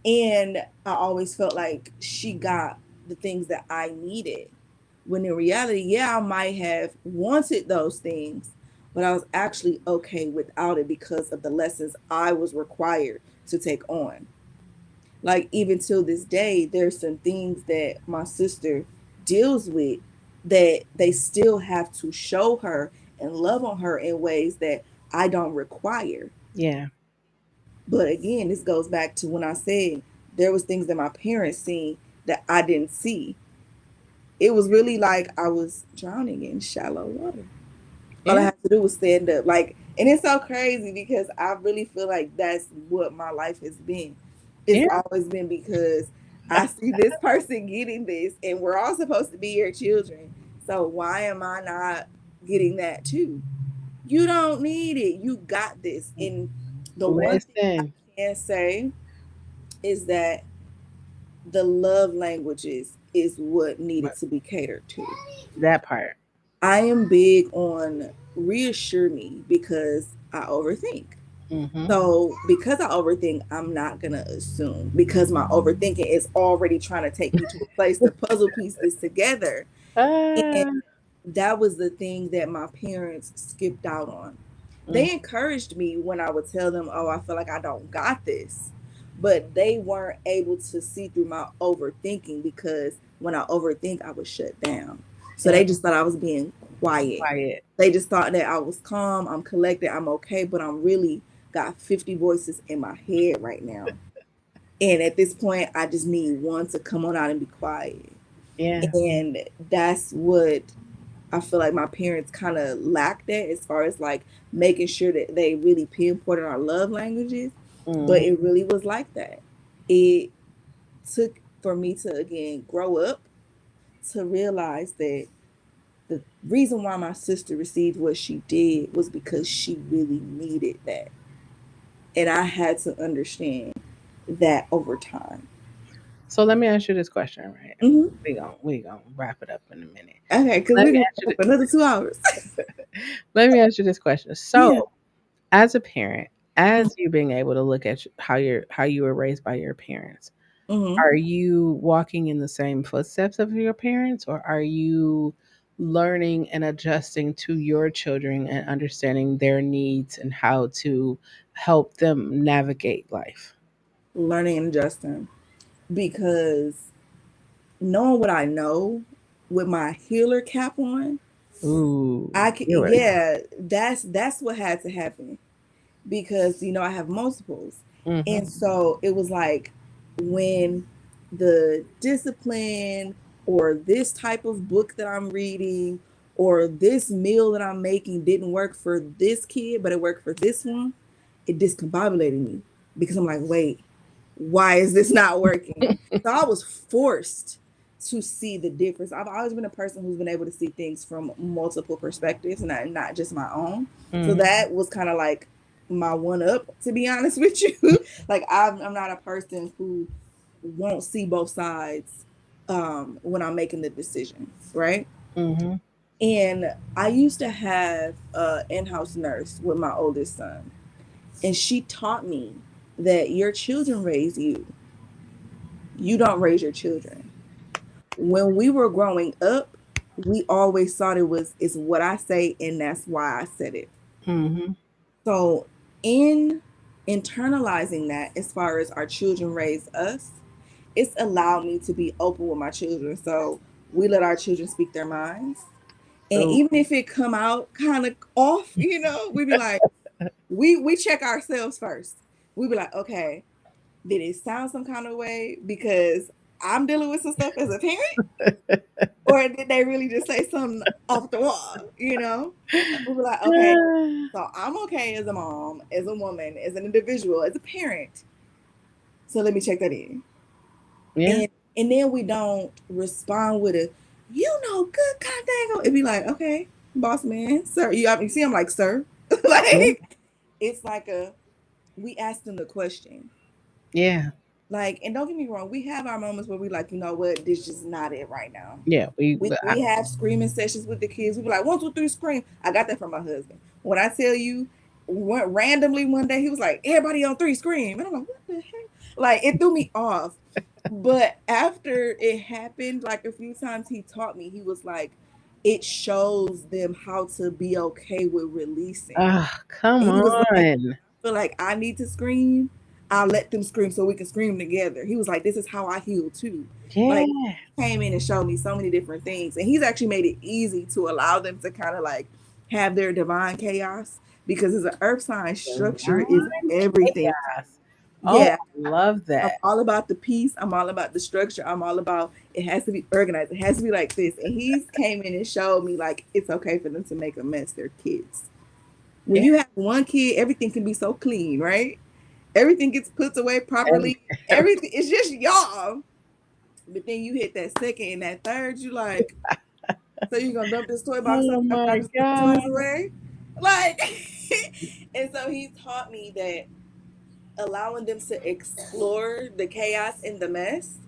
And I always felt like she got the things that I needed. When in reality, yeah, I might have wanted those things, but I was actually okay without it because of the lessons I was required to take on. Like, even till this day, there's some things that my sister deals with that they still have to show her and love on her in ways that I don't require. Yeah. But again, this goes back to when I said there was things that my parents seen that I didn't see. It was really like I was drowning in shallow water. All I Yeah. had to do was stand up. Like, and it's so crazy because I really feel like that's what my life has been. It's Yeah. always been because I see this person getting this, and we're all supposed to be your children. So why am I not getting that too? You don't need it. You got this. And the one thing I Listen, can say is that the love languages is what needed to be catered to. that part. I am big on reassure me because I overthink. Mm-hmm. So because I overthink, I'm not gonna assume because my overthinking is already trying to take me to a place to puzzle piece this together. Ah, That was the thing that my parents skipped out on. mm, They encouraged me when I would tell them, "Oh, I feel like I don't got this." But they weren't able to see through my overthinking, because when I overthink, I was shut down. So yeah, they just thought I was being quiet. quiet. They just thought that I was calm, I'm collected, I'm okay, but I'm really got 50 voices in my head right now. And at this point, I just need one to come on out and be quiet. Yeah. And that's what I feel like my parents kind of lacked at, as far as like making sure that they really pinpointed our love languages. But Mm, it really was like that. It took for me to again grow up to realize that the reason why my sister received what she did was because she really needed that. And I had to understand that over time. so let me ask you this question, right? Hmm. We gonna wrap it up in a minute. Okay, because Let we're me going ask you to for another 2 hours. let me ask you this question. Yeah. So, as a parent, as you being able to look at how you were raised by your parents, Hmm. are you walking in the same footsteps of your parents, or are you learning and adjusting to your children and understanding their needs and how to help them navigate life? Learning and adjusting. Because knowing what I know with my healer cap on, Ooh, I can, healer. yeah, that's what had to happen, because I have multiples. Mm-hmm. And so it was like, when the discipline, or this type of book that I'm reading, or this meal that I'm making didn't work for this kid, but it worked for this one, it discombobulated me, because I'm like, wait, why is this not working? So I was forced to see the difference. I've always been a person who's been able to see things from multiple perspectives, and not just my own. So Mm-hmm. that was kind of like my one up, to be honest with you. Like, I'm not a person who won't see both sides when I'm making the decision, right? Mm-hmm. And I used to have an in-house nurse with my oldest son, and she taught me that your children raise you. You don't raise your children. When we were growing up, we always thought it was, it's what I say and that's why I said it. Mm-hmm. So in internalizing that, as far as our children raise us, it's allowed me to be open with my children. So we let our children speak their minds. And Oh, even if it come out kind of off, we be like, we check ourselves first. We be like, okay, did it sound some kind of way because I'm dealing with some stuff as a parent? Or did they really just say something off the wall? And we were like, okay, ah, so I'm okay as a mom, as a woman, as an individual, as a parent. So let me check that in. yeah. And then we don't respond with a, good kind of thing. It'd be like, okay, boss man, sir. You see, I'm like, sir. Yeah. Like, it's like we ask them the question. Yeah. Like, and don't get me wrong, we have our moments where we like, you know what, this just not it right now. Yeah. We have screaming sessions with the kids. We be like, 1, 2, 3, scream. I got that from my husband. When I tell you, randomly one day he was like, everybody on 3 scream, and I'm like, what the heck? Like, it threw me off. But after it happened, like a few times, he taught me. He was like, it shows them how to be okay with releasing. Ah, come And he was like, on. feel like I need to scream, I'll let them scream so we can scream together. He was like, this is how I heal too. Like, Yeah. he came in and showed me so many different things. And he's actually made it easy to allow them to kind of like have their divine chaos, because as an earth sign, structure is Divine everything. chaos. Oh, Yeah. love I'm that. all about the peace. I'm all about the structure. I'm all about, it has to be organized. It has to be like this. And he's came in and showed me like it's okay for them to make a mess. They're kids. When Yeah. you have one kid, everything can be so clean, right? Everything gets put away Every, properly. Everything, it's just y'all. But then you hit that second and that third, you like, so you gonna dump this toy box up oh after I my just put the God. toys away? Like, and so he taught me that allowing them to explore the chaos and the mess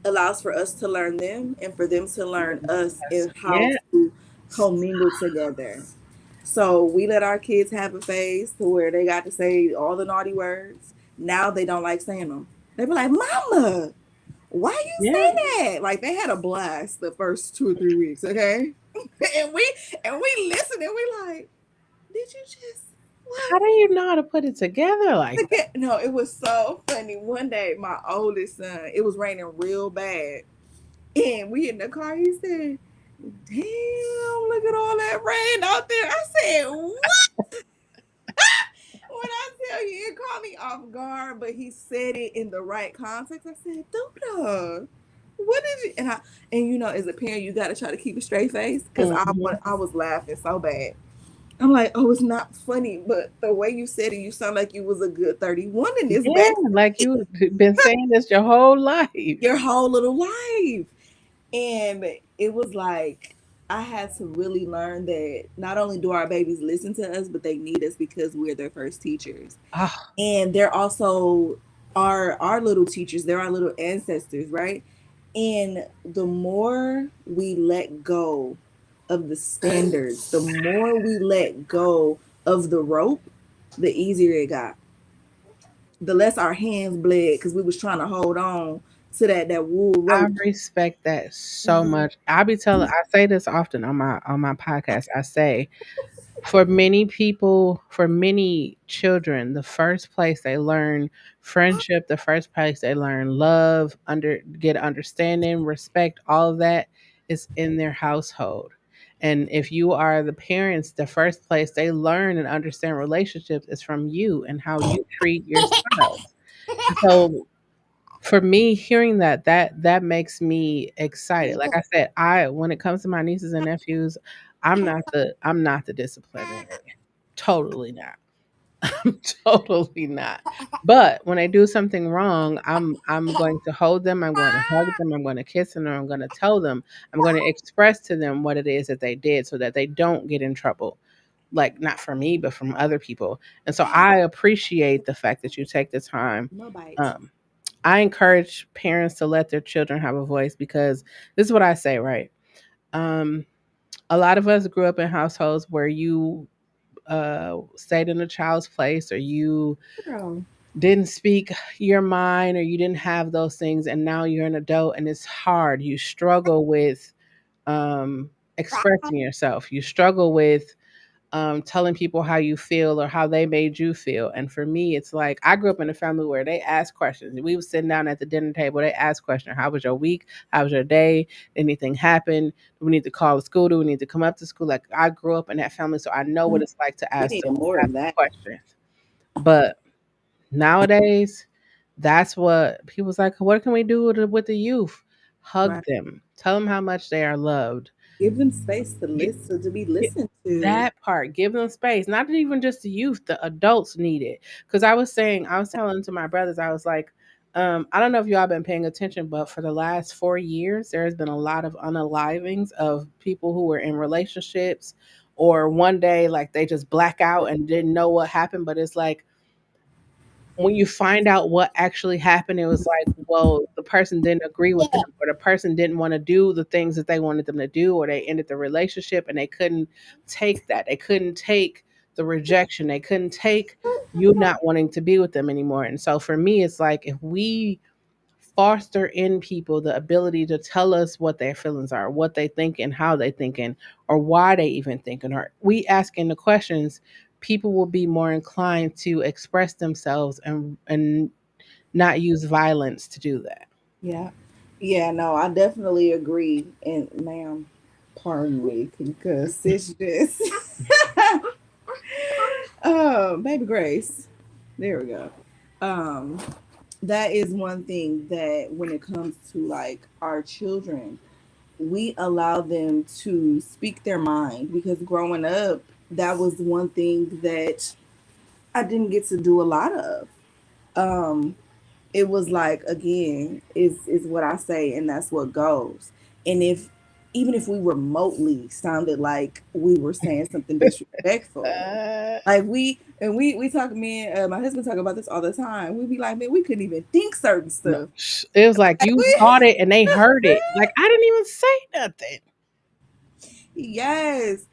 allows for us to learn them and for them to learn us Yes. and how Yeah. to commingle together. So we let our kids have a phase to where they got to say all the naughty words. Now they don't like saying them. They be like, "Mama, Why you Yeah. say that? Like they had a blast the first 2 or 3 weeks, okay? and we listened and we like, did you just How what? do you know how to put it together like that? No, it was so funny. One day, my oldest son, it was raining real bad, and we in the car. He said, "Damn, look at all that rain out there." I said, "What?" When I tell you, it caught me off guard, but he said it in the right context. I said, "Duda, what did you?" And you know, as a parent, you got to try to keep a straight face because Hmm. I was laughing so bad. I'm like, oh, it's not funny, but the way you said it, you sound like you was a good 31 in this Yeah, back like you've been saying this your whole life. your whole little life. And it was like I had to really learn that not only do our babies listen to us, but they need us because we're their first teachers. Oh, And they're also our little teachers, they're our little ancestors, right? And the more we let go of the standards, the more we let go of the rope, the easier it got. The less our hands bled because we was trying to hold on to that wool I rope. respect that so much. I be telling I say this often on my podcast. I say for many people, for many children, the first place they learn friendship, the first place they learn love, get understanding, respect, all of that is in their household. And if you are the parents, the first place they learn and understand relationships is from you and how you treat your child. So for me, hearing that makes me excited. Like I said, I when it comes to my nieces and nephews, I'm not the disciplinarian. Totally not. I'm totally not. But when they do something wrong, I'm going to hold them, I'm going to hug them, I'm going to kiss them, and I'm going to tell them, I'm going to express to them what it is that they did so that they don't get in trouble. Like not from me, but from other people. And so I appreciate the fact that you take the time. No bites. Um, I encourage parents to let their children have a voice because this is what I say, right? Um, a lot of us grew up in households where you stayed in a child's place or you Girl. didn't speak your mind or you didn't have those things, and now you're an adult and it's hard. You struggle with expressing yourself, you struggle with telling people how you feel or how they made you feel. And for me, it's like I grew up in a family where they asked questions. We was sitting down at the dinner table. They asked questions. How was your week? How was your day? Anything happen? Do we need to call the school? Do we need to come up to school? Like I grew up in that family, so I know what it's like to We ask needed more ask of that. questions. But nowadays, that's what people's like. What can we do with the youth? Hug Right. them. Tell them how much they are loved. Give them space to listen, to be listened to. That part, give them space. Not even just the youth, the adults need it. Because I was telling to my brothers, I was like, I don't know if y'all been paying attention, but for the last 4 years, there has been a lot of unalivings of people who were in relationships, or one day like they just black out and didn't know what happened. But it's like when you find out what actually happened, it was like, well, the person didn't agree with them, or the person didn't want to do the things that they wanted them to do, or they ended the relationship and they couldn't take that. They couldn't take the rejection. They couldn't take you not wanting to be with them anymore. And so for me, it's like if we foster in people the ability to tell us what their feelings are, what they think and how they thinking, or why they even thinking, or we asking the questions, people will be more inclined to express themselves and not use violence to do that. Yeah. Yeah, no, I definitely agree. And ma'am, pardon me, because it's just baby Grace. There we go. Um, that is one thing that when it comes to like our children, we allow them to speak their mind because growing up, that was one thing that I didn't get to do a lot of. Um, it was like again, is what I say, and that's what goes. And if even if we remotely sounded like we were saying something disrespectful, Uh, like we talk, me and my husband talk about this all the time. We'd be like, man, we couldn't even think certain no, stuff. it was like Like you we, thought it and they heard it. Like I didn't even say nothing. yes,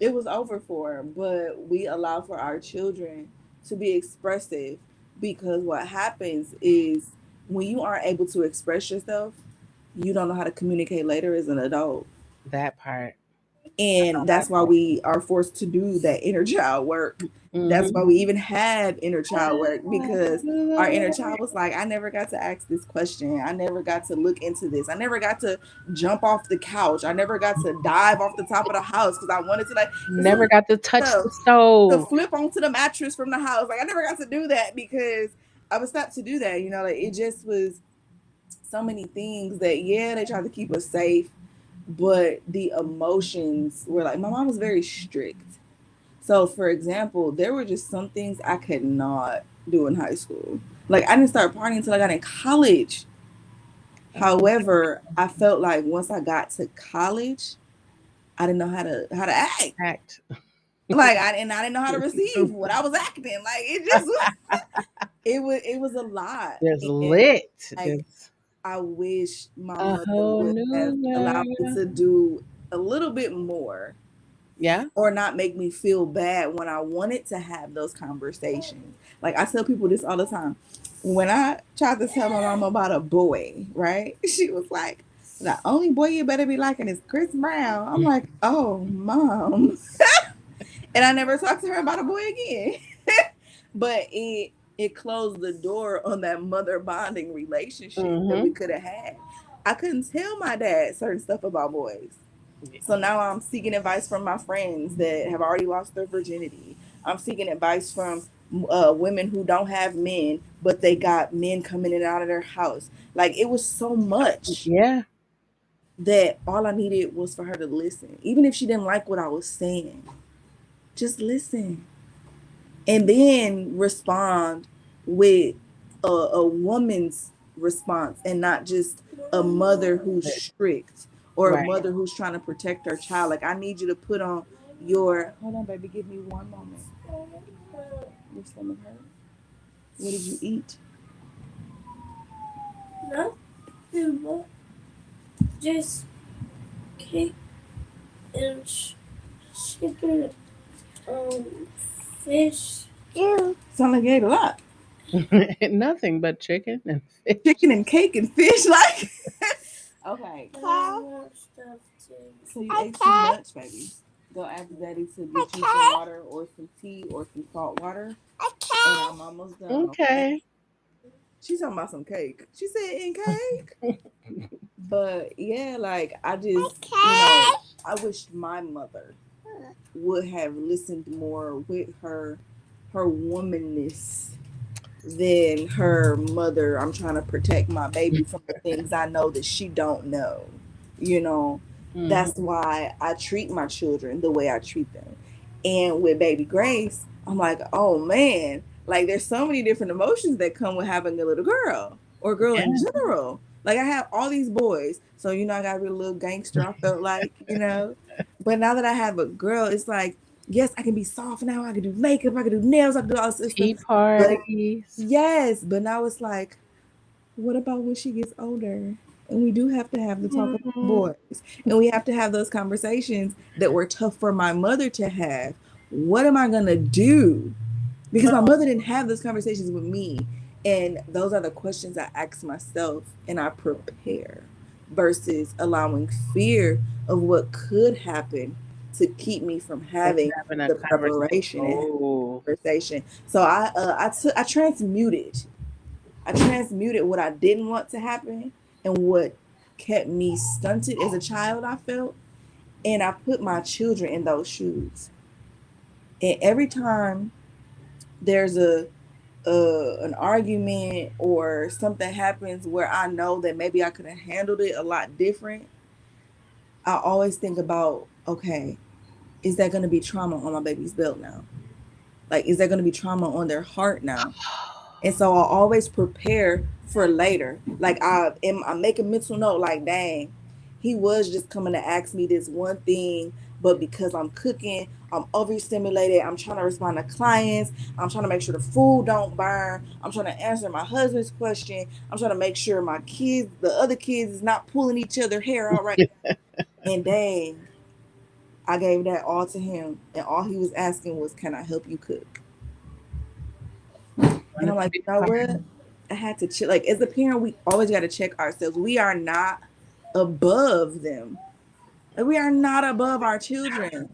it was over for, but we allow for our children to be expressive because what happens is when you aren't able to express yourself, you don't know how to communicate later as an adult. That part. I know And that's that why part. we are forced to do that inner child work. That's Mm-hmm. why we even have inner child work, Ah, because do our the inner work. child was like, I never got to ask this question. I never got to look into this. I never got to jump off the couch. I never got to dive off the top of the house because I wanted to, like, it's Never got to touch stuff the to stove. flip onto the mattress from the house. Like, I never got to do that because I was taught to do that. Like, it just was so many things that, yeah, they tried to keep us safe, but the emotions were like, my mom was very strict. So, for example, there were just some things I could not do in high school. Like, I didn't start partying until I got in college. However, I felt like once I got to college, I didn't know how to act. Act. Like, I didn't know how to receive what I was acting. Like, it just was, it was a lot. There's And lit. like, There's I wish my a mother whole would have new allowed me world. to do a little bit more, Yeah. or not make me feel bad when I wanted to have those conversations. Like, I tell people this all the time. When I tried to tell my mom about a boy, right? She was like, the only boy you better be liking is Chris Brown. I'm like, oh, mom. And I never talked to her about a boy again. But it closed the door on that mother bonding relationship that we Mm-hmm. could have had. I couldn't tell my dad certain stuff about boys. So now I'm seeking advice from my friends that have already lost their virginity. I'm seeking advice from women who don't have men, but they got men coming in and out of their house. Like, it was so much Yeah. that all I needed was for her to listen. Even if she didn't like what I was saying, just listen. And then respond with a woman's response, and not just a mother who's strict, or a Right. mother who's trying to protect her child. Like, I need you to put on your, hold on, baby, give me one moment. Your stomach hurt? What did you eat? Nothing, just cake and chicken, um, fish. Yeah. Sound like you ate a lot. Nothing but chicken and fish. Chicken and cake and fish, like. Okay. So you ate too much, baby. Go ask daddy to get you some water or some tea or some salt water. And I'm almost done, okay? Okay. She's talking about some cake. She said in cake. But yeah, like, I wish my mother would have listened more with her womanness than her mother. I'm trying to protect my baby from the things I know that she don't know. You know, Hmm. that's why I treat my children the way I treat them. And with baby Grace, I'm like, oh man, like, there's so many different emotions that come with having a little girl, or girl in Yeah. general. Like, I have all these boys, so I got to be a little gangster. I felt like. But now that I have a girl, it's like, yes, I can be soft now. I can do makeup. I can do nails. I can do all this stuff. Tea But parties. yes, but now it's like, what about when she gets older? And we do have to have the talk about Mhm. boys. And we have to have those conversations that were tough for my mother to have. What am I going to do? Because my mother didn't have those conversations with me. And those are the questions I ask myself, and I prepare, versus allowing fear of what could happen to keep me from From having having a the conversation. preparation and Oh, conversation. So I transmuted. I transmuted what I didn't want to happen and what kept me stunted as a child, I felt. And I put my children in those shoes. And every time there's an argument or something happens where I know that maybe I could have handled it a lot different, I always think about, okay, is that going to be trauma on my baby's belt now? Like, is there going to be trauma on their heart now? And so I always prepare for later. Like, I make a mental note, like, dang, he was just coming to ask me this one thing, but because I'm cooking, I'm overstimulated. I'm trying to respond to clients. I'm trying to make sure the food don't burn. I'm trying to answer my husband's question. I'm trying to make sure my kids, the other kids, is not pulling each other hair out right now. And dang, I gave that all to him, and all he was asking was, "Can I help you cook?" And wanted I'm to like, be you know a part. what? I had to check. Like as a parent, we always got to check ourselves. We are not above them. Like, we are not above our children.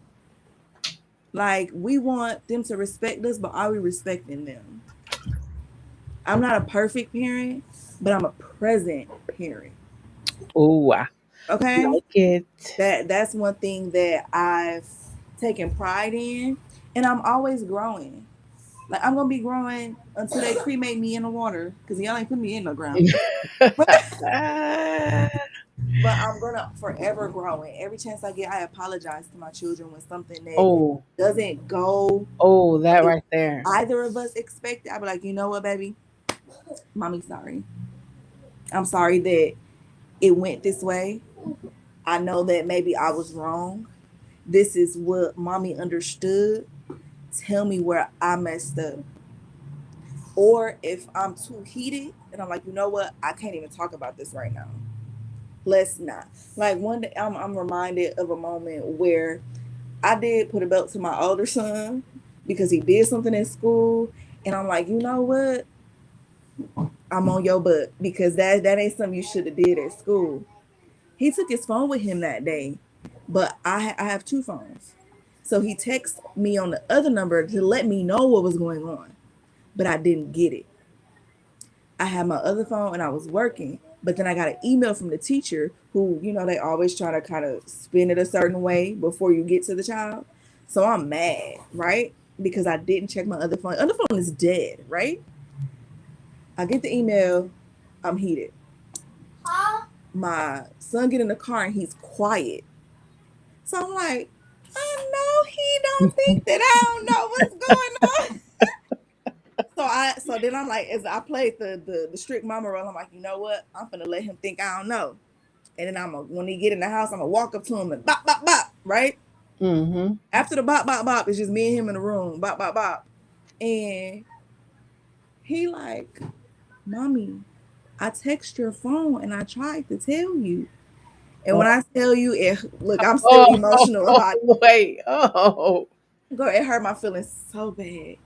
Like we want them to respect us, but are we respecting them? I'm not a perfect parent, but I'm a present parent. Oh, I Okay? like it. That's one thing that I've taken pride in, and I'm always growing. Like I'm gonna be growing until they cremate me in the water, because y'all ain't putting me in the ground. But I'm gonna forever growing. Every chance I get, I apologize to my children when something that Oh, doesn't go oh, that like right there. either of us expected. I'll be like, you know what, baby, mommy, sorry. I'm sorry that it went this way. I know that maybe I was wrong. This is what mommy understood. Tell me where I messed up. Or if I'm too heated and I'm like, you know what, I can't even talk about this right now. Let's not. Like one day, I'm reminded of a moment where I did put a belt to my older son because he did something in school, and I'm like, you know what? I'm on your butt because that ain't something you should have did at school. He took his phone with him that day, but I have two phones, so he texted me on the other number to let me know what was going on, but I didn't get it. I had my other phone and I was working, but then I got an email from the teacher who, they always try to kind of spin it a certain way before you get to the child. So I'm mad, right? Because I didn't check my other phone. Other phone is dead, right? I get the email, I'm heated. My son get in the car and he's quiet. So I'm like, I know he don't think that I don't know what's going on. So then I'm like, as I played the strict mama role, I'm like, you know what? I'm gonna let him think I don't know. And then when he get in the house, I'm gonna walk up to him and bop bop bop, right? Mm-hmm. After the bop bop bop, it's just me and him in the room, bop bop bop. And he like, mommy, I text your phone and I tried to tell you. And when Oh, I tell you, look, I'm still oh, emotional about wait. Oh, it. Girl, it hurt my feelings so bad.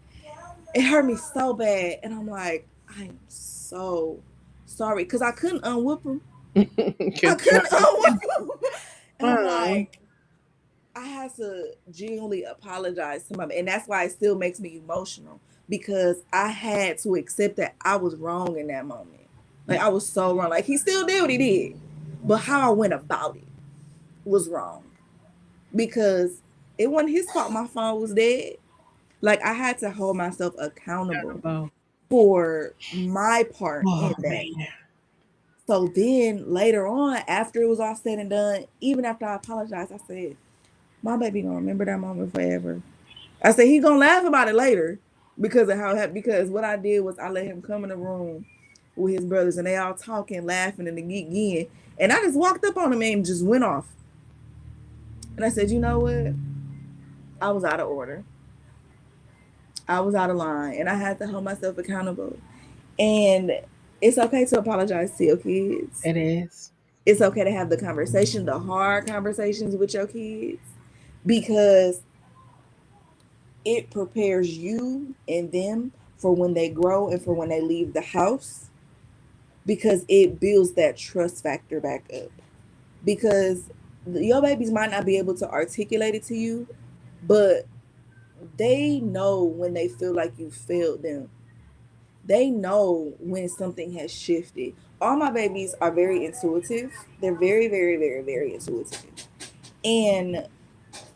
It hurt me so bad. And I'm like, I am so sorry. Because I couldn't unwhoop him. I good couldn't job. unwhoop him. And I'm Oh, like, I had to genuinely apologize to him. And that's why it still makes me emotional. Because I had to accept that I was wrong in that moment. Like, I was so wrong. Like, he still did what he did. But how I went about it was wrong. Because it wasn't his fault my phone was dead. Like, I had to hold myself accountable oh, for my part oh, in that. man. So then later on, after it was all said and done, even after I apologized, I said, my baby gonna remember that moment forever. I said he gonna laugh about it later because of how it happened. Because what I did was I let him come in the room with his brothers and they all talking, laughing, and again. And I just walked up on him and just went off. And I said, you know what? I was out of order. I was out of line, and I had to hold myself accountable. And it's okay to apologize to your kids. It is. It's okay to have the conversation, the hard conversations with your kids, because it prepares you and them for when they grow and for when they leave the house, because it builds that trust factor back up. Because your babies might not be able to articulate it to you, but they know when they feel like you failed them. They know when something has shifted. All my babies are very intuitive. They're very, very, very, very intuitive. And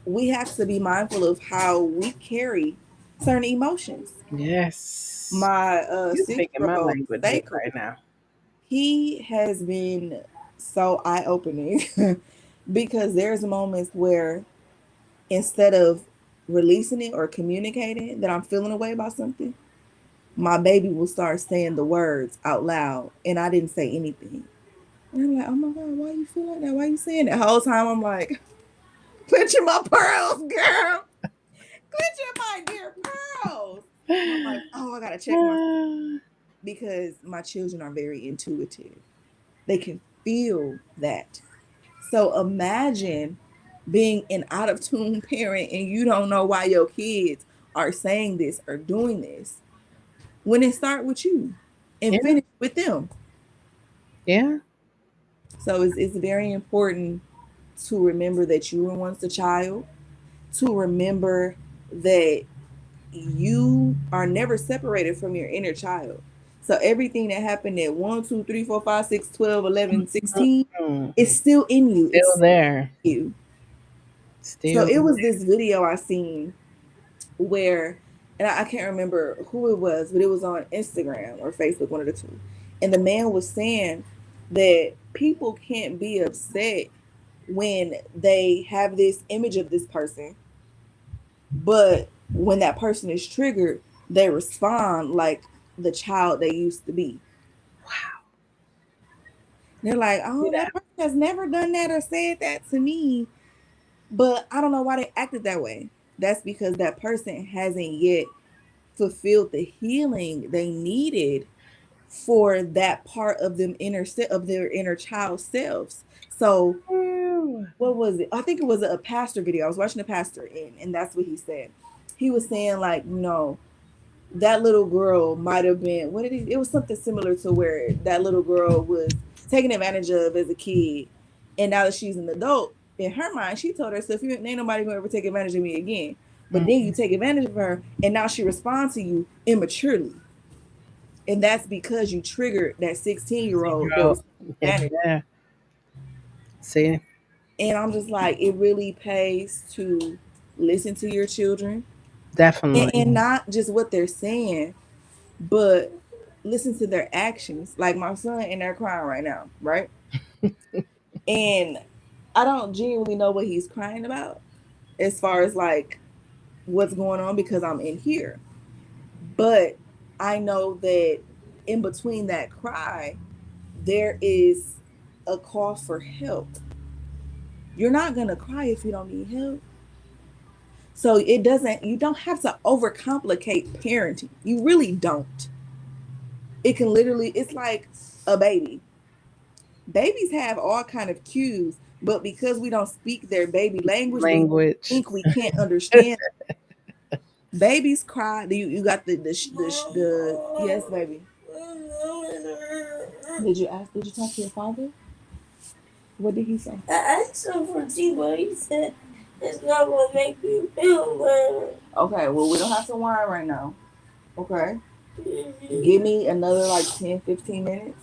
we have to be mindful of how we carry certain emotions. Yes. My You speaking my 6-year-old language Sacred, right now. he has been so eye opening because there's moments where instead of releasing it or communicating that I'm feeling a way about something, my baby will start saying the words out loud and I didn't say anything. And I'm like, oh my God, why you feel like that? Why you saying that? The whole time I'm like, clenching my pearls, girl. Clenching my dear pearls. And I'm like, oh, I gotta check myself because my children are very intuitive. They can feel that. So imagine being an out of tune parent and you don't know why your kids are saying this or doing this when it start with you. and Yeah. finish with them. Yeah. So it's very important to remember that you were once a child, to remember that you are never separated from your inner child. So everything that happened at 1, 2, 3, 4, 5, 6, 12, 11, 16 Mm. is still in you. Still It's there. you. So Still it was this video I seen where, and I can't remember who it was, but it was on Instagram or Facebook, one of the two. And the man was saying that people can't be upset when they have this image of this person, but when that person is triggered, they respond like the child they used to be. They're like, see oh, that that. person has never done that or said that to me, but I don't know why they acted that way. That's because that person hasn't yet fulfilled the healing they needed for that part of them of their inner child selves. So Ew. what was it? I think it was a pastor video. I was watching a pastor, and that's what he said. He was saying like, no, that little girl might have been, what did he, it was something similar to where that little girl was taken advantage of as a kid, and now that she's an adult, in her mind she told herself, you ain't nobody gonna ever take advantage of me again. But Mm. then you take advantage of her, and now she responds to you immaturely, and that's because you triggered that 16-year-old that Girl. was advantage. Yeah. See, And I'm just like, it really pays to listen to your children, definitely. and not just what they're saying, but listen to their actions. Like my son in there crying right now, right? And I don't genuinely know what he's crying about as far as like what's going on because I'm in here. But I know that in between that cry, there is a call for help. You're not going to cry if you don't need help. So you don't have to overcomplicate parenting. You really don't. It can literally, it's like a baby. Babies have all kind of cues, but because we don't speak their baby language, we Language. think we can't understand. Babies cry. You got the yes, baby. Did you talk to your father? What did he say? I asked him for tea, but he said it's not gonna make me feel better. Okay, well we don't have to whine right now. Okay. Give me another like 10, 15 minutes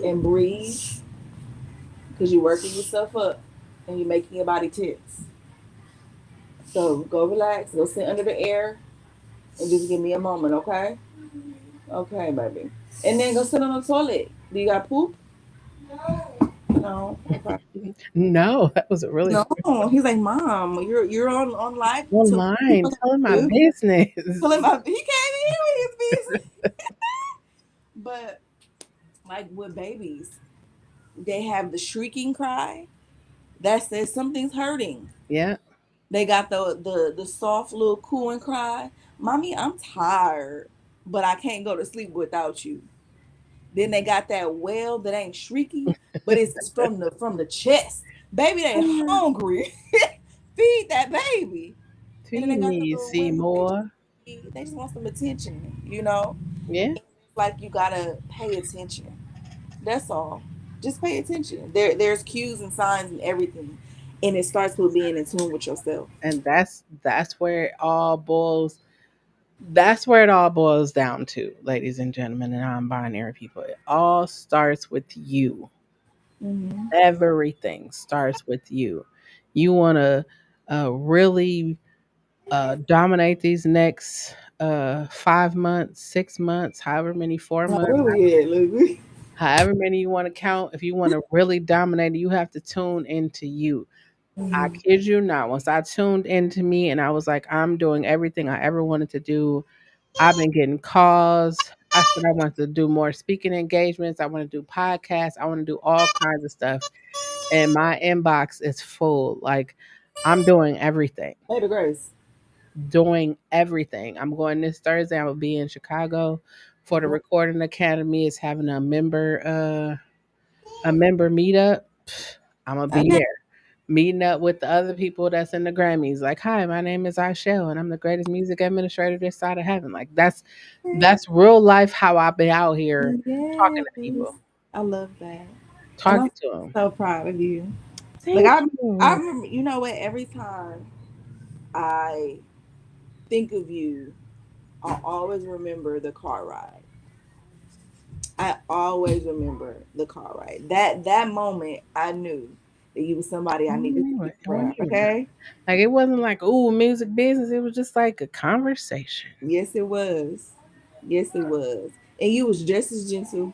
and breathe, because you're working yourself up and you're making your body tense. So go relax, go sit under the air, and just give me a moment, okay? Okay, baby. And then go sit on the toilet. Do you got poop? No. Okay. No, that was a really No. He's like, Mom, you're on live to online people telling my you. business. Tell him he can't hear his business. But like with babies, they have the shrieking cry. That says something's hurting. Yeah. They got the soft little cooing cry. Mommy, I'm tired, but I can't go to sleep without you. Then they got that wail that ain't shrieky, but it's from the chest. Baby, they hungry. Feed that baby. Do And then you they got the need little wail. Seymour? They just want some attention. Yeah. It's like you gotta pay attention. That's all. Just pay attention. There's cues and signs and everything. And it starts with being in tune with yourself. And that's where it all boils. That's where it all boils down to, ladies and gentlemen, and non-binary people. It all starts with you. Mm-hmm. Everything starts with you. You want to really dominate these next 5 months, 6 months, however many, 4 months, Where we at, Lucy? however many you want to count. If you want to really dominate it, you have to tune into you. I Mm-hmm. kid you not. Once I tuned into me and I was like, I'm doing everything I ever wanted to do. I've been getting calls. I said I want to do more speaking engagements. I want to do podcasts. I want to do all kinds of stuff. And my inbox is full. Like I'm doing everything. Lady Grace. Doing everything. I'm going this Thursday. I will be in Chicago for the Recording Academy. It's having a member meetup. I'm gonna be there. meeting up with the other people that's in the Grammys. Like, hi, my name is Chelle, and I'm the greatest music administrator this side of heaven. Like, that's real life how I've been out here talking Yes, to people, I love that, and I'm talking to them. so proud of you. Like Thank I you. remember, you know what? Every time I think of you, I always remember the car ride. I always remember the car ride. That moment, I knew that you was somebody I needed to be It wasn't around. even Okay. like it wasn't like ooh music business. It was just like a conversation. Yes, it was. Yes, it was. And you was just as gentle,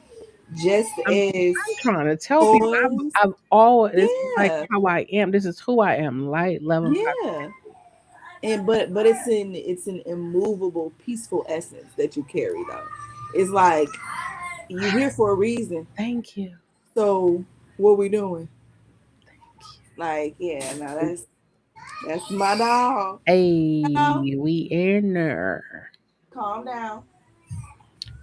just as I'm trying to tell people poised. I've always this is like Yeah, how I am. This is who I am. Light, love, and yeah. And but it's an immovable, peaceful essence that you carry though. It's like you're here for a reason. thank you. So what we doing? Thank Like, yeah, no, you. that's my dog. No, Hey, we in there. calm down.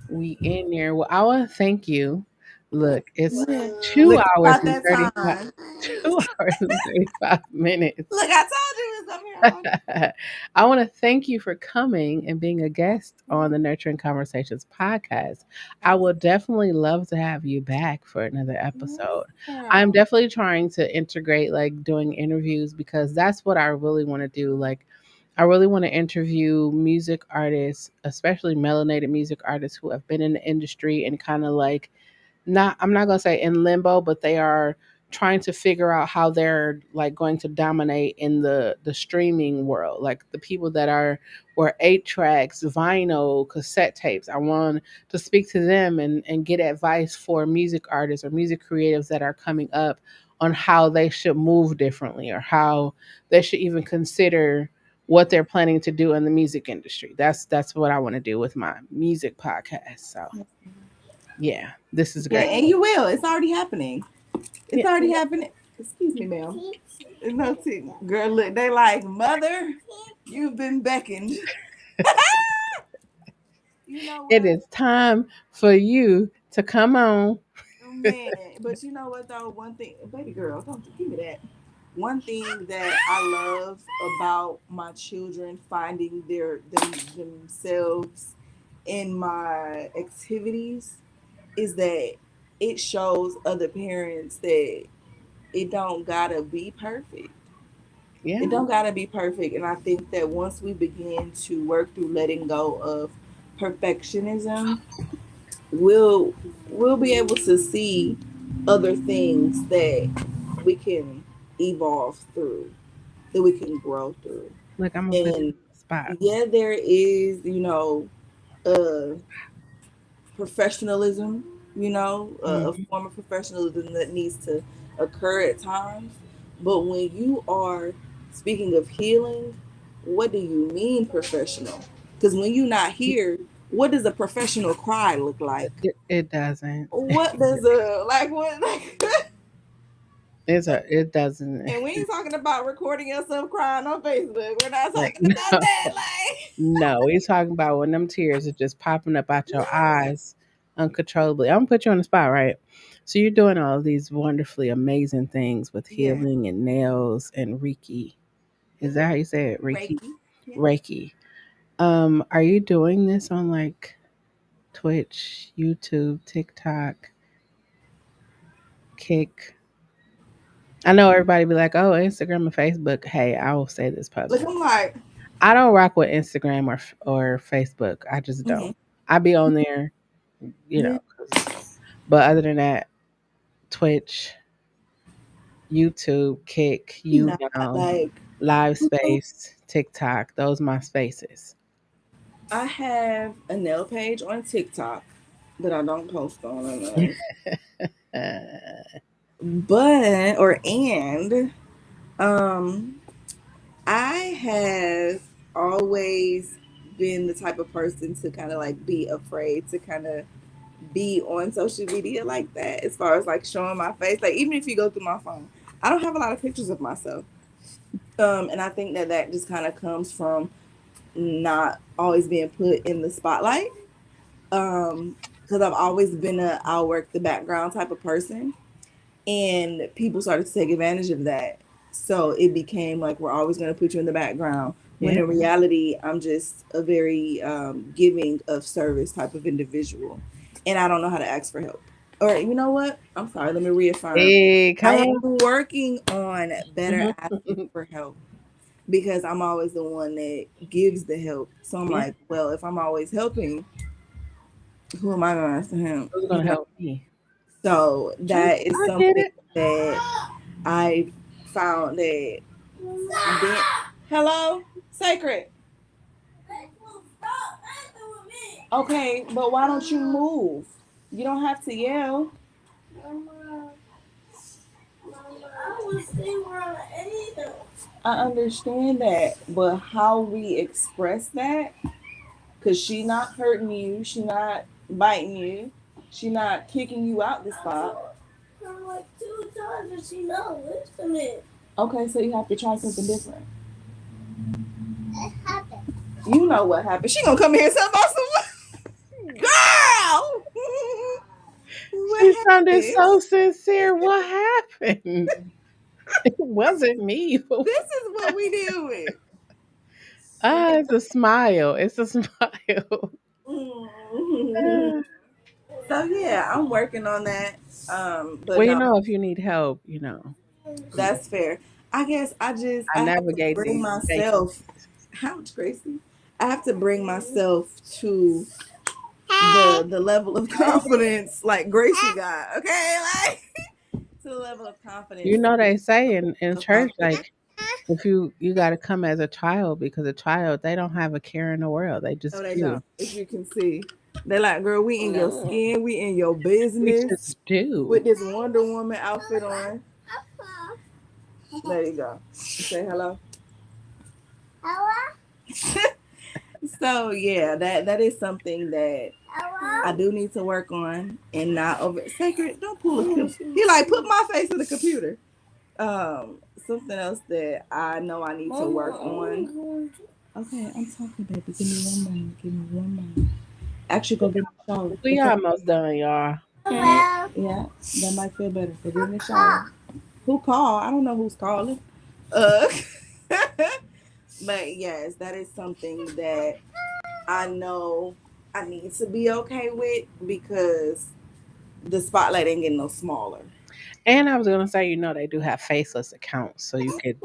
We in there. Well, I want to thank you. Look, it's Look, two look, it's hours about and that 35 time. 2 hours and 35 minutes. Look, I told you it's gonna be here all day. I want to thank you for coming and being a guest on the Nurturing Conversations podcast. I would definitely love to have you back for another Yes, episode. I'm girl. definitely trying to integrate like doing interviews because that's what I really want to do. Like, I really want to interview music artists, especially melanated music artists who have been in the industry and kind of like not I'm not gonna say in limbo, but they are trying to figure out how they're like going to dominate in the streaming world. Like the people that are or 8 tracks, vinyl, cassette tapes. I want to speak to them and get advice for music artists or music creatives that are coming up on how they should move differently or how they should even consider what they're planning to do in the music industry. That's what I want to do with my music podcast. So yeah, this is Yeah, great. and you will. It's already happening. It's Yeah. already happening. Excuse me, ma'am. No tea. Girl, look, they like, mother, you've been beckoned. You know It what? is time for you to come on. Oh, man. But you know what, though? One thing, baby girl, don't you give me that. One thing that I love about my children finding themselves in my activities is that it shows other parents that it don't gotta be perfect. It Yeah, don't gotta be perfect. And I think that once we begin to work through letting go of perfectionism, we'll we'll be able to see other things that we can evolve through, that we can grow through. look, I'm gonna put you And on the spot. yeah, there is, uh professionalism, a Mhm. form of professionalism that needs to occur at times. But when you are speaking of healing, what do you mean professional? Because when you're not here, what does a professional cry look like? It doesn't. What does a like what like It doesn't. and we ain't talking about recording yourself crying on Facebook. We're not Like talking about no, that. Like no. He's talking about when them tears are just popping up out your eyes uncontrollably. I'm gonna put you on the spot, right? So you're doing all of these wonderfully amazing things with yeah. healing and nails and Reiki. Is that how you say it? Reiki. Reiki. Yeah. Reiki. Are you doing this on like Twitch, YouTube, TikTok, Kick? I know everybody be like, "Oh, Instagram and Facebook." Hey, I will say this Look, publicly. I'm like, I don't rock with Instagram or Facebook. I just mhm. don't. I be on there, Yeah, 'cause but other than that, Twitch, YouTube, Kick, you not like Live you know, Space, TikTok. Those my spaces. I have a nail page on TikTok that I don't post on enough. Uh, But or and um I have always been the type of person to kind of like be afraid to kind of be on social media like that, as far as like showing my face. Like even if you go through my phone, I don't have a lot of pictures of myself. And I think that that just kind of comes from not always being put in the spotlight. Because I've always been a I'll work the background type of person, and people started to take advantage of that. So it became like we're always going to put you in the background. When Yeah. in reality, I'm just a very giving of service type of individual, and I don't know how to ask for help. Or you know what? I'm sorry. Let me reaffirm. Hey, I come on. am working on better asking Mhm. for help because I'm always the one that gives the help. So I'm Yeah. like, well, if I'm always helping, who am I going to ask for help? Who's You gonna know. help me? So True. that is I get something it. that I found that. Then, hello, sacred. Okay, but why don't you move? You don't have to yell. I understand that, but how we express that, cause she not hurting you, she not biting you, she not kicking you out the spot. Like 2 times and she not listening. Okay, so you have to try something different. What happened? You know what happened. She gonna come here and tell about some girl. She What sounded happened? so sincere. What happened? It wasn't me. This is what we deal with. Ah, it's a smile. It's a smile. Mhm. Ah. So yeah, I'm working on that. But Well, no, if you need help, that's fair. I guess I I have to navigate bring these spaces. myself. Ouch, Gracie. I have to bring myself to the level of confidence like Gracie got. Okay, like to the level of confidence. They say in Of church, confidence. if you got to come as a child, because a child, they don't have a care in the world. They No, just they do. don't. As you can see, they like, girl, we in your skin, we in your We business just do. with this Wonder Woman outfit on. There you go. Say hello. So yeah, that is something that I do need to work on and not over sacred. Don't pull a computer. He like put my face in the computer. Something else that I know I need to work on. Okay, I'm talking, baby. Give me one moment. Give me one moment. Actually, go get in the shower. We Okay. almost done, y'all. Yeah, that might feel better. Go get in the shower. Who called? I don't know who's calling. Uh, but yes, that is something that I know I need to be okay with because the spotlight ain't getting no smaller. And I was gonna say, they do have faceless accounts, so you could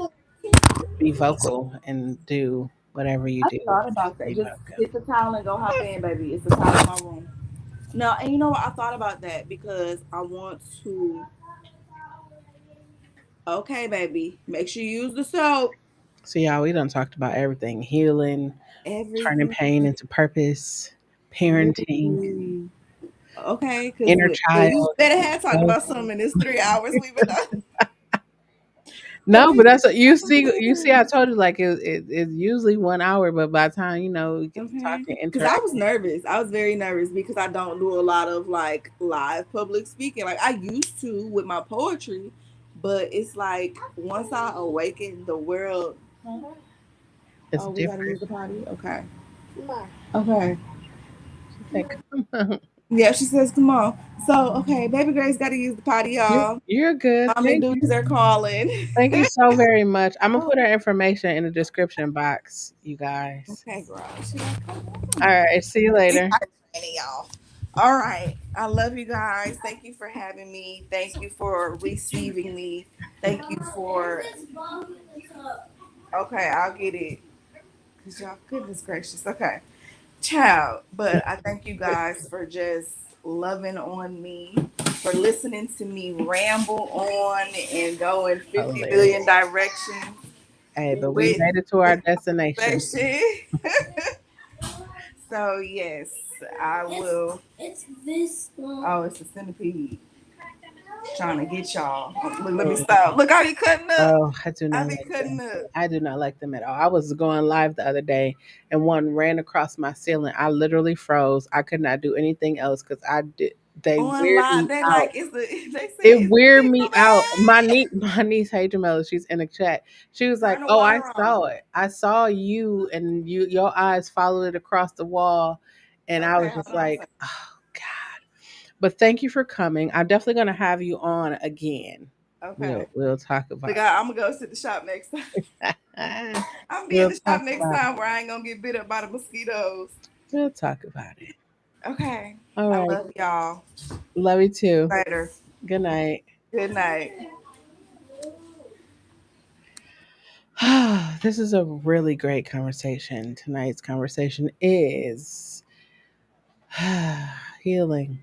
be vocal and do whatever you I do. thought about that. Be Just vocal. get the towel and go hop in, baby. It's the towel in my room. No, and you know what? I thought about that because I want to. Okay, baby. Make sure you use the soap. So, y'all, we done talked about everything: healing, turning Everything. pain into purpose, parenting, Literally. Okay, because inner we child. better have talked So, about something in this 3 hours we've been done. Because no, we but that's what you talked see. You see, about I told you like it's usually 1 hour, but by the time we get to okay. talking, Because I was interacting. nervous. I was very nervous because I don't do a lot of like live public speaking. Like I used to with my poetry, but it's like once I awaken the world. Huh? It's Oh, we gotta different. use the potty. Okay. Okay. She said, "Come on, Yeah, she says, "Come on." So okay, baby Grace got to use the potty, y'all. you're good. Mommy Thank duties you." are calling. Thank you so very much. I'm gonna Oh, put her information in the description box, you guys. okay, girl. She like, come All on. right, see you We later. got training, y'all. All right. I love you guys. Thank you for having me. Thank you for receiving me. Thank you for. Okay, I'll get it. Cause y'all, goodness gracious. Okay, child. But I thank you guys for just loving on me, for listening to me ramble on and go in 50 Hilarious. billion directions Hey, but we with made it to our the destination. conversation. So yes, I will. It's this one. Oh, it's a centipede trying to get y'all. Look, let me Mm. stop. Look how he cutting up. Oh, I do I not be like cutting them. up. I do not like them at all. I was going live the other day and one ran across my ceiling. I literally froze. I could not do anything else because I did. They On weird live, me they out. like it's the. They say It it's weirded the me out. My man. niece, my niece, hey Jamila, she's in the chat. She was like, Turn the "Oh, I water on. saw it. I saw you, and your eyes followed it across the wall." And I Okay, was hold just on a like, second. "Oh God!" But thank you for coming. I'm definitely gonna have you on again. Okay. We'll talk Look, about I'm gonna go to the shop next time. it. I'm gonna be in We'll the talk shop next about time it. where I ain't gonna get bit up by the mosquitoes. We'll talk about it. Okay. All I right. love y'all. Love you too. Later. Good night. Good night. This is a really great conversation. Tonight's conversation is healing,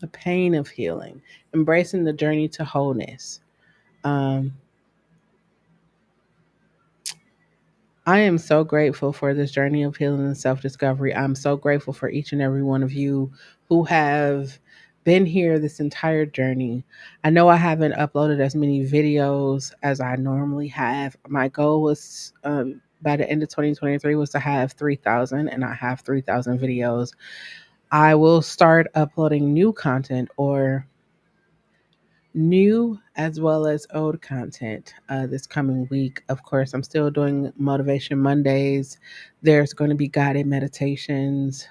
the pain of healing, embracing the journey to wholeness. Um, I am so grateful for this journey of healing and self discovery. I'm so grateful for each and every one of you who have been here this entire journey. I know I haven't uploaded as many videos as I normally have. My goal was by the end of 2023 was to have 3,000, and I have 3,000 videos. I will start uploading new content, or new as well as old content this coming week. Of course, I'm still doing Motivation Mondays. There's going to be guided meditations,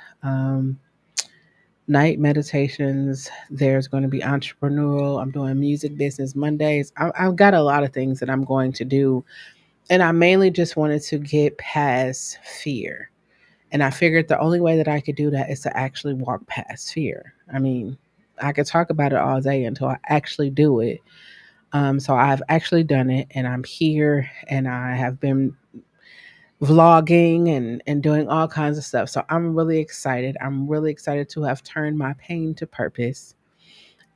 night meditations. There's going to be entrepreneurial. I'm doing music business Mondays. I've got a lot of things that I'm going to do. And I mainly just wanted to get past fear. And I figured the only way that I could do that is to actually walk past fear. I mean, I could talk about it all day until I actually do it. So I've actually done it, and I'm here, and I have been vlogging and doing all kinds of stuff. So I'm really excited. I'm really excited to have turned my pain to purpose.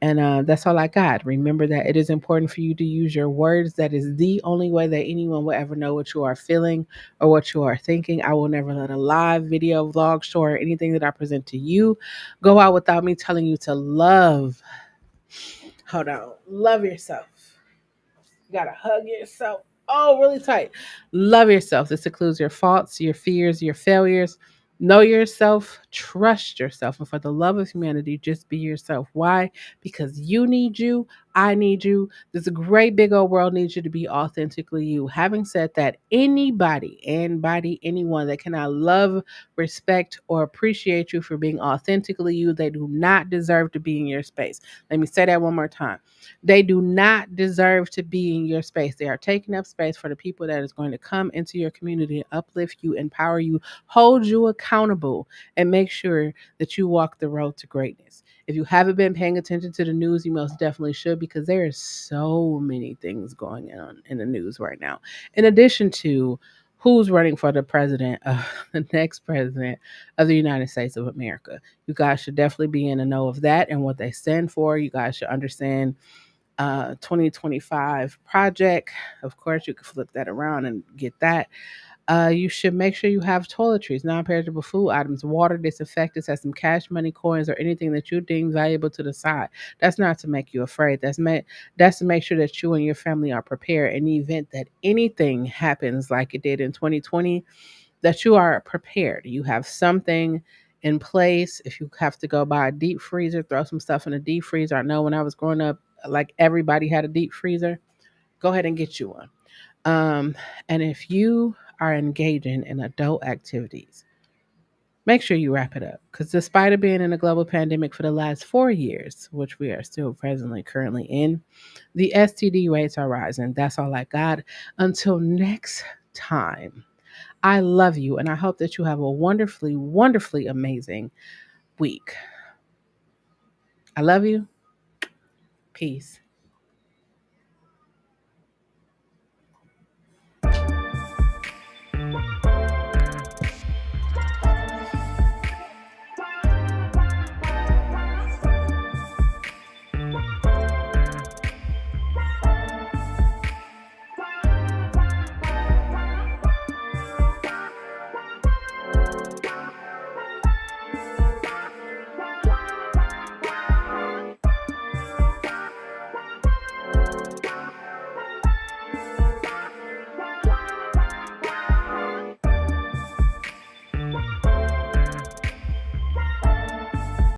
And that's all I got. Remember that it is important for you to use your words. That is the only way that anyone will ever know what you are feeling or what you are thinking. I will never let a live video, vlog, show, or anything that I present to you go out without me telling you to love. Hold on. Love yourself. You gotta hug yourself. Oh, really tight. Love yourself. This includes your faults, your fears, your failures. Know yourself, trust yourself, and for the love of humanity, just be yourself. Why? Because you need you, I need you. This great big old world needs you to be authentically you. Having said that, anybody, anyone that cannot love, respect, or appreciate you for being authentically you, they do not deserve to be in your space. Let me say that one more time. They do not deserve to be in your space. They are taking up space for the people that is going to come into your community and uplift you, empower you, hold you accountable, and make sure that you walk the road to greatness. If you haven't been paying attention to the news, you most definitely should, because there are so many things going on in the news right now. In addition to who's running for the president of the next president of the United States of America. You guys should definitely be in the know of that and what they stand for. You guys should understand 2025 project. Of course, you can flip that around and get that. You should make sure you have toiletries, non-perishable food items, water, disinfectants, have some cash money, coins, or anything that you deem valuable to the side. That's not to make you afraid. That's to make sure that you and your family are prepared in the event that anything happens like it did in 2020, that you are prepared. You have something in place. If you have to go buy a deep freezer, throw some stuff in a deep freezer. I know when I was growing up, like everybody had a deep freezer. Go ahead and get you one. Um, and if you are engaging in adult activities, make sure you wrap it up. Because despite it being in a global pandemic for the last 4 years, which we are still presently currently in, the STD rates are rising. That's all I got. Until next time, I love you, and I hope that you have a wonderfully, wonderfully amazing week. I love you. Peace.